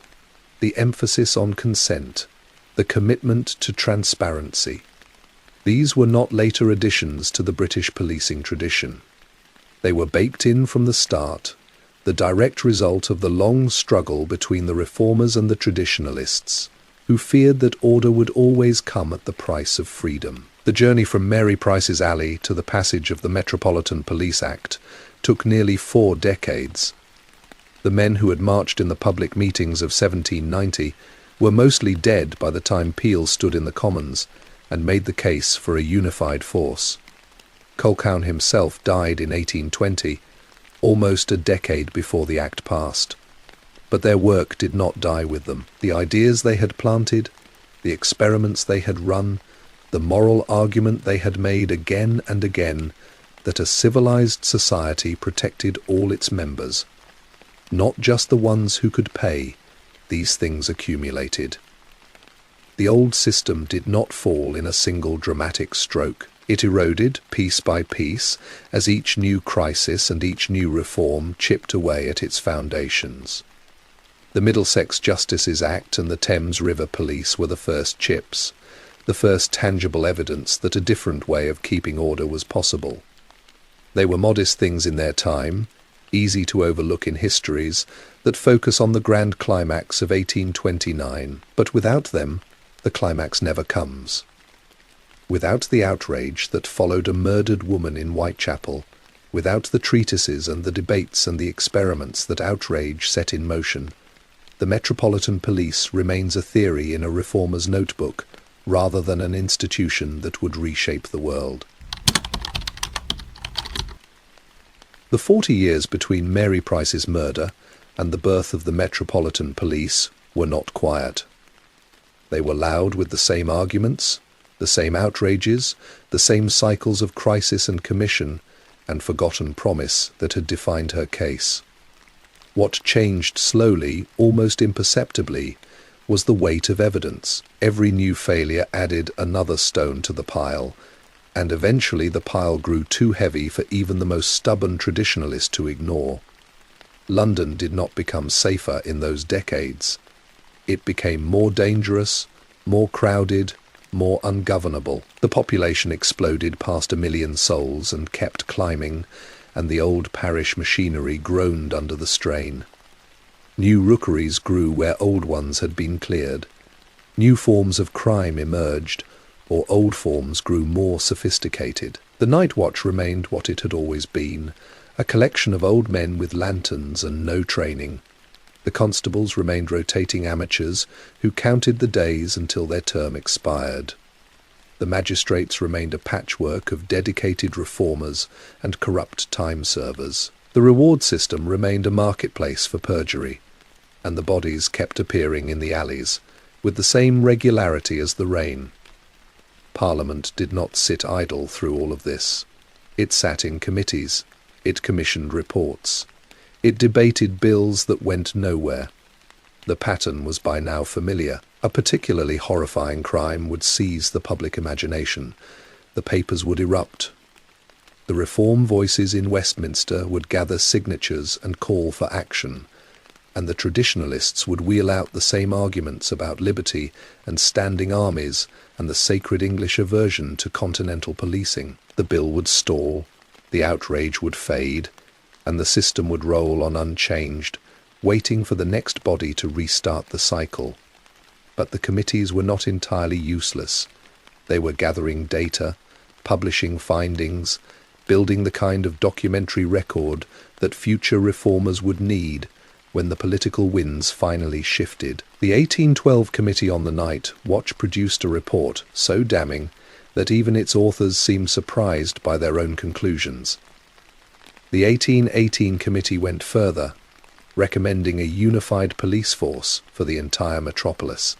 the emphasis on consent, the commitment to transparency. These were not later additions to the British policing tradition. They were baked in from the start, the direct result of the long struggle between the reformers and the traditionalists, who feared that order would always come at the price of freedom. The journey from Mary Price's Alley to the passage of the Metropolitan Police Act took nearly 4 decades. The men who had marched in the public meetings of 1790 were mostly dead by the time Peel stood in the Commons and made the case for a unified force. Colquhoun himself died in 1820, almost a decade before the Act passed. But their work did not die with them. The ideas they had planted, the experiments they had run, the moral argument they had made again and again that a civilized society protected all its members. Not just the ones who could pay, these things accumulated. The old system did not fall in a single dramatic stroke. It eroded piece by piece as each new crisis and each new reform chipped away at its foundations. The Middlesex Justices Act and the Thames River Police were the first chips, the first tangible evidence that a different way of keeping order was possible. They were modest things in their time, easy to overlook in histories that focus on the grand climax of 1829, but without them, the climax never comes. Without the outrage that followed a murdered woman in Whitechapel, without the treatises and the debates and the experiments that outrage set in motion, the Metropolitan Police remains a theory in a reformer's notebook rather than an institution that would reshape the world. The 40 years between Mary Price's murder and the birth of the Metropolitan Police were not quiet. They were loud with the same arguments, the same outrages, the same cycles of crisis and commission and forgotten promise that had defined her case. What changed slowly, almost imperceptibly, was the weight of evidence. Every new failure added another stone to the pile, and eventually the pile grew too heavy for even the most stubborn traditionalist to ignore. London did not become safer in those decades. It became more dangerous, more crowded, more ungovernable. The population exploded past 1 million souls and kept climbing, and the old parish machinery groaned under the strain. New rookeries grew where old ones had been cleared. New forms of crime emerged, or old forms grew more sophisticated. The night watch remained what it had always been, a collection of old men with lanterns and no training. The constables remained rotating amateurs who counted the days until their term expired. The magistrates remained a patchwork of dedicated reformers and corrupt time servers. The reward system remained a marketplace for perjury, and the bodies kept appearing in the alleys, with the same regularity as the rain. Parliament did not sit idle through all of this. It sat in committees. It commissioned reports. It debated bills that went nowhere. The pattern was by now familiar. A particularly horrifying crime would seize the public imagination. The papers would erupt. The reform voices in Westminster would gather signatures and call for action, and the traditionalists would wheel out the same arguments about liberty and standing armies and the sacred English aversion to continental policing. The bill would stall, the outrage would fade, and the system would roll on unchanged, waiting for the next body to restart the cycle. But the committees were not entirely useless. They were gathering data, publishing findings, building the kind of documentary record that future reformers would need when the political winds finally shifted. The 1812 Committee on the Night Watch produced a report so damning that even its authors seemed surprised by their own conclusions. The 1818 Committee went further, recommending a unified police force for the entire metropolis.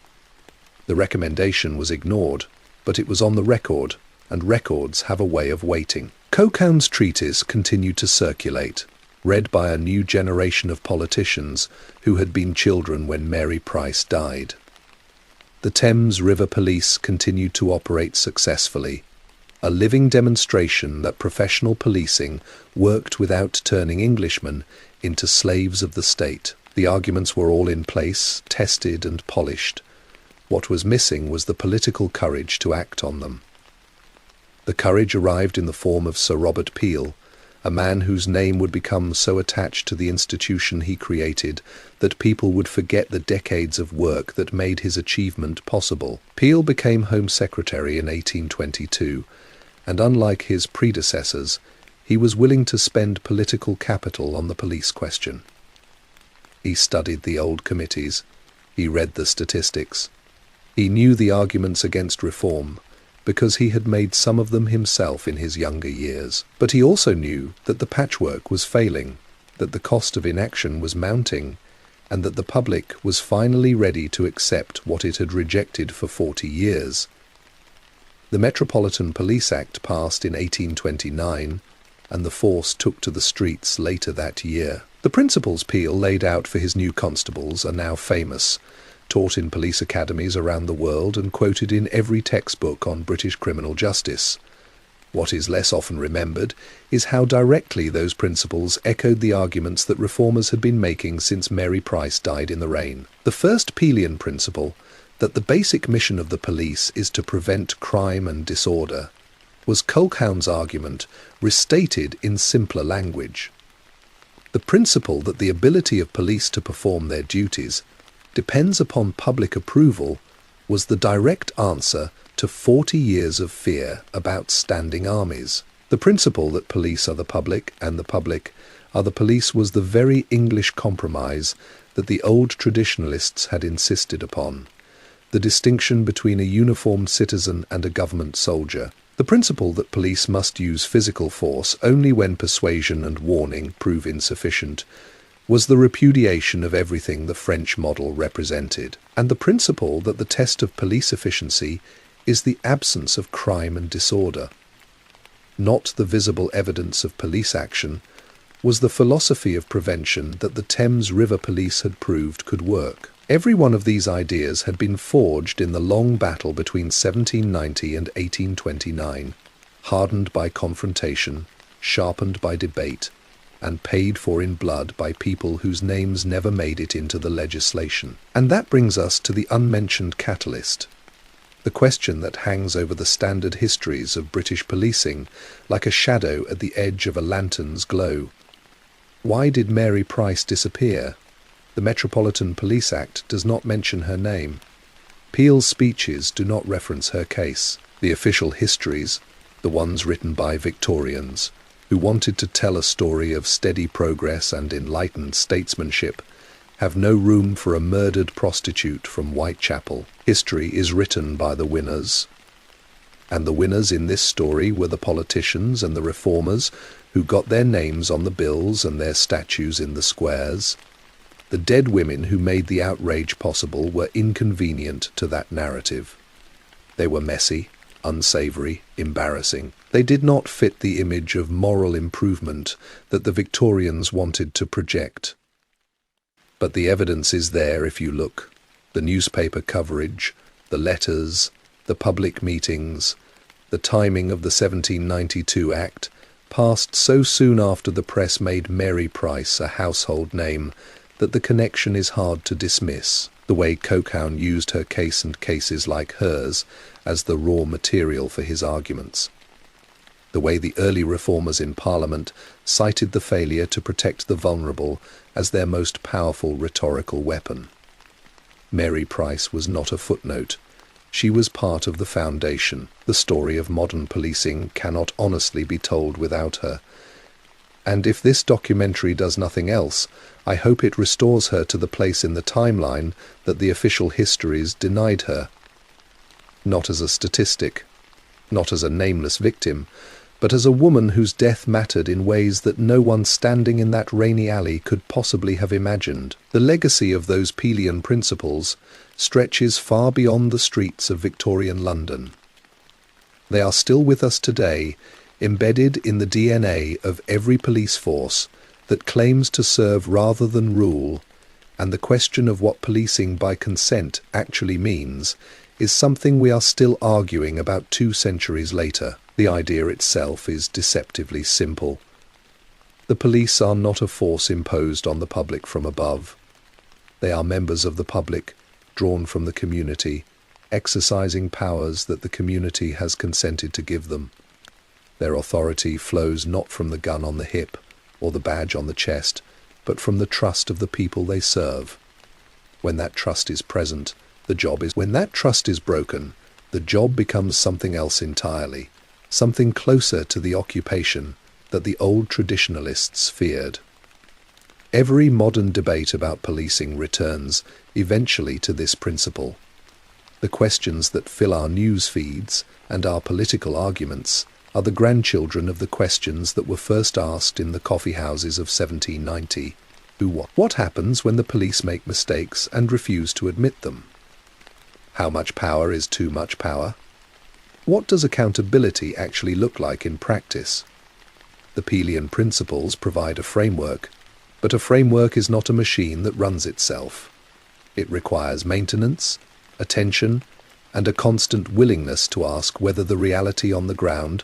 The recommendation was ignored, but it was on the record, and records have a way of waiting. Colquhoun's treatise continued to circulate, read by a new generation of politicians who had been children when Mary Price died. The Thames River Police continued to operate successfully, a living demonstration that professional policing worked without turning Englishmen into slaves of the state. The arguments were all in place, tested and polished. What was missing was the political courage to act on them. The courage arrived in the form of Sir Robert Peel, a man whose name would become so attached to the institution he created that people would forget the decades of work that made his achievement possible. Peel became Home Secretary in 1822, and unlike his predecessors, he was willing to spend political capital on the police question. He studied the old committees. He read the statistics. He knew the arguments against reform, because he had made some of them himself in his younger years. But he also knew that the patchwork was failing, that the cost of inaction was mounting, and that the public was finally ready to accept what it had rejected for 40 years. The Metropolitan Police Act passed in 1829, and the force took to the streets later that year. The principles Peel laid out for his new constables are now famous, taught in police academies around the world and quoted in every textbook on British criminal justice. What is less often remembered is how directly those principles echoed the arguments that reformers had been making since Mary Price died in the rain. The first Peelian principle, that the basic mission of the police is to prevent crime and disorder, was Colquhoun's argument restated in simpler language. The principle that the ability of police to perform their duties depends upon public approval was the direct answer to 40 years of fear about standing armies. The principle that police are the public and the public are the police was the very English compromise that the old traditionalists had insisted upon, the distinction between a uniformed citizen and a government soldier. The principle that police must use physical force only when persuasion and warning prove insufficient was the repudiation of everything the French model represented, and the principle that the test of police efficiency is the absence of crime and disorder, not the visible evidence of police action, was the philosophy of prevention that the Thames River Police had proved could work. Every one of these ideas had been forged in the long battle between 1790 and 1829, hardened by confrontation, sharpened by debate, and paid for in blood by people whose names never made it into the legislation. And that brings us to the unmentioned catalyst, the question that hangs over the standard histories of British policing like a shadow at the edge of a lantern's glow. Why did Mary Price disappear? The Metropolitan Police Act does not mention her name. Peel's speeches do not reference her case. The official histories, the ones written by Victorians, who wanted to tell a story of steady progress and enlightened statesmanship, have no room for a murdered prostitute from Whitechapel. History is written by the winners. And the winners in this story were the politicians and the reformers who got their names on the bills and their statues in the squares. The dead women who made the outrage possible were inconvenient to that narrative. They were messy, unsavoury, embarrassing. They did not fit the image of moral improvement that the Victorians wanted to project. But the evidence is there if you look. The newspaper coverage, the letters, the public meetings, the timing of the 1792 Act, passed so soon after the press made Mary Price a household name that the connection is hard to dismiss. The way Colquhoun used her case and cases like hers as the raw material for his arguments. The way the early reformers in Parliament cited the failure to protect the vulnerable as their most powerful rhetorical weapon. Mary Price was not a footnote. She was part of the foundation. The story of modern policing cannot honestly be told without her. And if this documentary does nothing else, I hope it restores her to the place in the timeline that the official histories denied her. Not as a statistic, not as a nameless victim, but as a woman whose death mattered in ways that no one standing in that rainy alley could possibly have imagined. The legacy of those Pelian principles stretches far beyond the streets of Victorian London. They are still with us today, embedded in the DNA of every police force that claims to serve rather than rule, and the question of what policing by consent actually means is something we are still arguing about 2 centuries later. The idea itself is deceptively simple. The police are not a force imposed on the public from above. They are members of the public, drawn from the community, exercising powers that the community has consented to give them. Their authority flows not from the gun on the hip or the badge on the chest, but from the trust of the people they serve. When that trust is present, the job is. When that trust is broken, the job becomes something else entirely, something closer to the occupation that the old traditionalists feared. Every modern debate about policing returns eventually to this principle. The questions that fill our news feeds and our political arguments are the grandchildren of the questions that were first asked in the coffee houses of 1790. What happens when the police make mistakes and refuse to admit them? How much power is too much power? What does accountability actually look like in practice? The Pelian principles provide a framework, but a framework is not a machine that runs itself. It requires maintenance, attention, and a constant willingness to ask whether the reality on the ground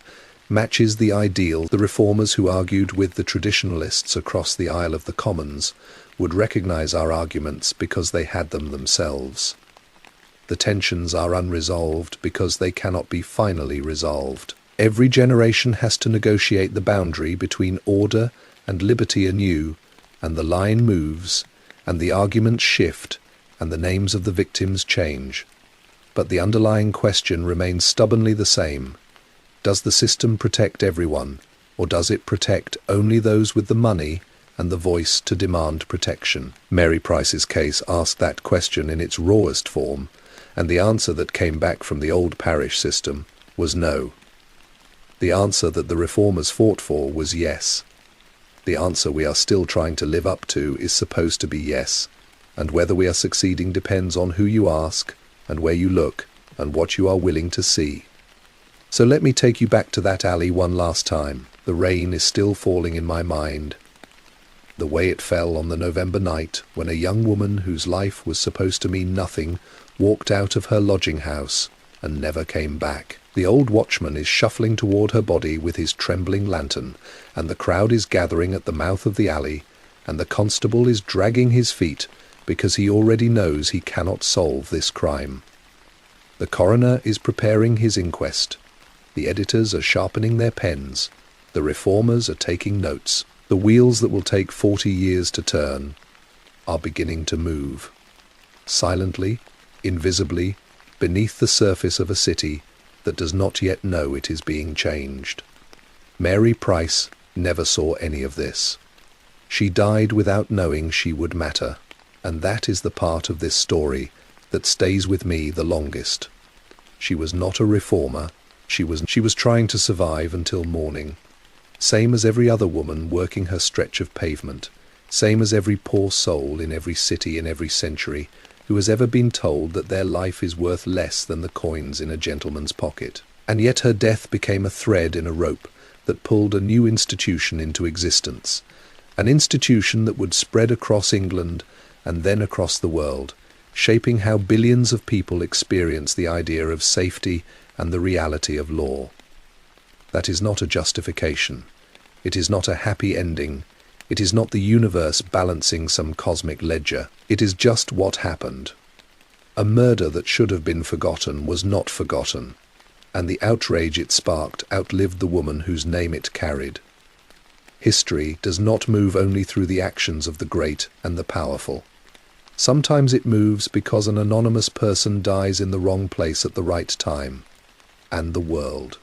matches the ideal. The reformers who argued with the traditionalists across the aisle of the Commons would recognize our arguments because they had them themselves. The tensions are unresolved because they cannot be finally resolved. Every generation has to negotiate the boundary between order and liberty anew, and the line moves, and the arguments shift, and the names of the victims change. But the underlying question remains stubbornly the same. Does the system protect everyone, or does it protect only those with the money and the voice to demand protection? Mary Price's case asked that question in its rawest form, and the answer that came back from the old parish system was no. The answer that the reformers fought for was yes. The answer we are still trying to live up to is supposed to be yes, and whether we are succeeding depends on who you ask, and where you look, and what you are willing to see. So let me take you back to that alley one last time. The rain is still falling in my mind. The way it fell on the November night when a young woman whose life was supposed to mean nothing walked out of her lodging house and never came back. The old watchman is shuffling toward her body with his trembling lantern, and the crowd is gathering at the mouth of the alley, and the constable is dragging his feet because he already knows he cannot solve this crime. The coroner is preparing his inquest. The editors are sharpening their pens. The reformers are taking notes. The wheels that will take 40 years to turn are beginning to move. Silently, invisibly, beneath the surface of a city, that does not yet know it is being changed. Mary Price never saw any of this. She died without knowing she would matter, and that is the part of this story that stays with me the longest. She was not a reformer. She was trying to survive until morning. Same as every other woman working her stretch of pavement. Same as every poor soul in every city in every century who has ever been told that their life is worth less than the coins in a gentleman's pocket. And yet her death became a thread in a rope that pulled a new institution into existence. An institution that would spread across England and then across the world, shaping how billions of people experience the idea of safety and the reality of law. That is not a justification. It is not a happy ending. It is not the universe balancing some cosmic ledger. It is just what happened. A murder that should have been forgotten was not forgotten, and the outrage it sparked outlived the woman whose name it carried. History does not move only through the actions of the great and the powerful. Sometimes it moves because an anonymous person dies in the wrong place at the right time, and the world,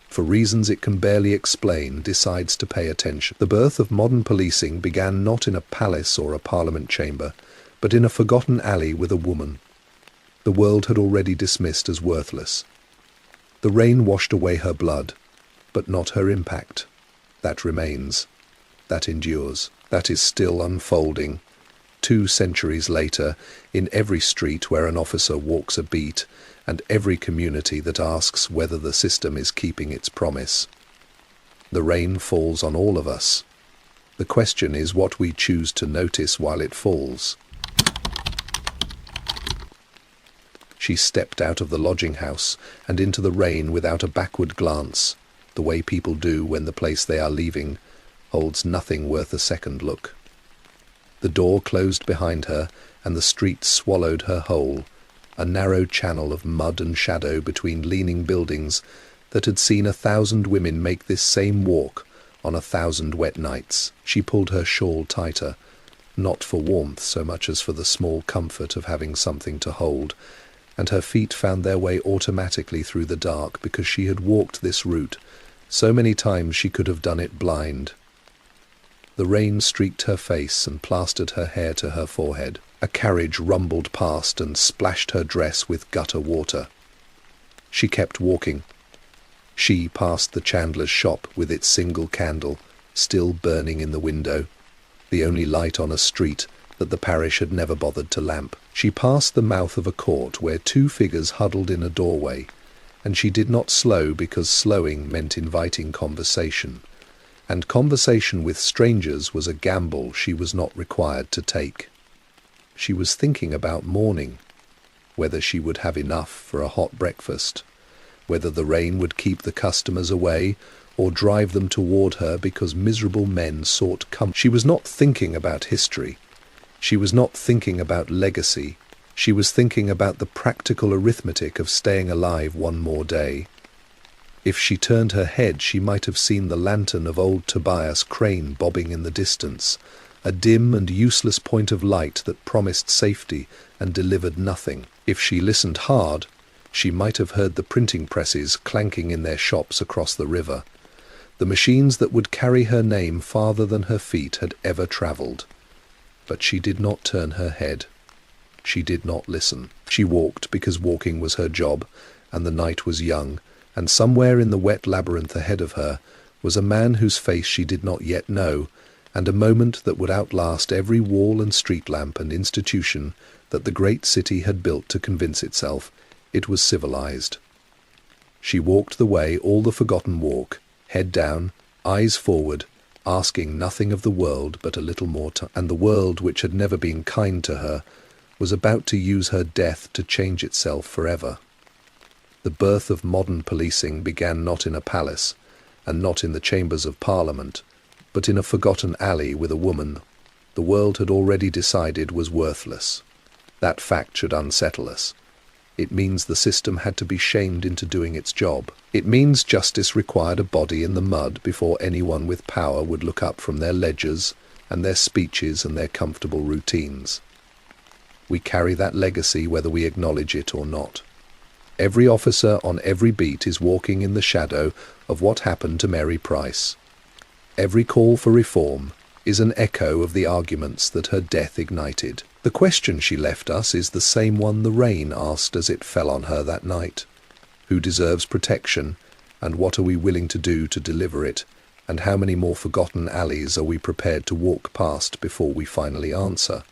for reasons it can barely explain, decides to pay attention. The birth of modern policing began not in a palace or a parliament chamber, but in a forgotten alley with a woman the world had already dismissed as worthless. The rain washed away her blood, but not her impact. That remains. That endures. That is still unfolding. 2 centuries later, in every street where an officer walks a beat, and every community that asks whether the system is keeping its promise. The rain falls on all of us. The question is what we choose to notice while it falls. She stepped out of the lodging house and into the rain without a backward glance, the way people do when the place they are leaving holds nothing worth a second look. The door closed behind her, and the street swallowed her whole, a narrow channel of mud and shadow between leaning buildings that had seen 1,000 women make this same walk on 1,000 wet nights. She pulled her shawl tighter, not for warmth so much as for the small comfort of having something to hold, and her feet found their way automatically through the dark because she had walked this route so many times she could have done it blind. The rain streaked her face and plastered her hair to her forehead. A carriage rumbled past and splashed her dress with gutter water. She kept walking. She passed the chandler's shop with its single candle still burning in the window, the only light on a street that the parish had never bothered to lamp. She passed the mouth of a court where 2 figures huddled in a doorway, and she did not slow because slowing meant inviting conversation, and conversation with strangers was a gamble she was not required to take. She was thinking about morning, whether she would have enough for a hot breakfast, whether the rain would keep the customers away or drive them toward her because miserable men sought comfort. She was not thinking about history. She was not thinking about legacy. She was thinking about the practical arithmetic of staying alive one more day. If she turned her head, she might have seen the lantern of old Tobias Crane bobbing in the distance, a dim and useless point of light that promised safety and delivered nothing. If she listened hard, she might have heard the printing presses clanking in their shops across the river, the machines that would carry her name farther than her feet had ever travelled. But she did not turn her head. She did not listen. She walked because walking was her job, and the night was young, and somewhere in the wet labyrinth ahead of her was a man whose face she did not yet know, and a moment that would outlast every wall and street lamp and institution that the great city had built to convince itself it was civilized. She walked the way all the forgotten walk, head down, eyes forward, asking nothing of the world but a little more time. And the world, which had never been kind to her, was about to use her death to change itself forever. The birth of modern policing began not in a palace, and not in the chambers of Parliament, but in a forgotten alley with a woman the world had already decided was worthless. That fact should unsettle us. It means the system had to be shamed into doing its job. It means justice required a body in the mud before anyone with power would look up from their ledgers and their speeches and their comfortable routines. We carry that legacy whether we acknowledge it or not. Every officer on every beat is walking in the shadow of what happened to Mary Price. Every call for reform is an echo of the arguments that her death ignited. The question she left us is the same one the rain asked as it fell on her that night. Who deserves protection, and what are we willing to do to deliver it, and how many more forgotten alleys are we prepared to walk past before we finally answer?